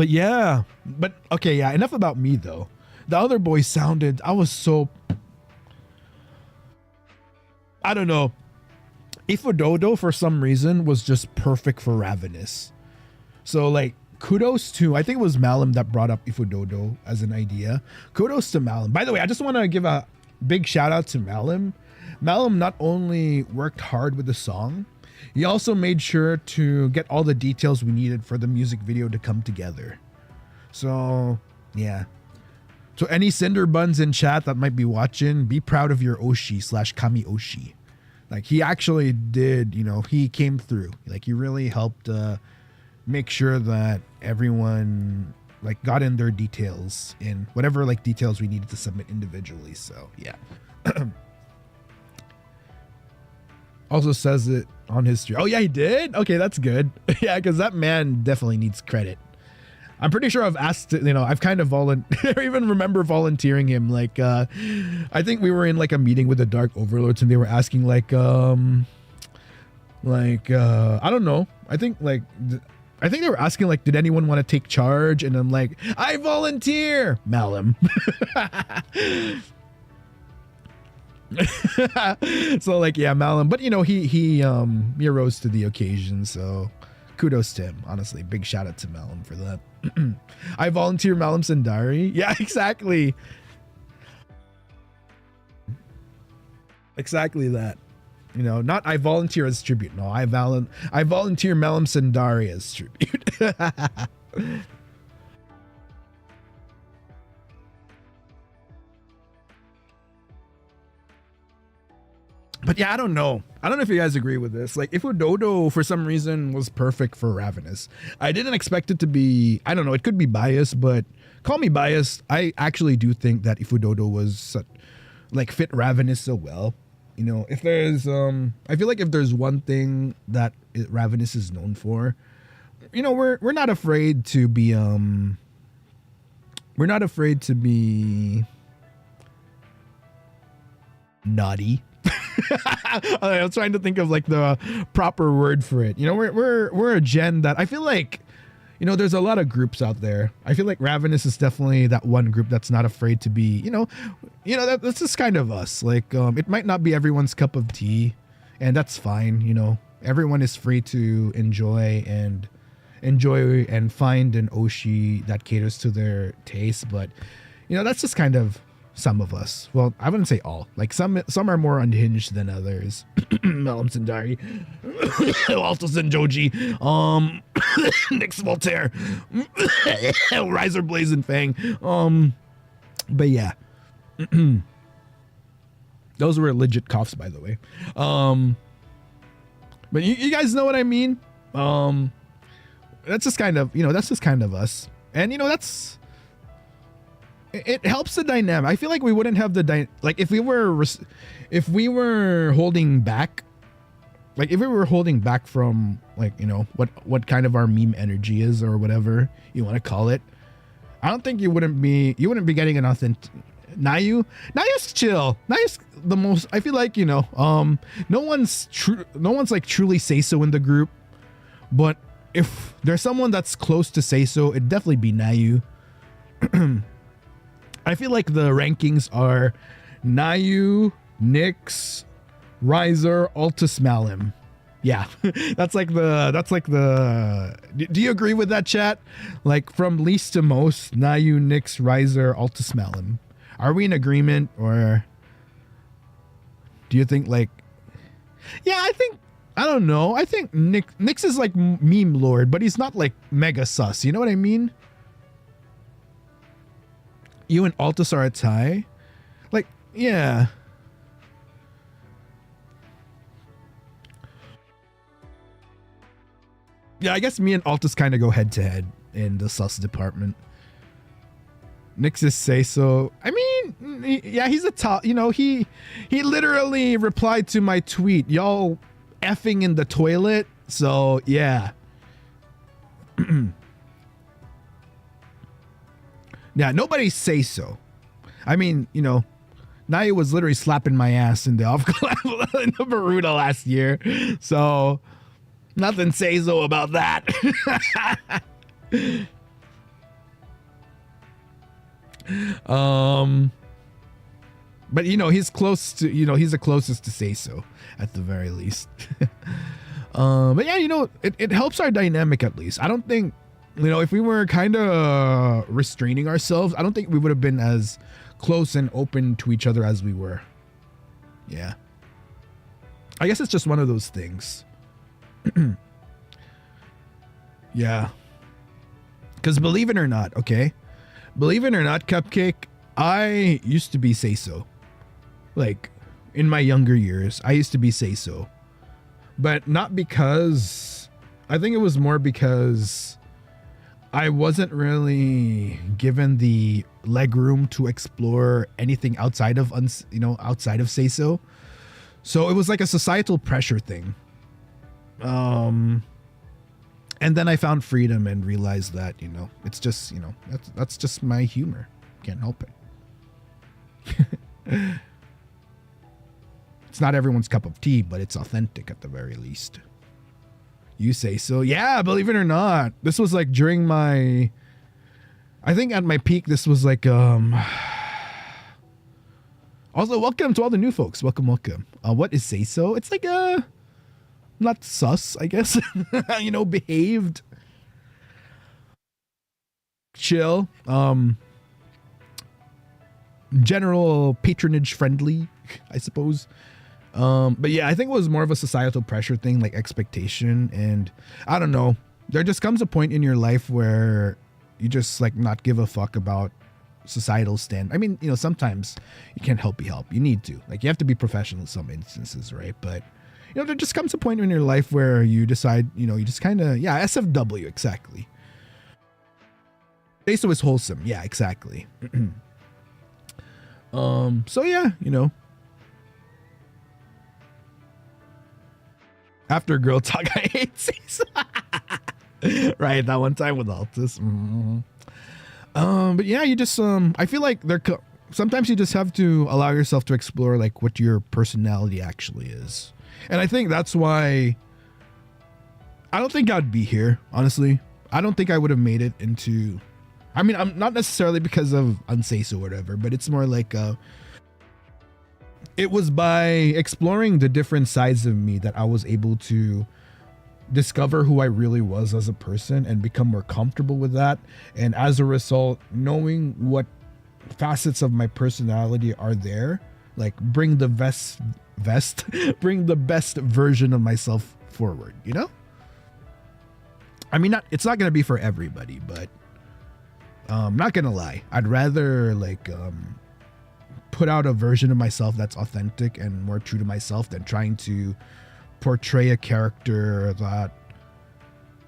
yeah. But okay, yeah, enough about me though. The other boy sounded, I was so, I don't know. IFUUDOUDOU for some reason was just perfect for Ravenous. So like kudos to, I think it was Malim that brought up IFUUDOUDOU as an idea. Kudos to Malim. By the way, I just want to give a big shout out to Malim. Malim not only worked hard with the song, he also made sure to get all the details we needed for the music video to come together. So yeah. So any Cinder Buns in chat that might be watching, be proud of your Oshi / Kami Oshi. Like he actually did, you know, he came through. Like he really helped make sure that everyone like got in their details in whatever like details we needed to submit individually. So yeah. Also says it on his stream. Oh yeah, he did? Okay, that's good. Yeah, because that man definitely needs credit. I'm pretty sure I've asked, you know, I've kind of I even remember volunteering him. Like, I think we were in like a meeting with the Dark Overlords and they were asking like, I don't know. I think they were asking like, did anyone want to take charge? And I'm like, I volunteer, Malim. So like, yeah, Malim, but you know, he rose to the occasion. So kudos to him, honestly. Big shout out to Malim for that. I volunteer Malim Cendari. Yeah, exactly. Exactly that. You know, not I volunteer as tribute. No, I volunteer Malim Cendari as tribute. But yeah, I don't know. I don't know if you guys agree with this. Like, IFUUDOUDOU for some reason was perfect for Ravenous. I didn't expect it to be, I don't know, it could be biased, but call me biased. I actually do think that IFUUDOUDOU was like fit Ravenous so well. You know, if there's, I feel like if there's one thing that Ravenous is known for, you know, we're not afraid to be, naughty. I was trying to think of like the proper word for it. You know, we're a gen that I feel like, you know, there's a lot of groups out there. I feel like Ravenous is definitely that one group that's not afraid to be, you know, that's just kind of us. Like, it might not be everyone's cup of tea, and that's fine. You know, everyone is free to enjoy and find an Oshi that caters to their taste. But, you know, that's just kind of some of us. Well, I wouldn't say all. Like some are more unhinged than others. Malim Cendari, Altus Zendoji, Nix Voltare, Ryzar Blazenfang. But yeah, those were legit coughs, by the way. But you guys know what I mean. That's just kind of, you know, that's just kind of us, and you know, it helps the dynamic. I feel like we wouldn't have the like if we were holding back, like if we were holding back from like, you know, what kind of our meme energy is or whatever you want to call it. I don't think you wouldn't be getting an authentic Nayu's chill. Nayu's the most, I feel like, you know, no one's like truly say so in the group, but if there's someone that's close to say so, it'd definitely be Nayu. I feel like the rankings are Nayu, Nix, Ryzar, Altus, Malim. Yeah, that's like the. Do you agree with that, chat? Like from least to most, Nayu, Nix, Ryzar, Altus, Malim. Are we in agreement, or do you think like? Yeah, I don't know. I think Nix is like meme lord, but he's not like mega sus. You know what I mean? You and Altus are a tie? Like, yeah. Yeah, I guess me and Altus kind of go head to head in the sus department. Nix is say so. I mean, yeah, he's a top, you know, he literally replied to my tweet, y'all effing in the toilet. So, yeah. Yeah, nobody say so. I mean, you know, Naya was literally slapping my ass in the off collab in the Baruda last year. So nothing say so about that. But you know, he's close to, you know, he's the closest to say so at the very least. But yeah, you know, it helps our dynamic at least. I don't think, you know, if we were kind of restraining ourselves, I don't think we would have been as close and open to each other as we were. Yeah. I guess it's just one of those things. Yeah. Because believe it or not, okay? Believe it or not, Cupcake, I used to be say so. Like, in my younger years, I used to be say so. But not because, I think it was more because I wasn't really given the leg room to explore anything outside of, outside of say so. So it was like a societal pressure thing. And then I found freedom and realized that, you know, it's just, you know, that's just my humor. Can't help it. It's not everyone's cup of tea, but it's authentic at the very least. You say so. Yeah, believe it or not. This was like during my, I think at my peak, this was like, also welcome to all the new folks. Welcome, welcome. What is say so? It's like not sus, I guess. You know, behaved, chill, general patronage friendly, I suppose. But yeah, I think it was more of a societal pressure thing, like expectation. And I don't know, there just comes a point in your life where you just like not give a fuck about societal stand. I mean, you know, sometimes you can't help be help. You need to, like, you have to be professional in some instances, right? But you know, there just comes a point in your life where you decide, you know, you just kind of, yeah, SFW, exactly. Say so is wholesome. Yeah, exactly. So yeah, you know, after girl talk, I hate say so. Right, that one time with Altus. But yeah, you just, I feel like sometimes you just have to allow yourself to explore like what your personality actually is. And I think that's why I don't think I'd be here, honestly. I don't think I would have made it into, I mean, I'm not necessarily because of unsafe or whatever, but it's more like, it was by exploring the different sides of me that I was able to discover who I really was as a person and become more comfortable with that. And as a result, knowing what facets of my personality are there, like bring the bring the best version of myself forward, you know? I mean, it's not going to be for everybody, but not going to lie. I'd rather like put out a version of myself that's authentic and more true to myself than trying to portray a character that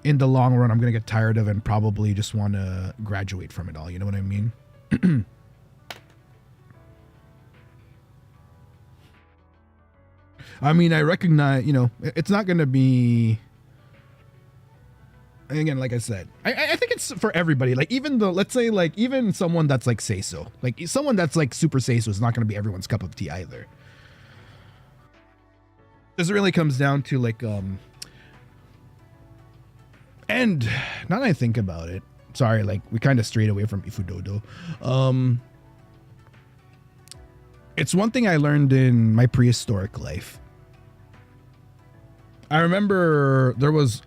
in the long run I'm going to get tired of and probably just want to graduate from it all. You know what I mean? I mean, I recognize, you know, it's not going to be, again, like I said, I think it's for everybody. Like even though, let's say like even someone that's like say so, like someone that's like super say so is not going to be everyone's cup of tea either. This really comes down to like, and now that I think about it, sorry, like we kind of strayed away from IFUUDOUDOU. It's one thing I learned in my prehistoric life. I remember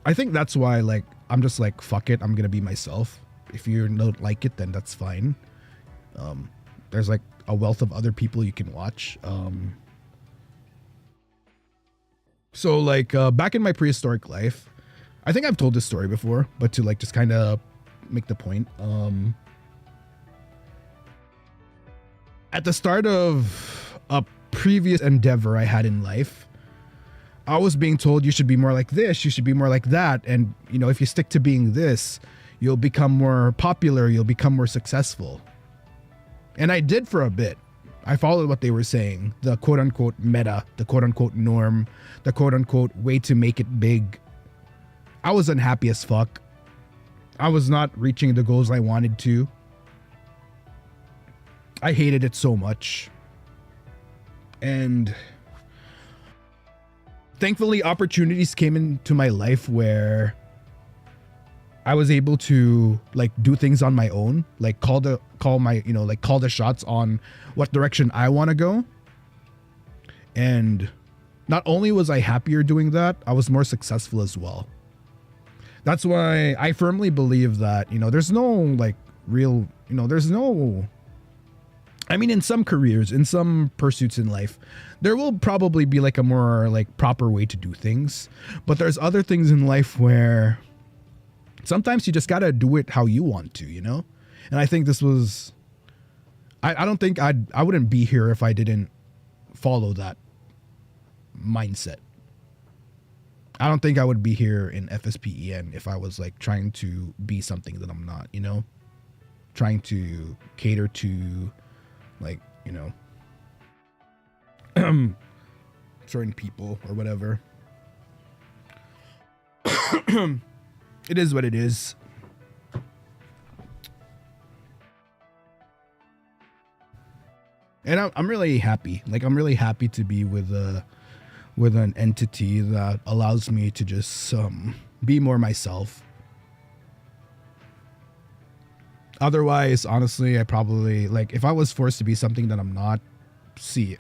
I think that's why like, I'm just like, fuck it, I'm going to be myself. If you don't like it, then that's fine. There's like a wealth of other people you can watch. So like back in my prehistoric life, I think I've told this story before, but to like just kind of make the point. At the start of a previous endeavor I had in life, I was being told you should be more like this, you should be more like that. And, you know, if you stick to being this, you'll become more popular, you'll become more successful. And I did for a bit. I followed what they were saying, the quote unquote meta, the quote unquote norm, the quote unquote way to make it big. I was unhappy as fuck. I was not reaching the goals I wanted to. I hated it so much. And thankfully, opportunities came into my life where I was able to like do things on my own, like call the shots on what direction I want to go. And not only was I happier doing that, I was more successful as well. That's why I firmly believe that, there's no like real, I mean, in some careers, in some pursuits in life, there will probably be like a more like proper way to do things. But there's other things in life where sometimes you just got to do it how you want to, And I think this was, I don't think I wouldn't be here if I didn't follow that mindset. I don't think I would be here in FSPEN if I was like trying to be something that I'm not, trying to cater to like, certain people or whatever. It is what it is. And I'm really happy. Like, I'm really happy to be with an entity that allows me to just be more myself. Otherwise, honestly, I probably, like, if I was forced to be something that I'm not, see,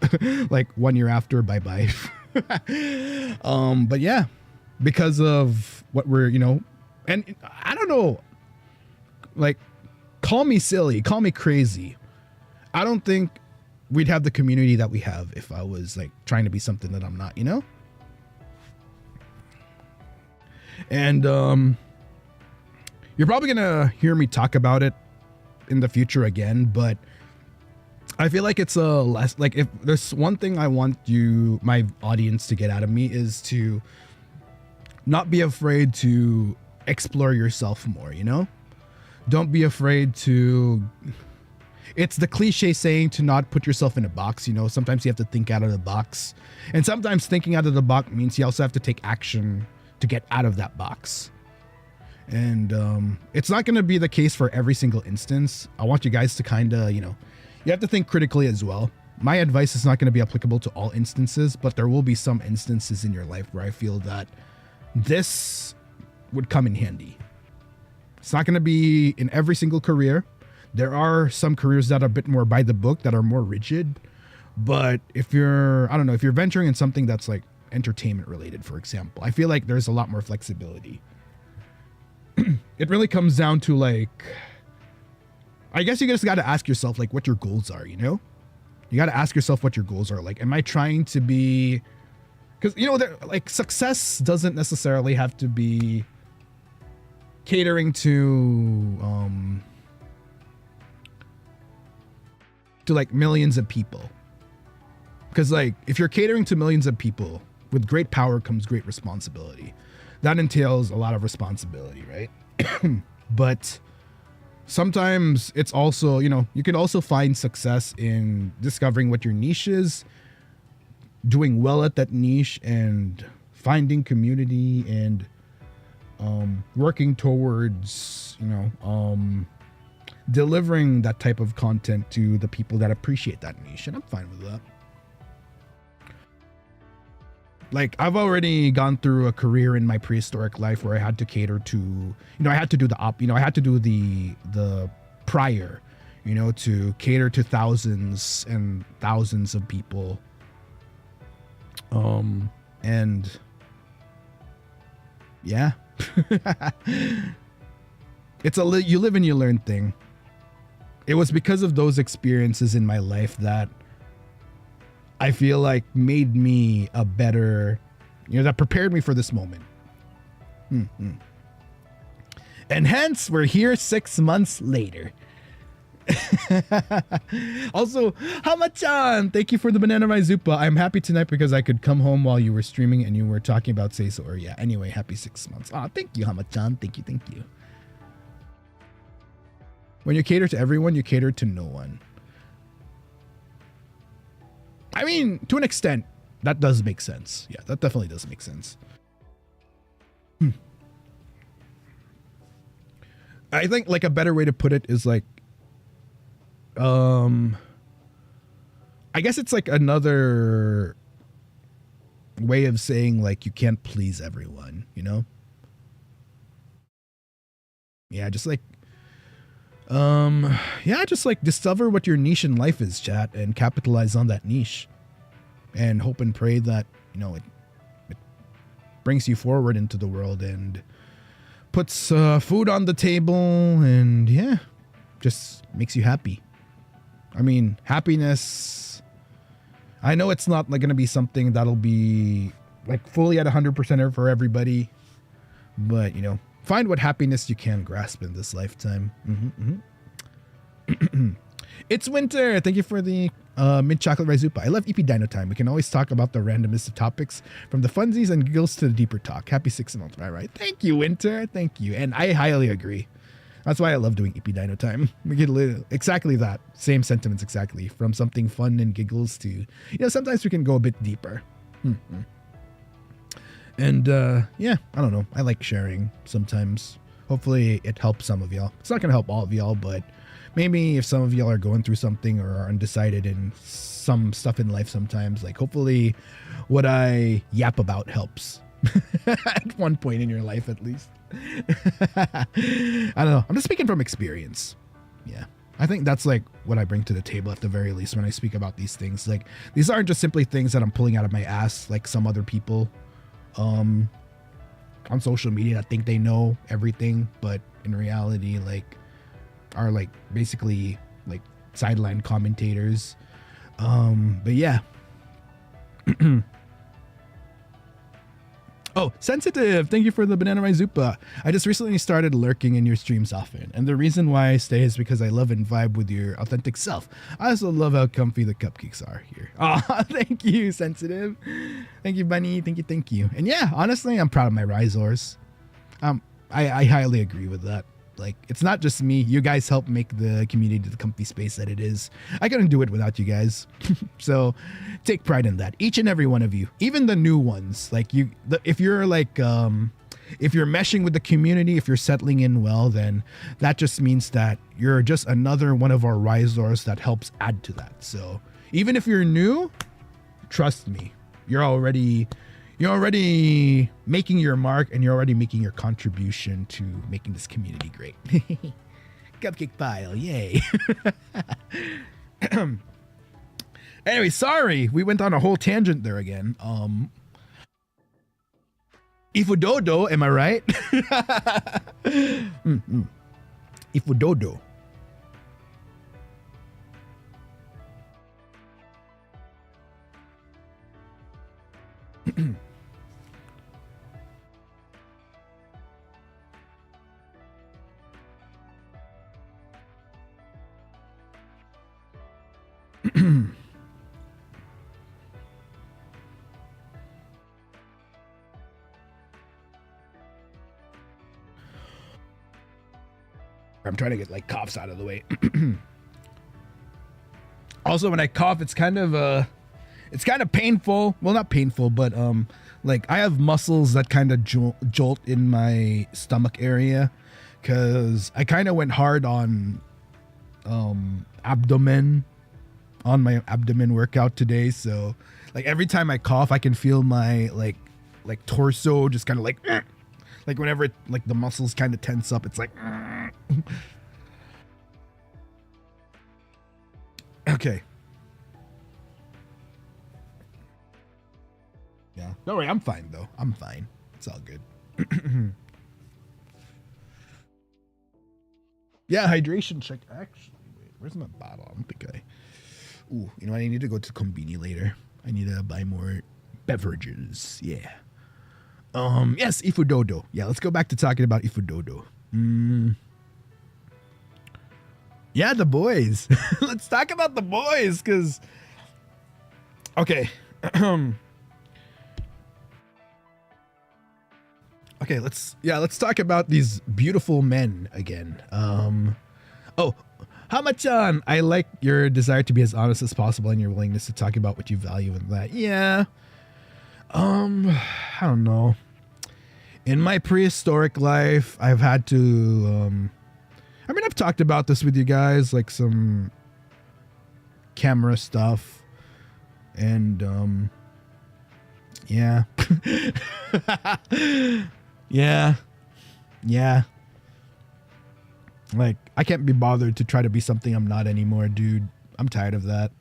like 1 year after, bye-bye. But yeah, because of what we're, and I don't know, like, call me silly, call me crazy. I don't think we'd have the community that we have if I was like trying to be something that I'm not, And you're probably gonna hear me talk about it in the future again, but I feel like it's a less, like, if there's one thing I want my audience to get out of me, is to not be afraid to explore yourself more, Don't be afraid to, it's the cliche saying to not put yourself in a box, Sometimes you have to think out of the box. And sometimes thinking out of the box means you also have to take action to get out of that box. And it's not going to be the case for every single instance. I want you guys to kind of, you have to think critically as well. My advice is not going to be applicable to all instances, but there will be some instances in your life where I feel that this would come in handy. It's not going to be in every single career. There are some careers that are a bit more by the book, that are more rigid. But if you're, I don't know, if you're venturing in something that's like entertainment related, for example, I feel like there's a lot more flexibility. It really comes down to, like, I guess you just got to ask yourself, like, what your goals are, You got to ask yourself what your goals are. Like, am I trying to be, because, like, success doesn't necessarily have to be catering to like millions of people. Because, like, if you're catering to millions of people, with great power comes great responsibility. That entails a lot of responsibility, right? But sometimes it's also, you can also find success in discovering what your niche is, doing well at that niche, and finding community, and working towards, delivering that type of content to the people that appreciate that niche. And I'm fine with that. Like, I've already gone through a career in my prehistoric life where I had to cater to, I had to do I had to do the prior, to cater to thousands and thousands of people. And yeah, it's you live and you learn thing. It was because of those experiences in my life that I feel like made me a better, that prepared me for this moment. Mm-hmm. And hence, we're here 6 months later. Also, Hama-chan, thank you for the banana Raizupa. I'm happy tonight because I could come home while you were streaming and you were talking about Seiso. Or yeah, anyway, happy 6 months. Ah, thank you, Hama-chan. Thank you. When you cater to everyone, you cater to no one. I mean, to an extent, that does make sense. Yeah, that definitely does make sense. I think, like, a better way to put it is like, I guess it's like another way of saying, like, you can't please everyone, Yeah, just like yeah, just like discover what your niche in life is, chat, and capitalize on that niche, and hope and pray that, you know, it brings you forward into the world and puts food on the table, and yeah, just makes you happy. I mean, happiness, I know it's not like going to be something that'll be like fully at 100% for everybody, but you know, find what happiness you can grasp in this lifetime. It's winter. Thank you for the mint chocolate Ryzupa. I love EP Dino Time. We can always talk about the randomest of topics, from the funsies and giggles to the deeper talk. Happy 6 months. All right. Thank you, Winter. Thank you. And I highly agree. That's why I love doing EP Dino Time. We get exactly that. Same sentiments exactly. From something fun and giggles to, you know, sometimes we can go a bit deeper. And yeah, I don't know. I like sharing sometimes. Hopefully it helps some of y'all. It's not going to help all of y'all, but maybe if some of y'all are going through something or are undecided in some stuff in life sometimes, like hopefully what I yap about helps at one point in your life at least. I don't know. I'm just speaking from experience. Yeah. I think that's like what I bring to the table at the very least when I speak about these things. Like, these aren't just simply things that I'm pulling out of my ass like some other people on social media that think they know everything, but in reality, like, are like basically like sideline commentators. But yeah. Oh, Sensitive, thank you for the banana Ryzupa. I just recently started lurking in your streams often, and the reason why I stay is because I love and vibe with your authentic self. I also love how comfy the cupcakes are here. Oh, thank you, Sensitive. Thank you, Bunny. Thank you. And yeah, honestly, I'm proud of my Ryzars. I highly agree with that. Like, it's not just me. You guys help make the community the comfy space that it is. I couldn't do it without you guys. So take pride in that. Each and every one of you, even the new ones. Like, if you're like, if you're meshing with the community, if you're settling in well, then that just means that you're just another one of our Ryzars that helps add to that. So even if you're new, trust me, you're already making your mark, and you're already making your contribution to making this community great. Cupcake pile, yay. Anyway, sorry, we went on a whole tangent there again. IFUUDOUDOU, am I right? IFUUDOUDOU. I'm trying to get like coughs out of the way. Also, when I cough, it's kind of painful. Well, not painful, but like I have muscles that kind of jolt in my stomach area, because I kind of went hard on abdomen on my abdomen workout today. So like every time I cough, I can feel my like torso just kind of like whenever like the muscles kind of tense up, it's like okay. Yeah, don't worry, I'm fine though. I'm fine. It's all good. Yeah, hydration check. Actually, wait, where's my bottle? I don't think I. Ooh, you know what? I need to go to Konbini later. I need to buy more beverages. Yeah. Yes, IFUUDOUDOU. Yeah, let's go back to talking about IFUUDOUDOU. Yeah, the boys. Let's talk about the boys, because okay. Okay, let's talk about these beautiful men again. Oh, Hama-chan, I like your desire to be as honest as possible and your willingness to talk about what you value in that. Yeah. I don't know. In my prehistoric life, I've had to, I mean, I've talked about this with you guys, like some camera stuff, and, yeah. Yeah. Like, I can't be bothered to try to be something I'm not anymore, dude. I'm tired of that.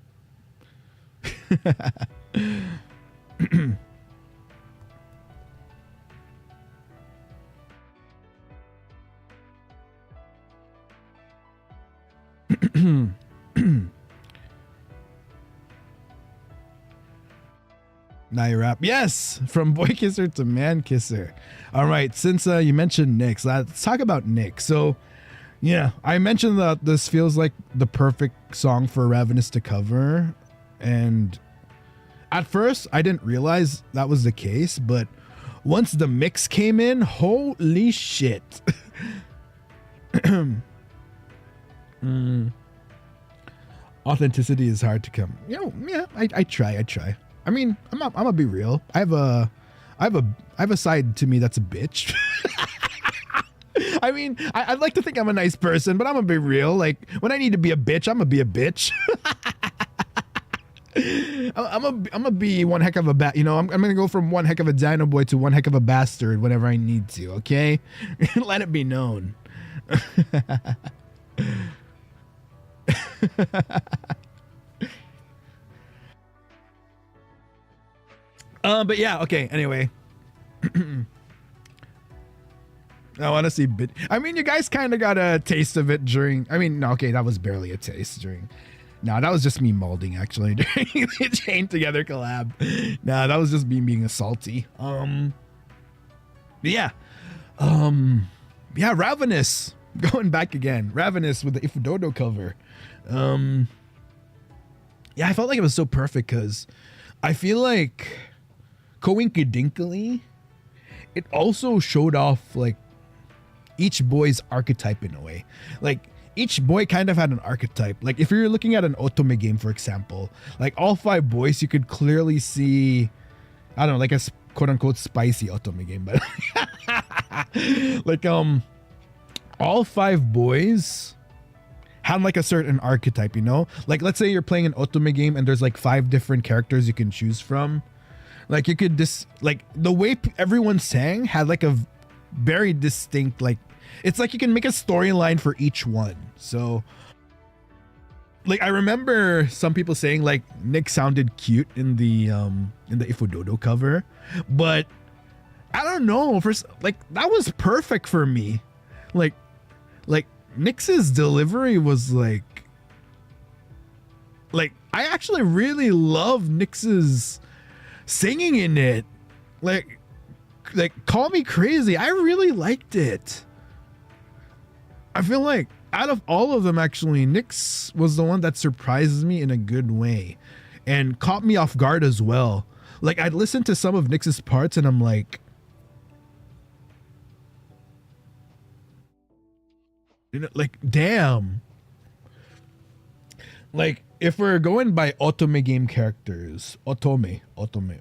Nairap. Yes, from boy kisser to man kisser. All right, since you mentioned Nix, let's talk about Nix. So, yeah, I mentioned that this feels like the perfect song for Ravenous to cover, and at first I didn't realize that was the case, but once the mix came in, holy shit. Authenticity is hard to come. You know, yeah, I try. I mean, I'm gonna be real. I have a side to me that's a bitch. I mean, I'd like to think I'm a nice person, but I'm gonna be real. Like, when I need to be a bitch, I'm gonna be a bitch. I'm gonna be one heck of a you know, I'm gonna go from one heck of a Dinoboi to one heck of a bastard whenever I need to. Okay, let it be known. But yeah, okay, anyway. I want to see bit. I mean, you guys kind of got a taste of it during. I mean, no, okay, that was barely a taste during. No, that was just me molding actually during the Chain Together collab. No, that was just me being a salty. Yeah, yeah, Ravenous going back again. Ravenous with the IFUUDOUDOU cover. Yeah, I felt like it was so perfect because I feel like coinkedinkly, it also showed off like each boy's archetype in a way. Like each boy kind of had an archetype. Like if you're looking at an otome game, for example, like all 5 boys, you could clearly see, I don't know, like a quote unquote spicy otome game, but like all 5 boys had like a certain archetype, you know? Like let's say you're playing an otome game and there's like 5 different characters you can choose from. Like you could like the way everyone sang had like a very distinct, like it's like you can make a storyline for each one. So like I remember some people saying like Nick sounded cute in the IFUUDOUDOU cover, but I don't know, for like that was perfect for me. Like Nix's delivery was like I actually really love Nix's singing in it. Like call me crazy, I really liked it. I feel like out of all of them, actually, Nix was the one that surprises me in a good way and caught me off guard as well. Like I'd listen to some of Nix's parts and I'm like, you know, like damn. Like if we're going by otome game characters, otome,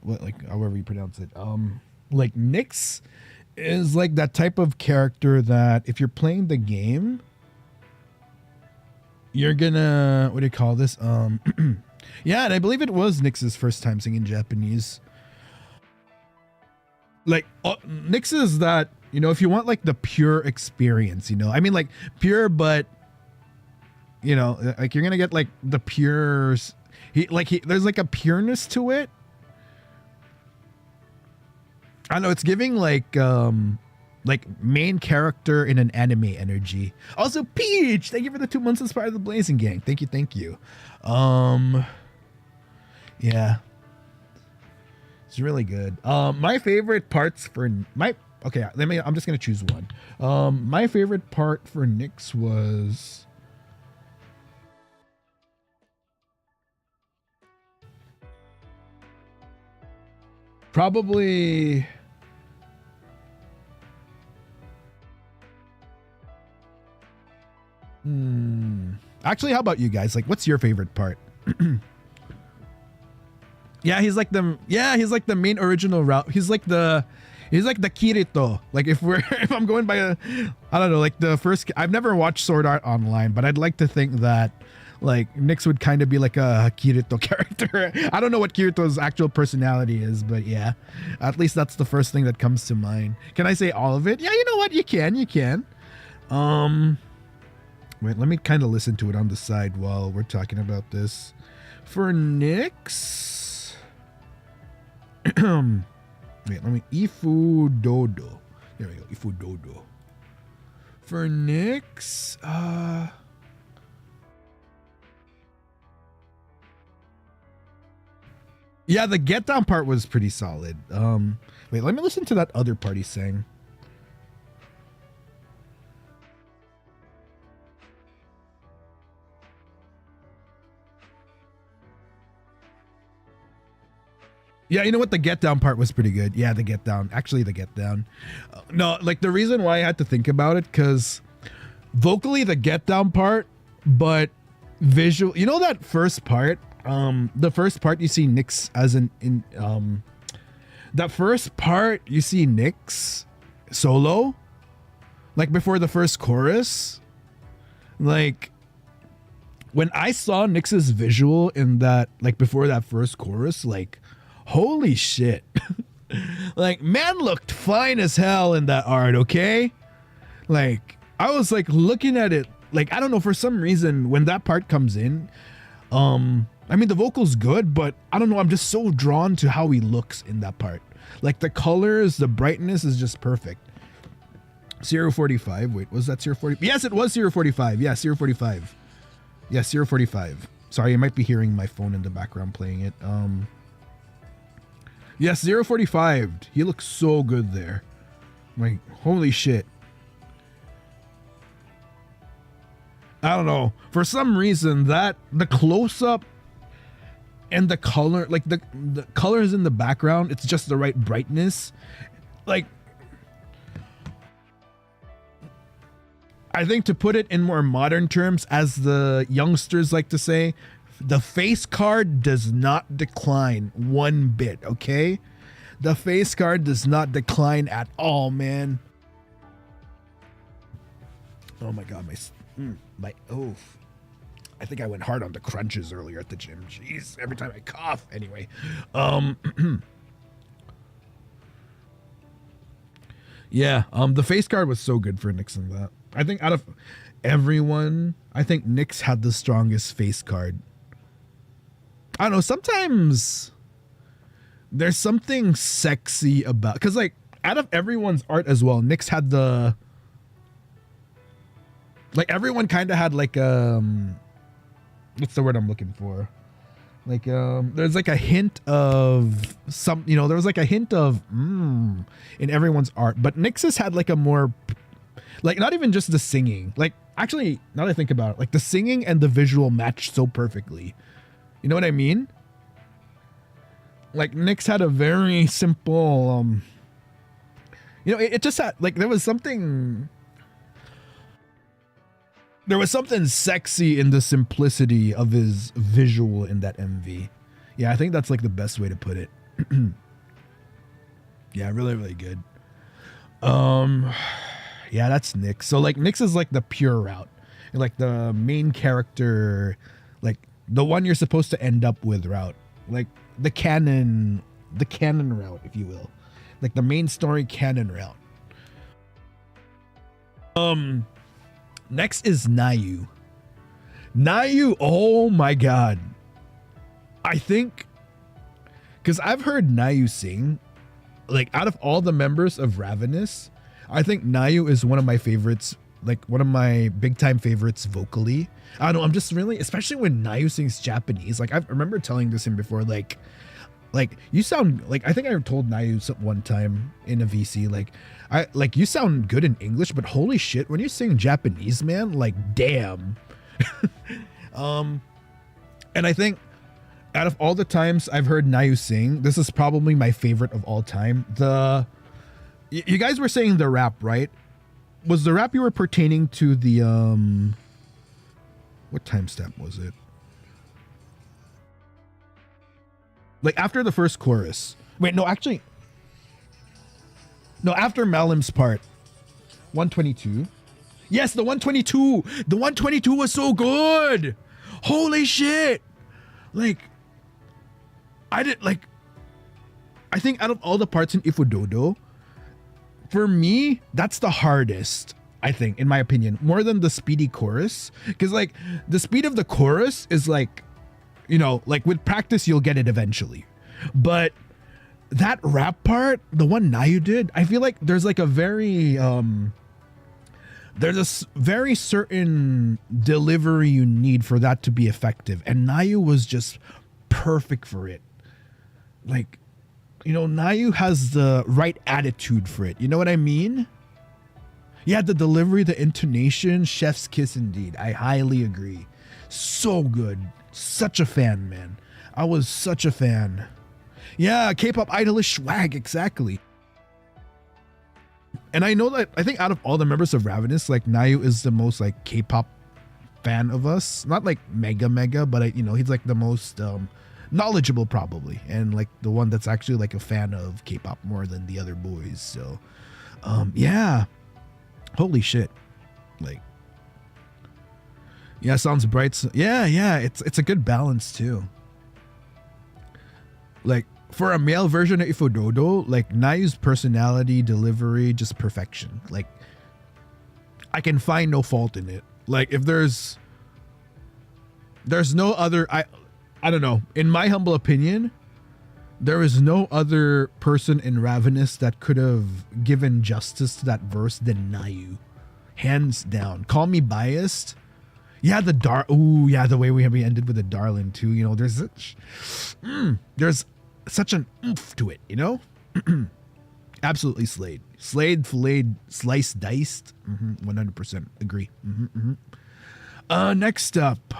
what, like however you pronounce it, like Nix is like that type of character that if you're playing the game, you're gonna, what do you call this? Yeah, and I believe it was Nix's first time singing Japanese. Like Nix is that, you know, if you want like the pure experience, you know, I mean like pure, but you know, like you're gonna get like the pure, there's like a pureness to it. I don't know, it's giving like main character in an anime energy. Also, Peach, thank you for the 2 months as part of the Blazing Gang. Thank you. Yeah, it's really good. My favorite parts for I'm just gonna choose one. My favorite part for Nix was probably actually, how about you guys? Like, what's your favorite part? Yeah, he's like the main original route. He's like the Kirito. Like if I'm going by I don't know, like the first, I've never watched Sword Art Online, but I'd like to think that like Nix would kind of be like a Kirito character. I don't know what Kirito's actual personality is, but yeah, at least that's the first thing that comes to mind. Can I say all of it? Yeah, you know what? You can. Wait, let me kind of listen to it on the side while we're talking about this. For Nix, wait, let me IFUUDOUDOU. There we go, IFUUDOUDOU. For Nix, yeah, the get down part was pretty solid. Wait, let me listen to that other part he sang. Yeah, you know what? The get down part was pretty good. Yeah, the get down. Actually, the get down. No, like the reason why I had to think about it, because vocally the get down part, but visual. You know that first part? The first part you see Nix as in that first part you see Nix solo, like before the first chorus. Like when I saw Nix's visual in that, like before that first chorus, like holy shit. Like man looked fine as hell in that art, okay? Like I was like looking at it, like I don't know, for some reason when that part comes in, I mean the vocal's good, but I don't know, I'm just so drawn to how he looks in that part. Like the colors, the brightness is just perfect. 045, wait, was that 040? Yes, it was 045. Yeah, 045. Yeah, 045. Sorry, you might be hearing my phone in the background playing it. Yes, 045. He looks so good there. Like, holy shit. I don't know. For some reason, that the close-up and the color, like the colors in the background, it's just the right brightness. Like, I think to put it in more modern terms, as the youngsters like to say, the face card does not decline one bit, okay? The face card does not decline at all, man. Oh my god, I think I went hard on the crunches earlier at the gym. Jeez, every time I cough. Anyway, yeah, the face card was so good for Nix in that. I think out of everyone, I think Nix had the strongest face card. I don't know, sometimes there's something sexy about, because like out of everyone's art as well, Nix had the, like everyone kind of had like what's the word I'm looking for, like there's like a hint of some, you know, there was like a hint of in everyone's art, but Nix's had like a more, like not even just the singing, like actually now that I think about it, like the singing and the visual matched so perfectly. You know what I mean? Like Nix had a very simple, you know, it just had like, there was something sexy in the simplicity of his visual in that MV. Yeah, I think that's like the best way to put it. Yeah, really, really good. Yeah, that's Nix. So like Nix is like the pure route, like the main character, like the one you're supposed to end up with route, like the canon route, if you will, like the main story canon route. Next is Nayu. Oh my god. I think, because I've heard Nayu sing, like out of all the members of Ravenous, I think Nayu is one of my favorites, like one of my big time favorites vocally. I don't know, I'm just really, especially when Nayu sings Japanese, like I remember telling this in before, like you sound like, I think I told Nayu one time in a VC, like you sound good in English, but holy shit, when you sing Japanese, man, like damn. And I think out of all the times I've heard Nayu sing, this is probably my favorite of all time. You guys were saying the rap, right? Was the rap you were pertaining to the what timestamp was it? Like after the first chorus. Wait, no, actually. No, after Malim's part. 122. Yes, the 122. The 122 was so good. Holy shit. Like, I think out of all the parts in IFUUDOUDOU, for me, that's the hardest. I think, in my opinion, more than the speedy chorus. Because like the speed of the chorus is like, you know, like with practice you'll get it eventually, but that rap part, the one Nayu did, I feel like there's like a very there's a very certain delivery you need for that to be effective, and Nayu was just perfect for it. Like, you know, Nayu has the right attitude for it, you know what I mean? Yeah, the delivery, the intonation, chef's kiss indeed. I highly agree. So good. Such a fan, man. I was such a fan. Yeah, K-pop idolish swag, exactly. And I know that, I think out of all the members of Ravenous, like Nayu is the most like K-pop fan of us. Not like mega, but you know, he's like the most knowledgeable probably. And like the one that's actually like a fan of K-pop more than the other boys. So yeah, holy shit. Like, yeah, sounds bright. Yeah, it's a good balance too. Like, for a male version of IFUUDOUDOU, like Nayu's personality, delivery, just perfection. Like, I can find no fault in it. Like, if there's no other, I don't know. In my humble opinion, there is no other person in Ravenous that could have given justice to that verse than Nayu, hands down. Call me biased. Yeah, the way we ended with the darling too. You know, there's such an oomph to it, you know? Absolutely slayed. Slayed, filleted, sliced, diced. 100% agree. Next up.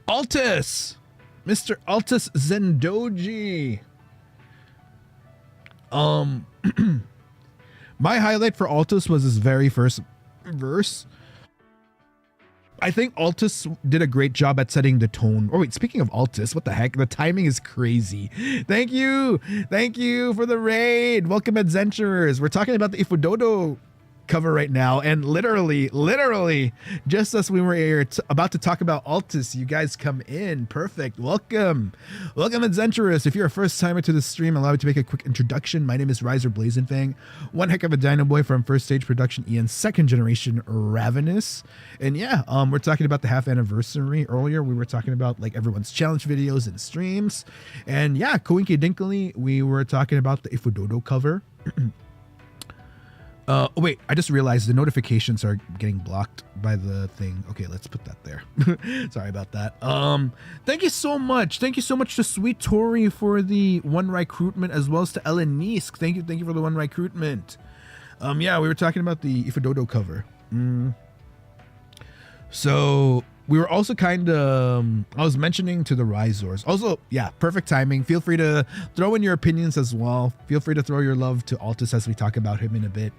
Altus! Mr. Altus Zendoji. My highlight for Altus was his very first verse. I think Altus did a great job at setting the tone. Oh wait, speaking of Altus, what the heck? The timing is crazy. Thank you for the raid. Welcome, adventurers. We're talking about the IFUUDOUDOU cover right now, and literally, just as we were here about to talk about Altus, you guys come in. Perfect. Welcome, adventurers. If you're a first timer to the stream, allow me to make a quick introduction. My name is Ryzar Blazenfang, one heck of a Dinoboi from First Stage Production Ian's second generation Ravenous. And yeah, we're talking about the half anniversary. Earlier we were talking about like everyone's challenge videos and streams, and yeah, coinkydinkley we were talking about the IFUUDOUDOU cover. Wait, I just realized the notifications are getting blocked by the thing. Okay, let's put that there. Sorry about that. Thank you so much. Thank you so much to Sweet Tori for the one recruitment, as well as to Ellen Nisk. Thank you for the one recruitment. Yeah, we were talking about the IFUUDOUDOU cover. So we were also kind of, I was mentioning to the Ryzars. Also, yeah, perfect timing. Feel free to throw in your opinions as well. Feel free to throw your love to Altus as we talk about him in a bit.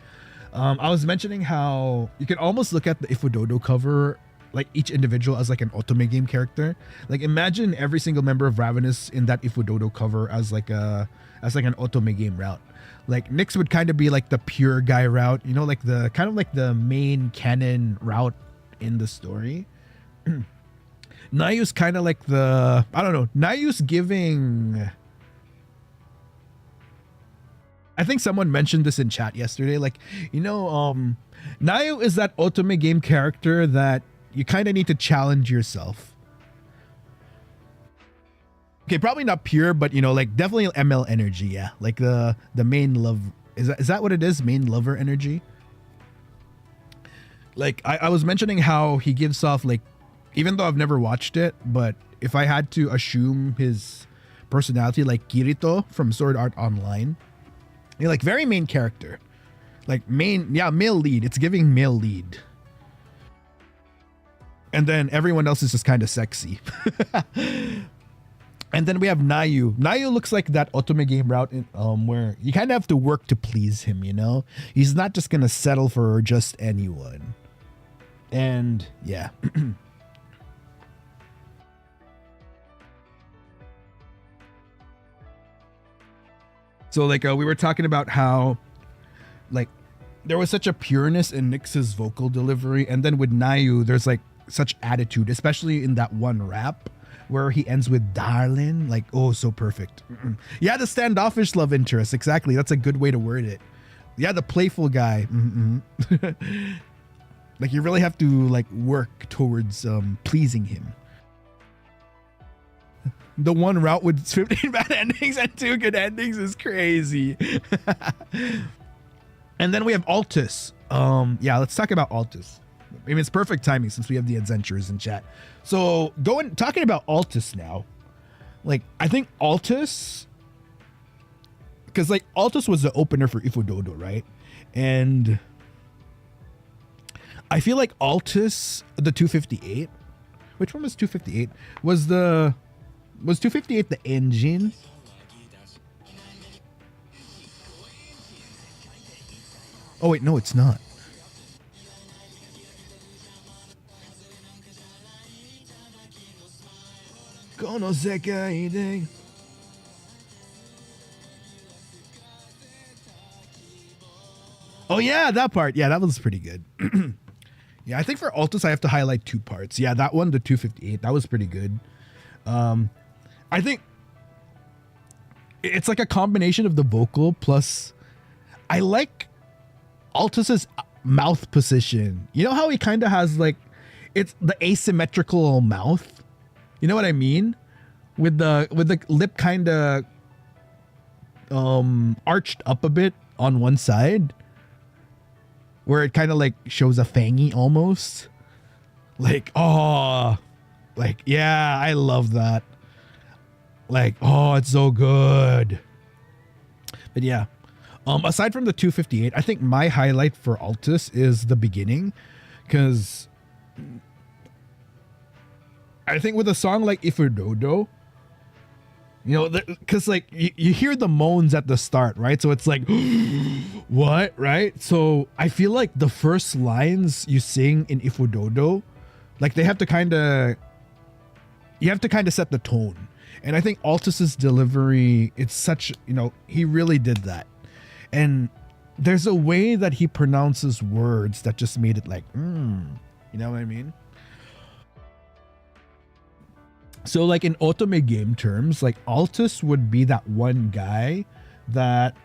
I was mentioning how you can almost look at the IFUUDOUDOU cover, like each individual as like an otome game character. Like imagine every single member of Ravenous in that IFUUDOUDOU cover as like an otome game route. Like Nix would kind of be like the pure guy route, you know, like the kind of like the main canon route in the story. Nayu's kind of like the, I don't know, Nayu's giving, I think someone mentioned this in chat yesterday, like, you know, Nayu is that otome game character that you kind of need to challenge yourself. Okay, probably not pure, but you know, like definitely ML energy, yeah. Like the main love, is that what it is? Main lover energy? Like I was mentioning how he gives off, like, even though I've never watched it, but if I had to assume his personality, like Kirito from Sword Art Online, you're like very main character, like main, yeah, male lead. It's giving male lead. And then everyone else is just kind of sexy. And then we have Nayu. Nayu looks like that otome game route in, where you kind of have to work to please him, you know? He's not just going to settle for just anyone. And yeah. So like we were talking about how like there was such a pureness in Nix's vocal delivery, and then with Nayu there's like such attitude, especially in that one rap. where he ends with darling, like, oh, so perfect. Yeah, the standoffish love interest, exactly. That's a good way to word it. Yeah, the playful guy. Like, you really have to like work towards pleasing him. The one route with 15 bad endings and 2 good endings is crazy. And then we have Altus. Yeah, let's talk about Altus. I mean, it's perfect timing since we have the adventurers in chat. So talking about Altus now. Like, I think Altus, because like Altus was the opener for IFUUDOUDOU, right? And I feel like Altus, the 258, which one was 258? Was 258 the engine? Oh wait, no, it's not. Kono sekai de. Oh yeah, that part. Yeah, that was pretty good. Yeah, I think for Altus I have to highlight 2 parts. Yeah, that one, the 258, that was pretty good. I think it's like a combination of the vocal plus I like Altus's mouth position. You know how he kind of has like, it's the asymmetrical mouth. You know what I mean? With the lip kind of arched up a bit on one side, where it kind of like shows a fangy almost. Like, oh, like, yeah, I love that. Like, oh, it's so good. But yeah, aside from the 258, I think my highlight for Altus is the beginning, because I think with a song like IFUUDOUDOU, you know, because like you hear the moans at the start, right? So it's like, what, right? So I feel like the first lines you sing in IFUUDOUDOU, like you have to kind of set the tone. And I think Altus's delivery, it's such, you know, he really did that. And there's a way that he pronounces words that just made it like, you know what I mean? So like in otome game terms, like Altus would be that one guy that,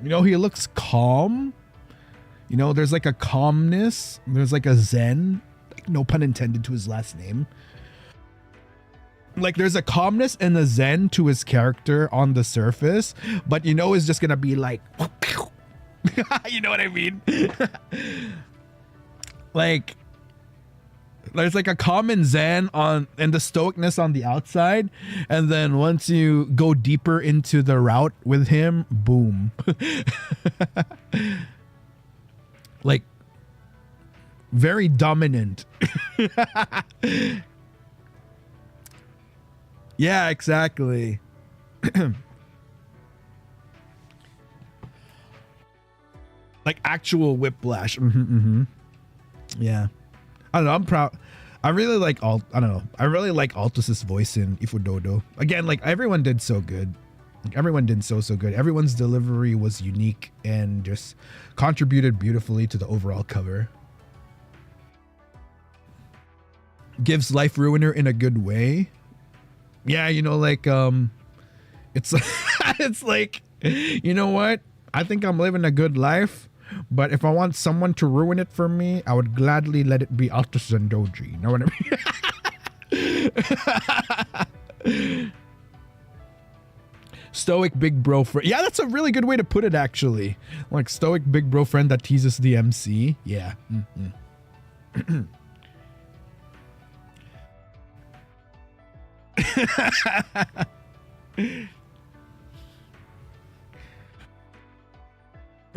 you know, he looks calm. You know, there's like a calmness. There's like a zen, like, no pun intended to his last name. Like there's a calmness and a zen to his character on the surface, but you know it's just gonna be like, you know what I mean? Like there's like a common zen on and the stoicness on the outside, and then once you go deeper into the route with him, boom. Like very dominant. Yeah, exactly. Like actual whiplash. Yeah. I don't know, I'm proud. I really like I don't know. I really like Altus's voice in IFUUDOUDOU. Again, like everyone did so good. Like everyone did so good. Everyone's delivery was unique and just contributed beautifully to the overall cover. Gives Life Ruiner in a good way. Yeah, you know, like it's it's like, you know what? I think I'm living a good life, but if I want someone to ruin it for me, I would gladly let it be Altus Zendoji. You know what I mean? Stoic big bro friend. Yeah, that's a really good way to put it, actually. Like stoic big bro friend that teases the MC. Yeah.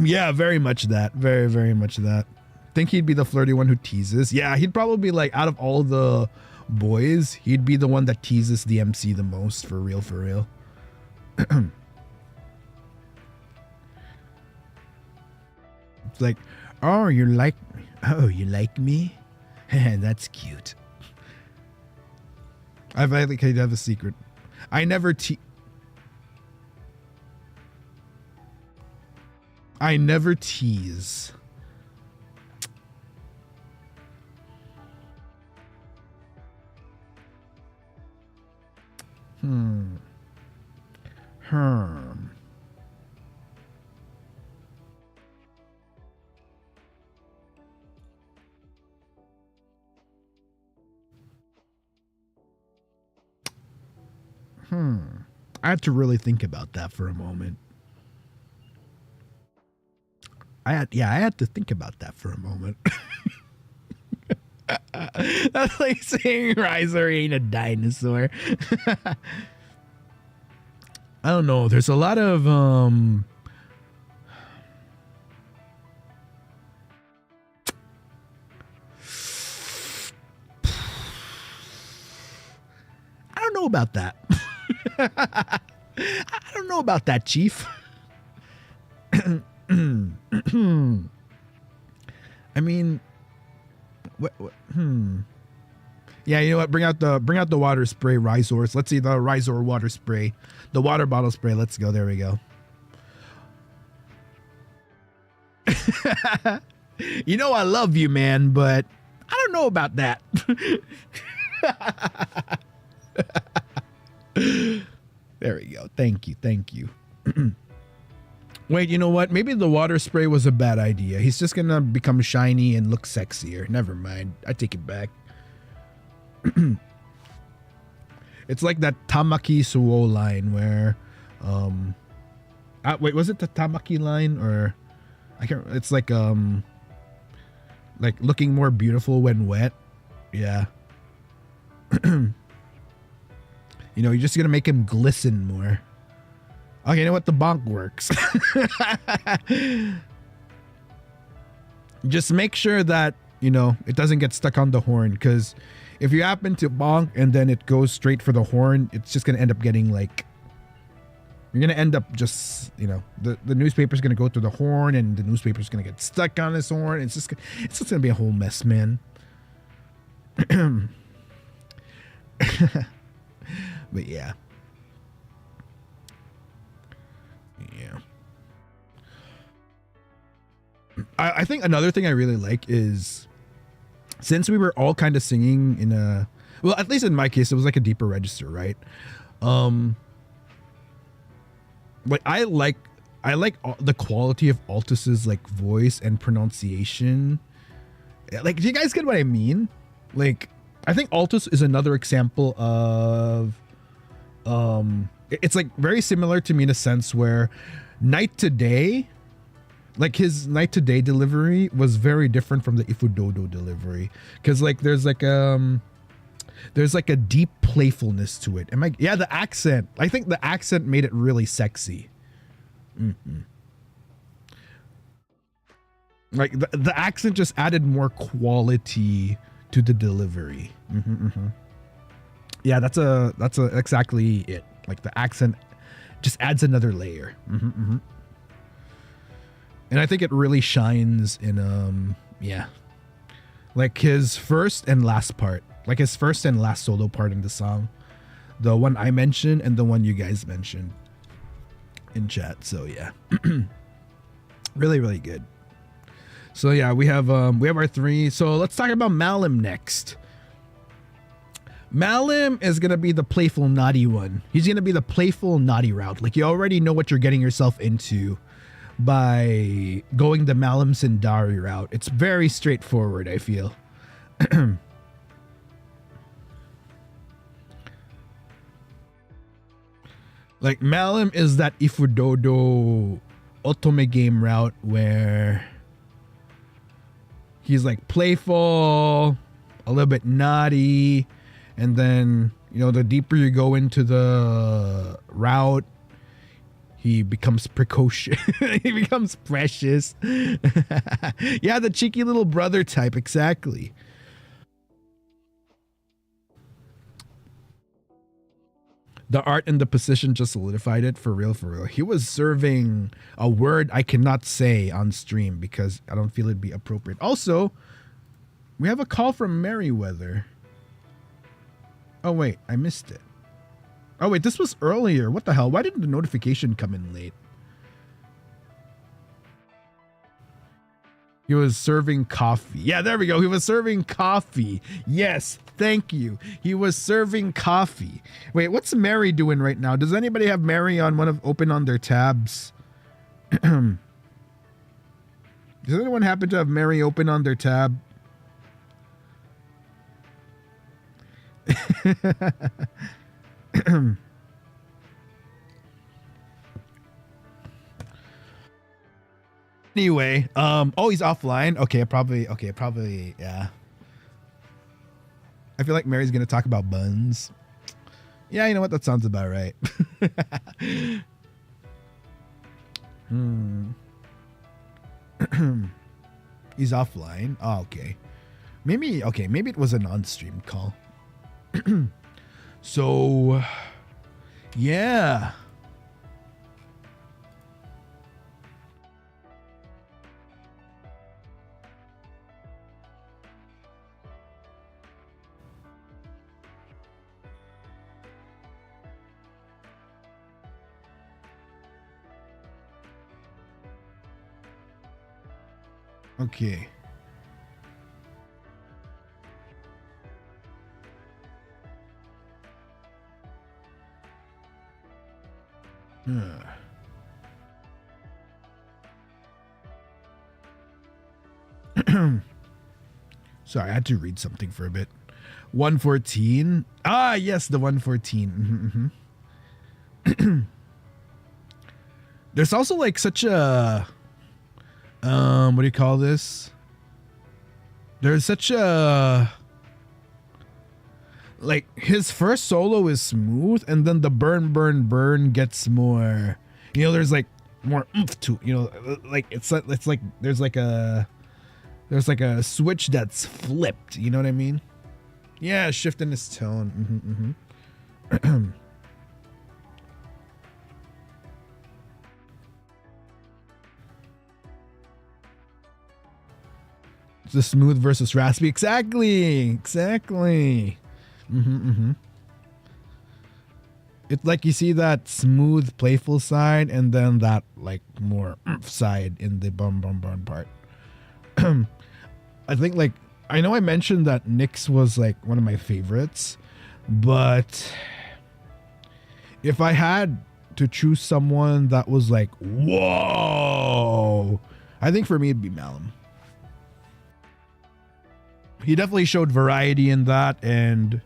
Yeah, very much that. Very, very much that. Think he'd be the flirty one who teases. Yeah, he'd probably be like, out of all the boys, he'd be the one that teases the MC the most, for real, for real. It's like, oh, you like me? That's cute. I think I'd have a secret. I never tease. Hmm. Hmm. I had to really think about that for a moment. I had to think about that for a moment. That's like saying Ryzar ain't a dinosaur. I don't know. There's a lot of I don't know about that. I don't know about that, Chief. I mean, what? Yeah, you know what? Bring out the water spray, Ryzors. Let's see the Ryzor water spray, the water bottle spray. Let's go. There we go. You know I love you, man, but I don't know about that. There we go. Thank you. Thank you. Wait, you know what? Maybe the water spray was a bad idea. He's just gonna become shiny and look sexier. Never mind. I take it back. It's like that Tamaki Suo line where wait, was it the Tamaki line or I can't, it's like looking more beautiful when wet. Yeah. You know, you're just gonna make him glisten more. Okay, you know what? The bonk works. Just make sure that, you know, it doesn't get stuck on the horn, because if you happen to bonk and then it goes straight for the horn, it's just gonna end up getting like, you're gonna end up just, you know, the newspaper's gonna go through the horn and the newspaper's gonna get stuck on this horn. It's just gonna be a whole mess, man. But yeah. Yeah. I think another thing I really like is, since we were all kind of singing in a, well, at least in my case, it was like a deeper register, right? Like I like the quality of Altus's like voice and pronunciation. Like, do you guys get what I mean? Like, I think Altus is another example of, it's like very similar to me in a sense where Night to Day, like his Night to Day delivery was very different from the IFUUDOUDOU delivery, because like there's like a deep playfulness to it. Yeah, the accent. I think the accent made it really sexy. Like the accent just added more quality to the delivery. Yeah, that's exactly it. Like the accent just adds another layer. And I think it really shines in yeah, like his first and last part, like his first and last solo part in the song, the one I mentioned and the one you guys mentioned in chat. So yeah, really, really good. So yeah, we have our three. So let's talk about Malim next. Malim is gonna be the playful, naughty one. He's gonna be the playful, naughty route. Like, you already know what you're getting yourself into by going the Malim Cendari route. It's very straightforward, I feel. Like, Malim is that IFUUDOUDOU Otome game route where he's like playful, a little bit naughty, and then, you know, the deeper you go into the route, he becomes precocious. He becomes precious. Yeah, the cheeky little brother type, exactly. The art and the position just solidified it, for real, for real. He was serving a word I cannot say on stream because I don't feel it'd be appropriate. Also, we have a call from Merriweather. Oh wait, I missed it. Oh wait, this was earlier. What the hell? Why didn't the notification come in late? He was serving coffee. Yeah, there we go. He was serving coffee. Yes, thank you. He was serving coffee. Wait, what's Mary doing right now? Does anybody have Mary on open on their tabs? Does anyone happen to have Mary open on their tab? Anyway, oh, he's offline. Okay, probably, yeah. I feel like Mary's gonna talk about buns. Yeah, you know what? That sounds about right. He's offline. Oh, okay. Maybe it was a non-stream call. So, yeah. Okay. Sorry, I had to read something for a bit. 114. Ah, yes, the 114. There's also like such a what do you call this? There's such a like his first solo is smooth and then the burn gets more, you know, there's like more oomph to, you know, like it's like there's like a switch that's flipped, you know what I mean? Yeah, shift in his tone. It's the smooth versus raspy. Exactly. It's like you see that smooth, playful side, and then that like more side in the burn part. I think like I know I mentioned that Nix was like one of my favorites, but if I had to choose someone that was like whoa, I think for me it'd be Malim. He definitely showed variety in that, and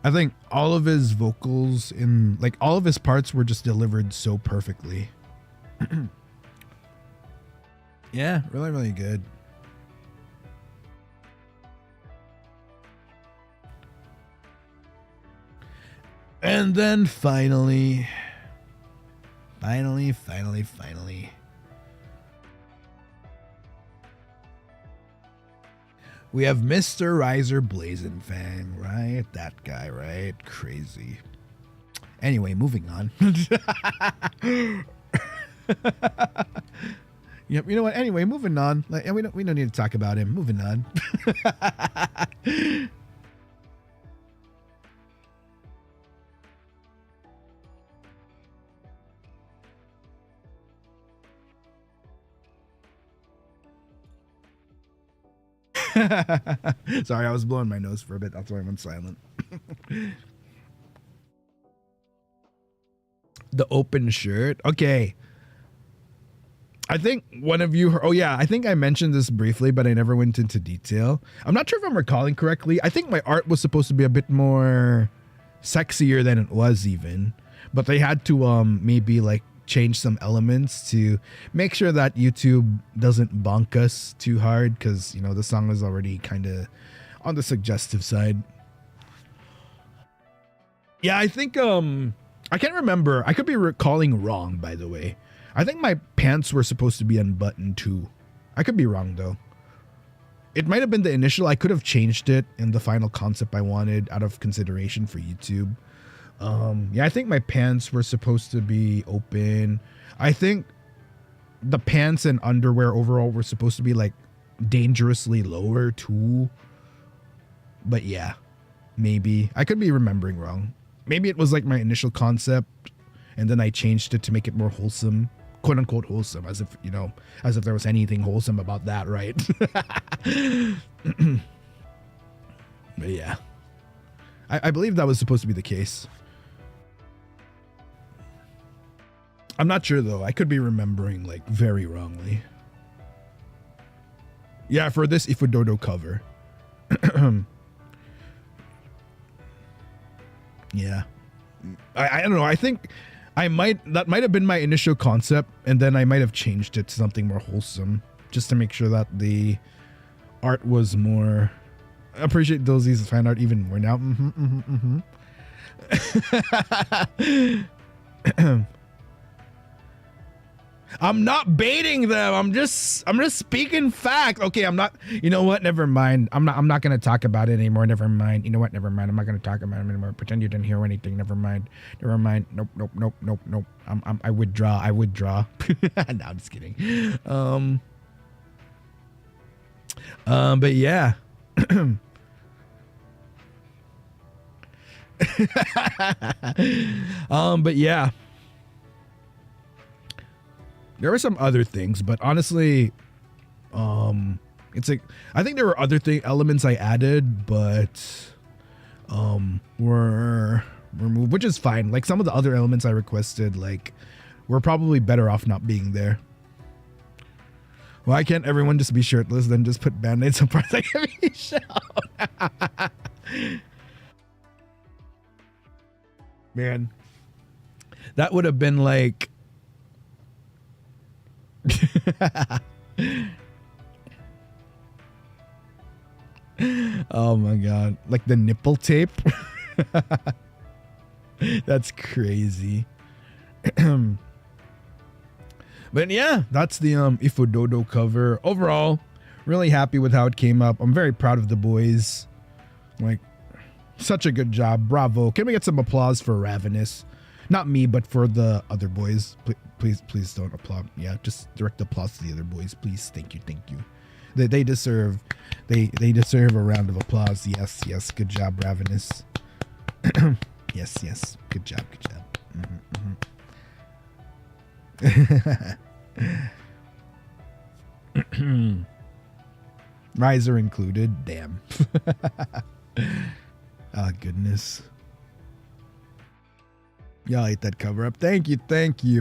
I think all of his vocals in like all of his parts were just delivered so perfectly. Yeah, really good. And then finally, we have Mr. Ryzar Blazenfang, right? That guy, right? Crazy. Anyway, moving on. Yep. You know what? Anyway, moving on. Like, we don't need to talk about him. Moving on. Sorry, I was blowing my nose for a bit. That's why I went silent. The open shirt. Okay. I think one of you, oh yeah, I think I mentioned this briefly, but I never went into detail. I'm not sure if I'm recalling correctly. I think my art was supposed to be a bit more sexier than it was even, but they had to maybe like change some elements to make sure that YouTube doesn't bonk us too hard, because you know the song was already kind of on the suggestive side. Yeah, I think I can't remember. I could be recalling wrong, by the way. I think my pants were supposed to be unbuttoned too. I could be wrong though. It might have been the initial. I could have changed it in the final concept I wanted out of consideration for YouTube. Yeah, I think my pants were supposed to be open. I think the pants and underwear overall were supposed to be like dangerously lower too. But yeah, maybe. I could be remembering wrong. Maybe it was like my initial concept and then I changed it to make it more wholesome. quote unquote wholesome, as if, you know, as if there was anything wholesome about that, right? But yeah, I believe that was supposed to be the case. I'm not sure though. I could be remembering like very wrongly. Yeah, for this IFUUDOUDOU cover. Yeah. I don't know. I think that might have been my initial concept, and then I might have changed it to something more wholesome just to make sure that the art was more. I appreciate those fan art even more now. I'm not baiting them. I'm just speaking fact. Okay, I'm not. You know what? Never mind. I'm not gonna talk about it anymore. Never mind. You know what? Never mind. I'm not gonna talk about it anymore. Pretend you didn't hear anything. Never mind. Never mind. Nope. I withdraw. No, I'm just kidding. But yeah. But yeah. There were some other things, but honestly, it's like, I think there were other elements I added, but were removed, which is fine. Like some of the other elements I requested, like, were probably better off not being there. Why can't everyone just be shirtless, then just put band-aids on parts like every show? Man, that would have been like, oh my god, like the nipple tape. That's crazy. But yeah, that's the IFUUDOUDOU cover. Overall, really happy with how it came up. I'm very proud of the boys. Like, such a good job. Bravo. Can we get some applause for Ravenous? Not me, but for the other boys. Please don't applaud. Yeah, just direct applause to the other boys, please. Thank you. They deserve a round of applause. Yes. Good job, Ravenous. yes. Good job. Ryzar included. Damn. Oh goodness. Y'all ate that cover up. Thank you.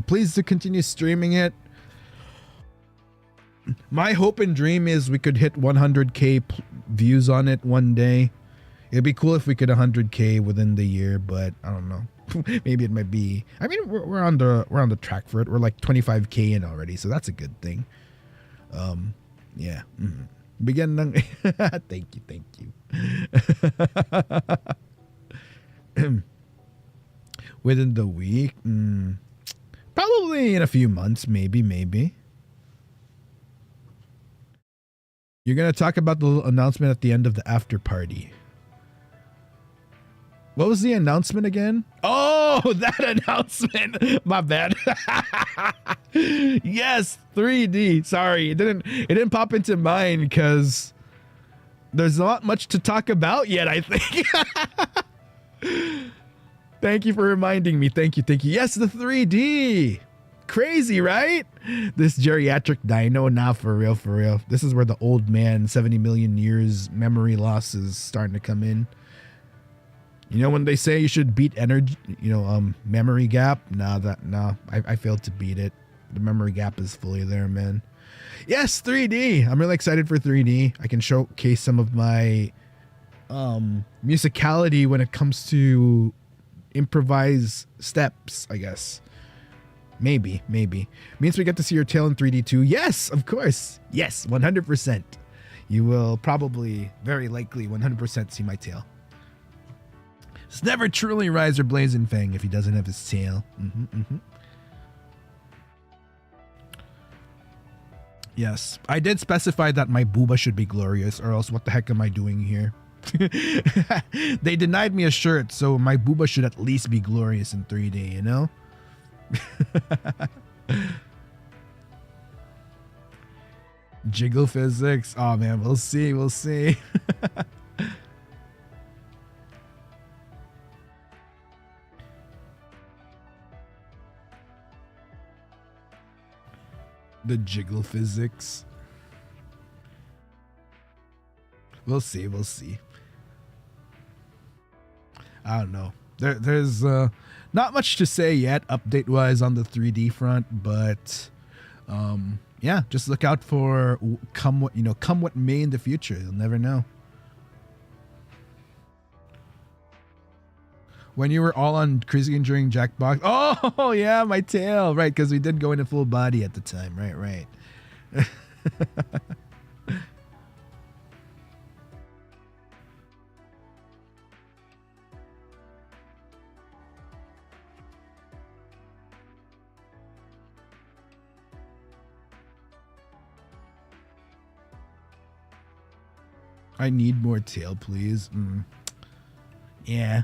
Please do continue streaming it. My hope and dream is we could hit 100K views on it one day. It'd be cool if we could 100K within the year, but I don't know. Maybe it might be. I mean, we're on the track for it. We're like 25K in already, so that's a good thing. Yeah. Begin ng thank you. Within the week, probably in a few months, maybe. You're gonna talk about the little announcement at the end of the after party. What was the announcement again? Oh, that announcement. My bad. Yes, 3D. Sorry, it didn't pop into mind because there's not much to talk about yet, I think. Thank you for reminding me. Thank you. Yes, the 3D. Crazy, right? This geriatric dino, nah, for real. This is where the old man, 70 million years memory loss is starting to come in. You know when they say you should beat energy, memory gap? I failed to beat it. The memory gap is fully there, man. Yes, 3D. I'm really excited for 3D. I can showcase some of my musicality when it comes to improvise steps, I guess. Maybe. Means we get to see your tail in 3D too. Yes, of course. Yes, 100%. You will probably, very likely, 100% see my tail. It's never truly Ryzar Blazenfang if he doesn't have his tail. Yes, I did specify that my booba should be glorious, or else what the heck am I doing here? They denied me a shirt, so my booba should at least be glorious in 3D, you know? Jiggle physics. Oh man, we'll see. The jiggle physics. We'll see. We'll see. I don't know. There's not much to say yet, update-wise, on the 3D front, but yeah, just look out for come what may in the future. You'll never know. When you were all on cruising during Jackbox. Oh yeah, my tail. Right, because we did go into full body at the time. Right. I need more tail, please. Yeah,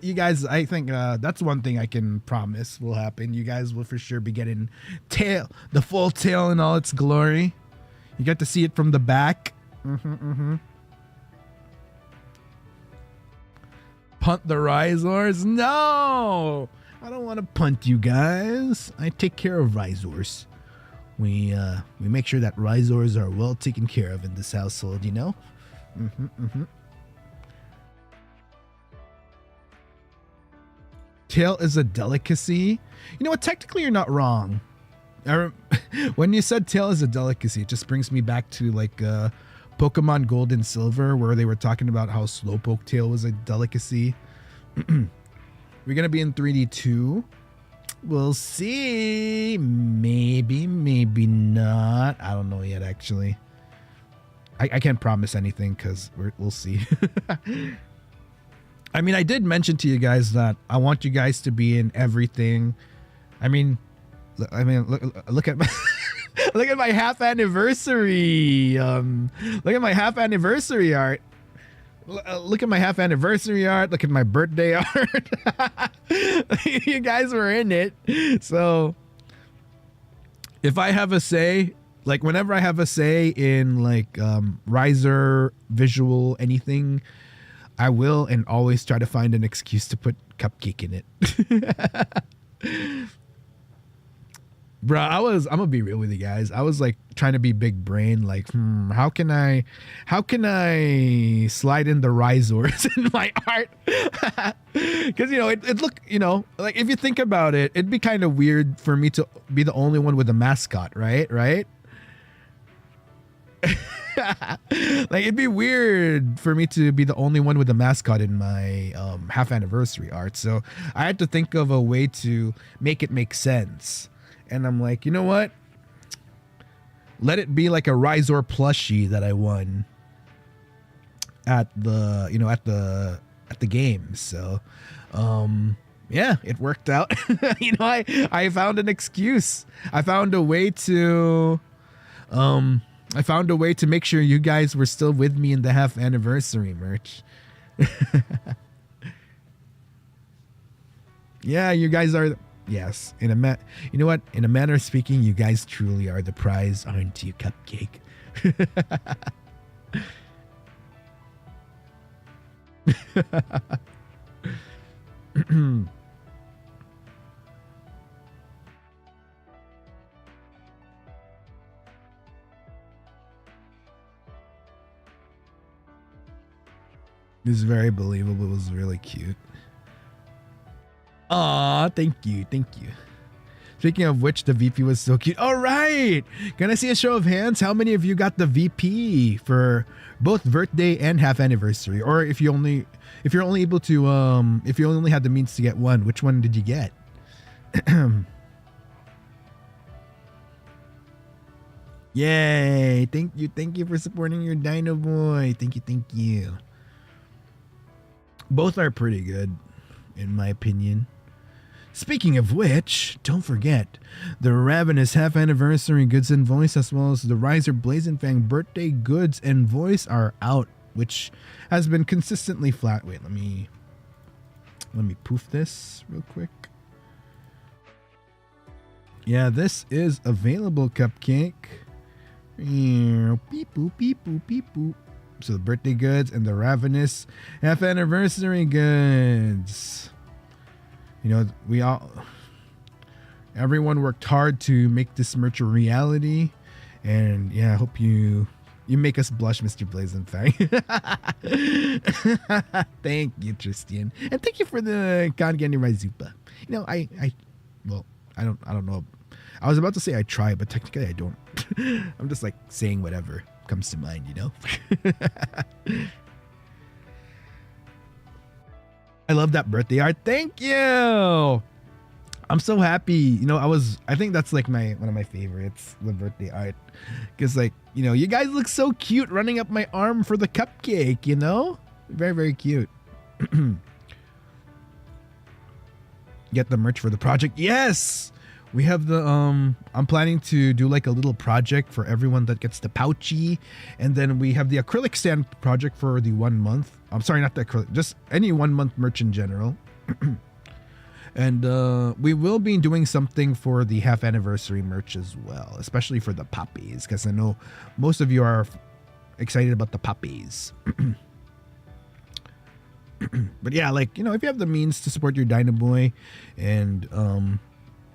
you guys, I think that's one thing I can promise will happen. You guys will for sure be getting tail, the full tail in all its glory. You get to see it from the back. Punt the Ryzars? No! I don't want to punt you guys. I take care of Ryzars. We make sure that Ryzars are well taken care of in this household, you know? Tail is a delicacy. You know what? Technically, you're not wrong. When you said tail is a delicacy, it just brings me back to like Pokemon Gold and Silver, where they were talking about how Slowpoke tail was a delicacy. We're gonna be in 3D too. We'll see. Maybe not. I don't know yet, actually. I can't promise anything because we'll see. I mean, I did mention to you guys that I want you guys to be in everything. I mean, look at my look at my half anniversary. Look at my half anniversary art. Look at my half anniversary art. Look at my birthday art. You guys were in it. So if I have a say, like whenever I have a say in like Ryzar, visual, anything, I will and always try to find an excuse to put Cupcake in it. Bro, I'm gonna be real with you guys. I was like trying to be big brain, like, how can I slide in the Ryzars in my art? Because it look, like if you think about it, it'd be kind of weird for me to be the only one with a mascot, right? Like it'd be weird for me to be the only one with a mascot in my half anniversary art. So I had to think of a way to make it make sense. And I'm like, you know what? Let it be like a Ryzar plushie that I won at the games. So yeah, it worked out. I found an excuse. I found a way to make sure you guys were still with me in the half anniversary merch. Yeah, you guys are. Yes, you know what? In a manner of speaking, you guys truly are the prize, aren't you, Cupcake? It was very believable. It was really cute. Aw, thank you. Speaking of which, the VP was so cute. All right, can I see a show of hands? How many of you got the VP for both birthday and half anniversary? Or if you're only able to if you only had the means to get one, which one did you get? Yay! Thank you for supporting your Dinoboi. Thank you. Both are pretty good, in my opinion. Speaking of which, don't forget, the Ravenous half anniversary goods and voice, as well as the Ryzar Blazenfang birthday goods and voice are out, which has been consistently flat. Wait, let me poof this real quick. Yeah, this is available, Cupcake. Beep boop, beep boop, beep boop. So the birthday goods and the Ravenous half anniversary goods. We all, Everyone worked hard to make this merch a reality. And yeah, I hope you make us blush, Mr. Blazenfang. Thank you, Tristan. And thank you for the Kangani Ryzupa. You know, I don't know. I was about to say I try, but technically I don't. I'm just like saying whatever comes to mind, you know? I love that birthday art. Thank you. I'm so happy. You know, I think that's like one of my favorites, the birthday art. Because like, you know, you guys look so cute running up my arm for the cupcake, you know? Very, very cute. Get the merch for the project. Yes! We have the, I'm planning to do like a little project for everyone that gets the pouchy. And then we have the acrylic stand project for the 1 month. I'm sorry, not the acrylic, just any 1 month merch in general. And we will be doing something for the half anniversary merch as well, especially for the puppies, because I know most of you are excited about the puppies. But yeah, like, you know, if you have the means to support your Dinoboi and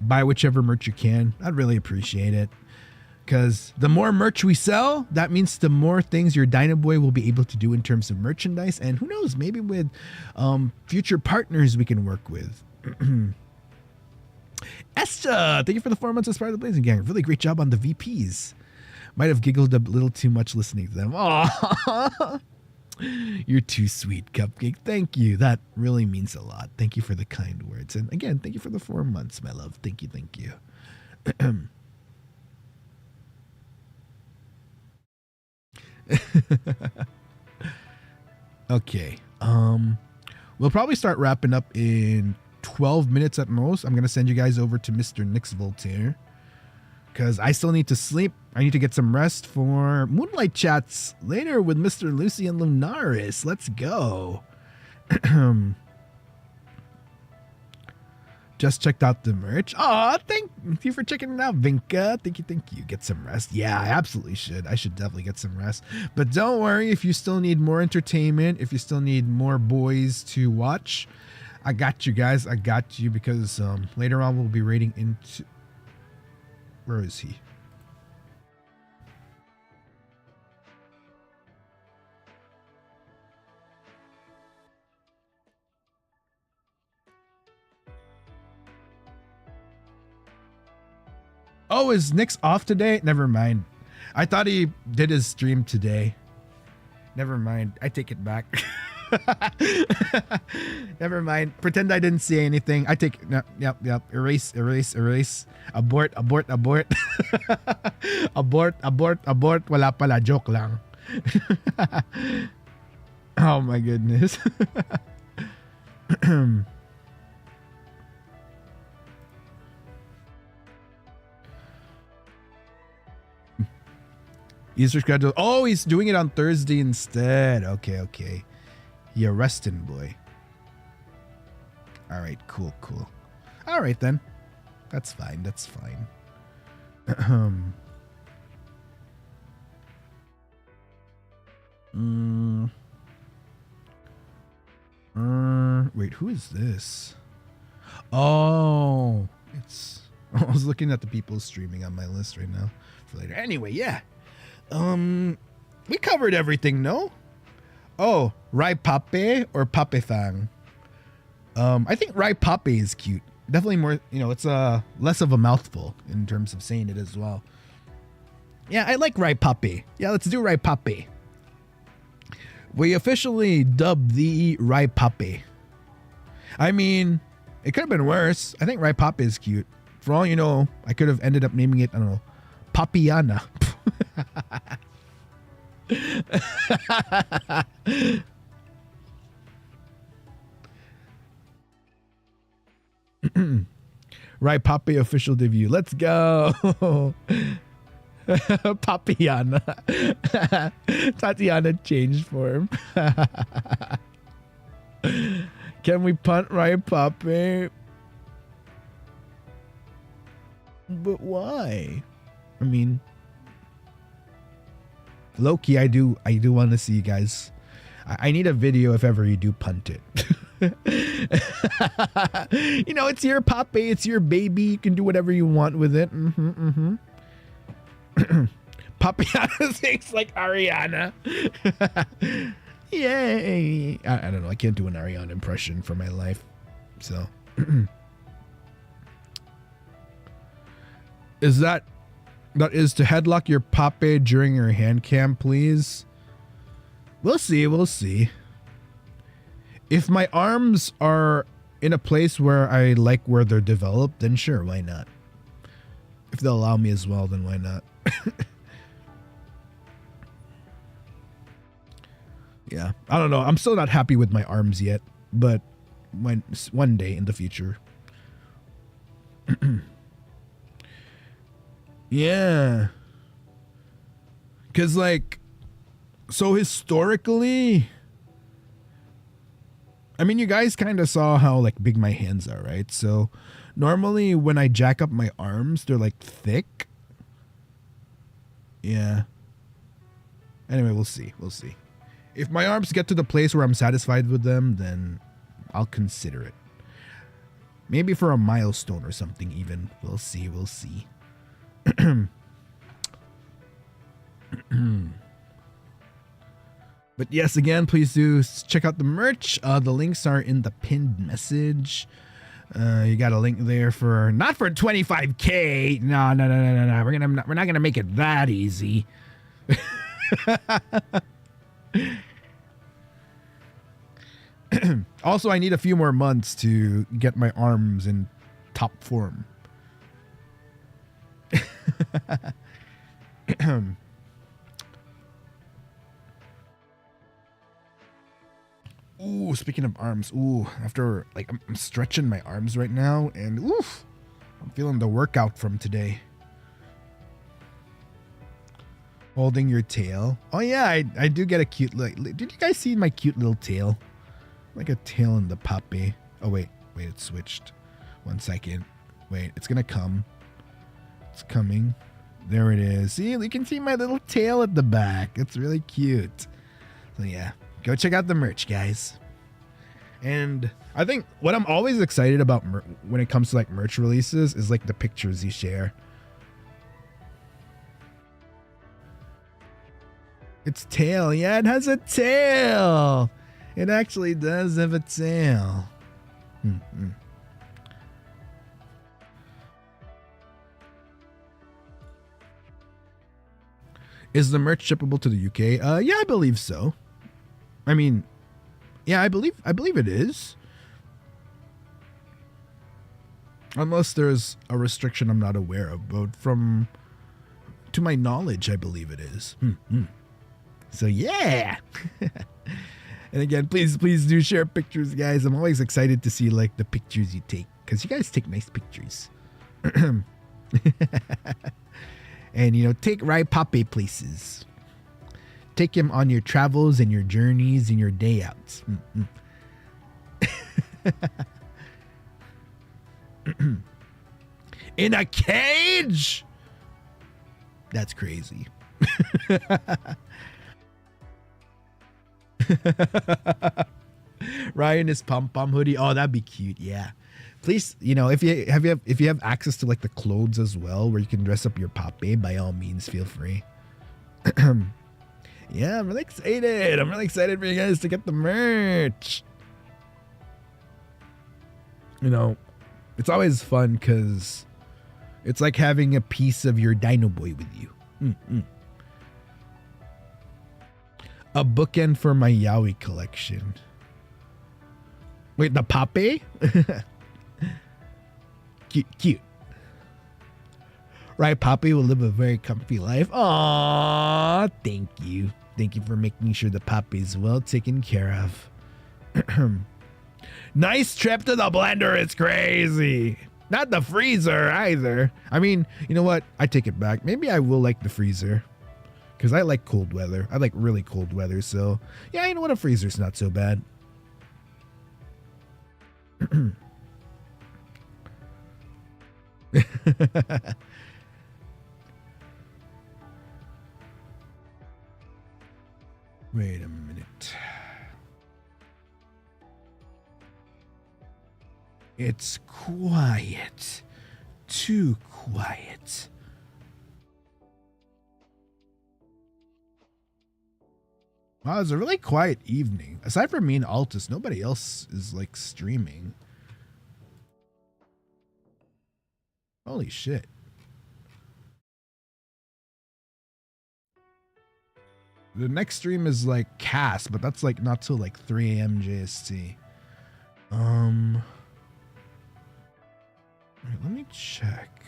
buy whichever merch you can, I'd really appreciate it. Because the more merch we sell, that means the more things your Dinoboi will be able to do in terms of merchandise. And who knows, maybe with future partners we can work with. Esther, thank you for the 4 months as part of the Blazing Gang. Really great job on the VPs. Might have giggled a little too much listening to them. Aww. You're too sweet, Cupcake. Thank you. That really means a lot. Thank you for the kind words. And again, thank you for the 4 months, my love. Thank you. Thank you. Okay. We'll probably start wrapping up in 12 minutes at most. I'm going to send you guys over to Mr. Nix Voltare because I still need to sleep. I need to get some rest for Moonlight Chats later with Mr. Lucian Lunaris. Let's go. Just checked out the merch. Aw, thank you for checking it out, Vinka. Thank you. Get some rest. Yeah, I absolutely should. I should definitely get some rest. But don't worry, if you still need more entertainment, if you still need more boys to watch, I got you guys. I got you because later on we'll be raiding into... Where is he? Oh, is Nix off today? Never mind. I thought he did his stream today. Never mind. I take it back. Never mind. Pretend I didn't see anything. I take no, yep. Erase. Abort. Abort. Wala pala. Joke lang. Oh my goodness. Easter schedule. Oh, he's doing it on Thursday instead. Okay. You're resting, boy. All right, cool. All right, then. That's fine. Wait, who is this? Oh, it's... I was looking at the people streaming on my list right now for later. Anyway, yeah. We covered everything, no? Oh, Rai Pape or Pape Fang? I think Rai Pape is cute. Definitely more, you know, it's less of a mouthful in terms of saying it as well. Yeah, I like Rai Pape. Yeah, let's do Rai Pape. We officially dubbed the Rai Pape. I mean, it could have been worse. I think Rai Pape is cute. For all you know, I could have ended up naming it, I don't know, Papiana. Right, Papi official debut. Let's go. Papiana. Tatiana changed form. Can we punt Right Papi? But why? I mean, low-key, I do want to see you guys. I need a video if ever you do punt it. You know, it's your puppy, it's your baby. You can do whatever you want with it. Papiana sings like Ariana. Yay! I don't know. I can't do an Ariana impression for my life. So, is that to headlock your puppy during your hand cam, please? We'll see. We'll see. If my arms are in a place where I like where they're developed, then sure, why not? If they'll allow me as well, then why not? Yeah, I don't know. I'm still not happy with my arms yet, but one day in the future. Yeah. Because, like, so historically, I mean, you guys kind of saw how, like, big my hands are, right? So normally when I jack up my arms, they're, like, thick. Yeah. Anyway, we'll see. We'll see. If my arms get to the place where I'm satisfied with them, then I'll consider it. Maybe for a milestone or something even. We'll see. We'll see. But yes, again, please do check out the merch. The links are in the pinned message. You got a link there for not for 25K. No. We're not gonna make it that easy. Also, I need a few more months to get my arms in top form. Ooh, speaking of arms, ooh, after, like, I'm stretching my arms right now, and oof, I'm feeling the workout from today. Holding your tail. Oh yeah, I do get a cute, like, did you guys see my cute little tail? Like a tail in the puppy. Oh wait, it switched. 1 second. Wait, it's gonna come. It's coming. There it is. See, you can see my little tail at the back. It's really cute. So yeah, go check out the merch, guys. And I think what I'm always excited about when it comes to, like, merch releases is, like, the pictures you share. Its tail. Yeah, it has a tail. It actually does have a tail. Is the merch shippable to the UK? Yeah, I believe so. I mean, yeah, I believe it is. Unless there's a restriction I'm not aware of, but to my knowledge, I believe it is. So yeah. And again, please do share pictures, guys. I'm always excited to see, like, the pictures you take, because you guys take nice pictures. And, you know, take Rai Pape places. Take him on your travels and your journeys and your day outs. In a cage? That's crazy. Ryan is pom pom hoodie. Oh, that'd be cute. Yeah, please. You know, if you have access to, like, the clothes as well, where you can dress up your Pape, by all means, feel free. Yeah, I'm really excited. I'm really excited for you guys to get the merch. You know, it's always fun because it's like having a piece of your Dinoboi with you. A bookend for my Yaoi collection. Wait, the Pape? Cute. Right, Pape will live a very comfy life. Aww, thank you. Thank you for making sure the Pape is well taken care of. Nice trip to the blender. It's crazy. Not the freezer either. I mean, you know what? I take it back. Maybe I will like the freezer. Because I like cold weather. I like really cold weather. So, yeah, you know what? A freezer's not so bad. Wait a minute. It's quiet. Too quiet. Wow, it's a really quiet evening. Aside from me and Altus, nobody else is like streaming. Holy shit. The next stream is like cast, but that's like not till like 3 a.m. JST. Wait, let me check.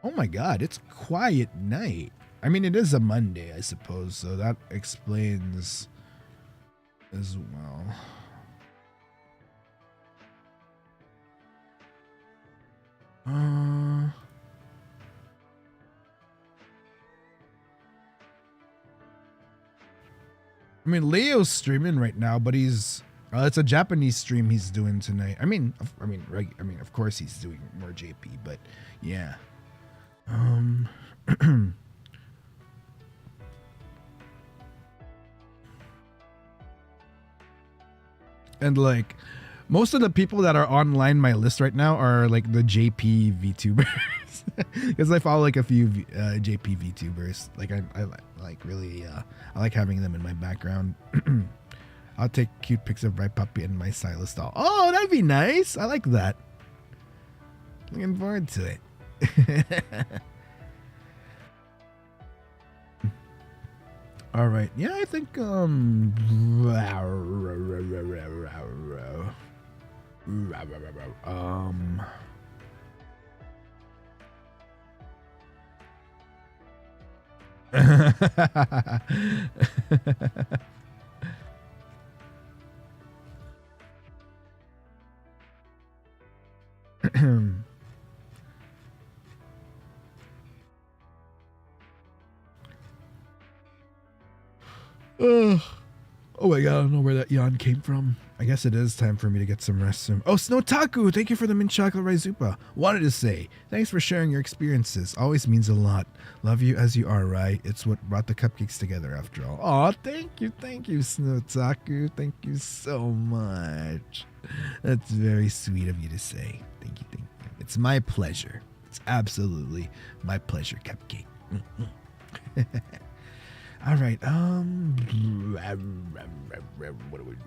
Oh my god, it's quiet night. I mean, it is a Monday, I suppose, so that explains as well. I mean, Leo's streaming right now, but he's it's a Japanese stream he's doing tonight. I mean, of course he's doing more JP, but yeah. And like most of the people that are online my list right now are like the JP VTubers because I follow like a few JP VTubers. Like I like really I like having them in my background. I'll take cute pics of my puppy and my Silas doll. Oh, that'd be nice. I like that. Looking forward to it. All right. Yeah, I think oh my god, I don't know where that yawn came from. I guess it is time for me to get some rest soon. Oh, Snowtaku, thank you for the mint chocolate Ryzupa. Wanted to say, thanks for sharing your experiences. Always means a lot. Love you as you are, Rai. It's what brought the cupcakes together after all. Aw, thank you, Snowtaku. Thank you so much. That's very sweet of you to say. Thank you, thank you. It's my pleasure. It's absolutely my pleasure, cupcake. All right. What do we do?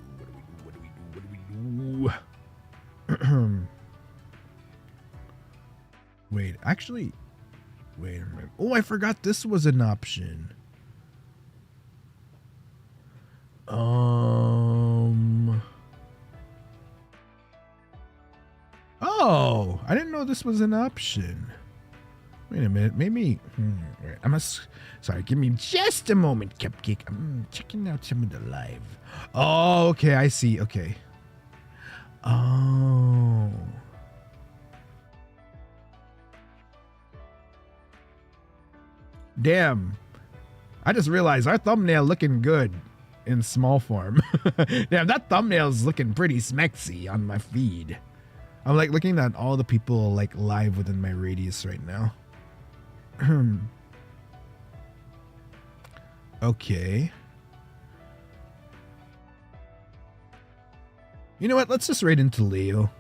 Wait, actually, wait a minute. Oh, I forgot this was an option. Oh, I didn't know this was an option. Wait a minute, maybe. I must. Sorry, give me just a moment, Cupcake. I'm checking out some of the live. Oh, okay, I see. Okay. Oh. Damn. I just realized our thumbnail looking good in small form. Damn, that thumbnail's looking pretty smexy on my feed. I'm like looking at all the people like live within my radius right now. Okay. You know what? Let's just raid into Leo.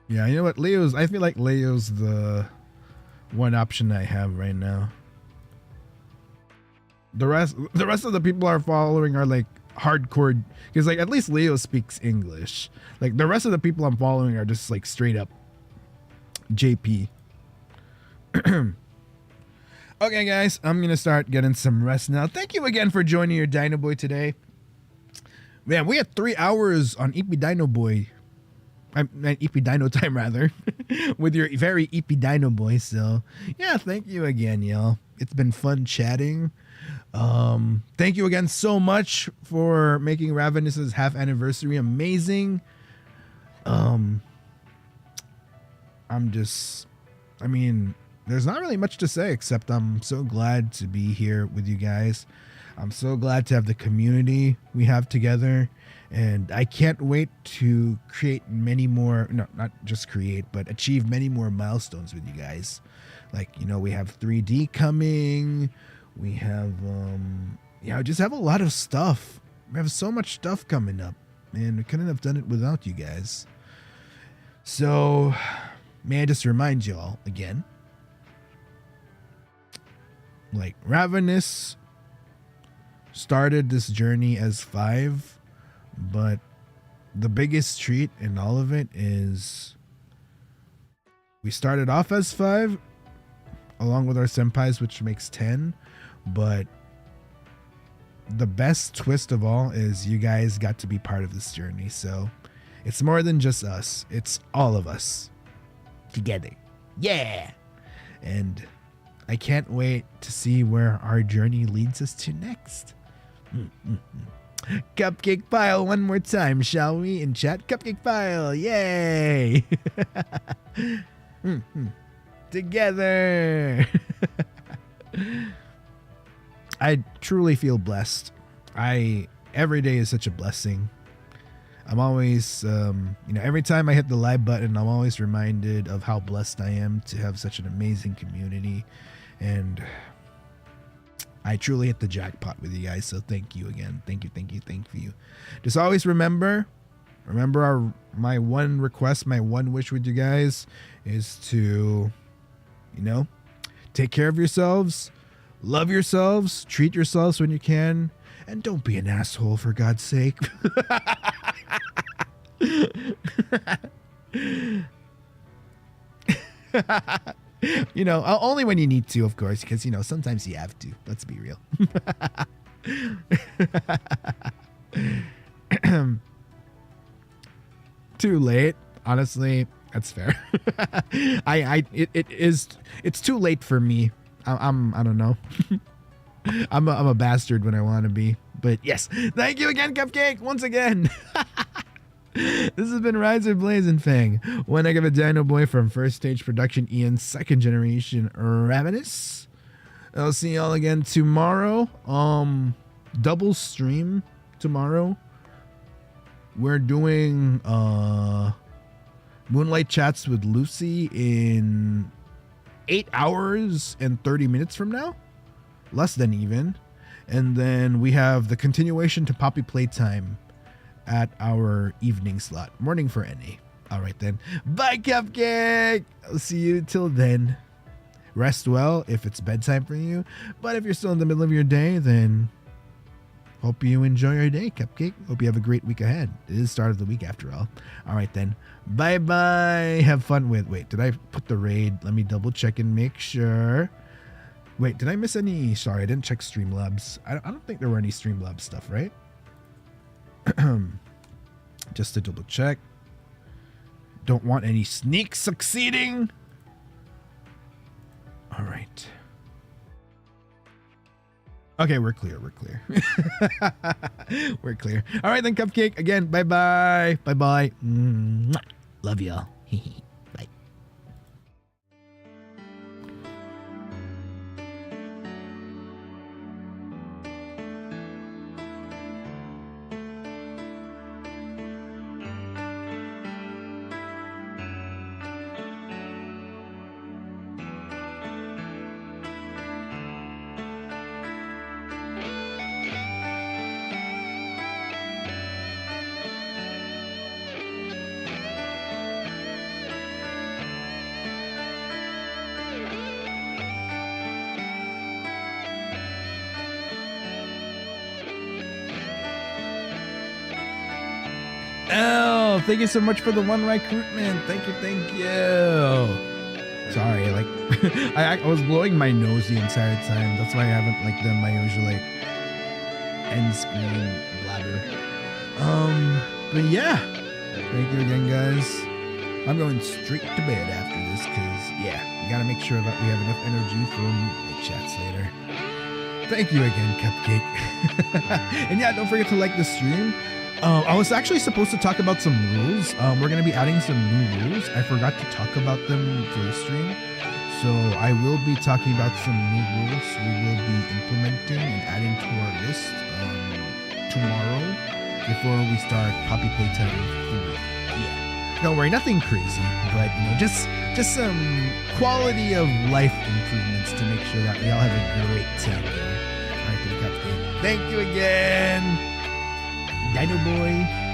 Yeah, you know what? I feel like Leo's the one option I have right now. The rest of the people are following are like hardcore, because like at least Leo speaks English. Like the rest of the people I'm following are just like straight up JP. Okay guys, I'm gonna start getting some rest now. Thank you again for joining your Dinoboi today. Man, we had 3 hours on EEPY Dinoboi. EEPY Dino time rather. With your very EEPY Dinoboi. So yeah, thank you again, y'all. It's been fun chatting. Thank you again so much for making Ravenous's half anniversary amazing. I mean, there's not really much to say except I'm so glad to be here with you guys. I'm so glad to have the community we have together, and I can't wait to create many more, no, not just create, but achieve many more milestones with you guys. Like, you know, we have 3D coming. We have, yeah, we just have a lot of stuff. We have so much stuff coming up, and we couldn't have done it without you guys. So, may I just remind y'all again, like, Ravenous started this journey as 5, but the biggest treat in all of it is we started off as 5 along with our senpais, which makes 10, but the best twist of all is you guys got to be part of this journey. So it's more than just us, it's all of us together. Yeah. And I can't wait to see where our journey leads us to next. Cupcake pile one more time, shall we? In chat, cupcake pile, yay! Together. I truly feel blessed. Every day is such a blessing. I'm always, you know, every time I hit the live button, I'm always reminded of how blessed I am to have such an amazing community. And I truly hit the jackpot with you guys. So thank you again. Thank you. Just always remember my one request, my one wish with you guys is to, you know, take care of yourselves, love yourselves, treat yourselves when you can, and don't be an asshole, for God's sake. You know, only when you need to, of course, because, you know, sometimes you have to. Let's be real. Too late. Honestly, that's fair. It's too late for me. I don't know. I'm a bastard when I want to be. But yes, thank you again, Cupcake, once again. This has been Ryzar Blazenfang, one heck of a Dinoboi from First Stage Production, Ian's second generation Ravenous. I'll see y'all again tomorrow. Double stream tomorrow. We're doing Moonlight Chats with Lucy in 8 hours and 30 minutes from now. Less than even. And then we have the continuation to Poppy Playtime at our evening slot. Morning for NA. Alright then. Bye, Cupcake! I'll see you till then. Rest well if it's bedtime for you. But if you're still in the middle of your day, then hope you enjoy your day, Cupcake. Hope you have a great week ahead. It is the start of the week after all. Alright then. Bye-bye. Have fun with... Wait, did I put the raid? Let me double check and make sure. Wait, did I miss any... Sorry, I didn't check Streamlabs. I don't think there were any Streamlabs stuff, right? Just to double check. Don't want any sneak succeeding. All right. Okay, we're clear. We're clear. We're clear. All right then, Cupcake. Again, bye-bye. Bye-bye. Love y'all. Bye. Oh, thank you so much for the one recruitment. Thank you. Sorry, like I was blowing my nose the entire time. That's why I haven't like done my usual like end screen bladder. But yeah, thank you again, guys. I'm going straight to bed after this because yeah, we gotta make sure that we have enough energy for Moonlight Chats later. Thank you again, Cupcake. And yeah, don't forget to like the stream. I was actually supposed to talk about some rules. We're going to be adding some new rules. I forgot to talk about them for the stream. So I will be talking about some new rules we will be implementing and adding to our list tomorrow before we start Poppy Playtime 3. Yeah. Don't worry, nothing crazy, but just some quality of life improvements to make sure that we all have a great time here. All right, Captain. Thank you again, Dinoboi.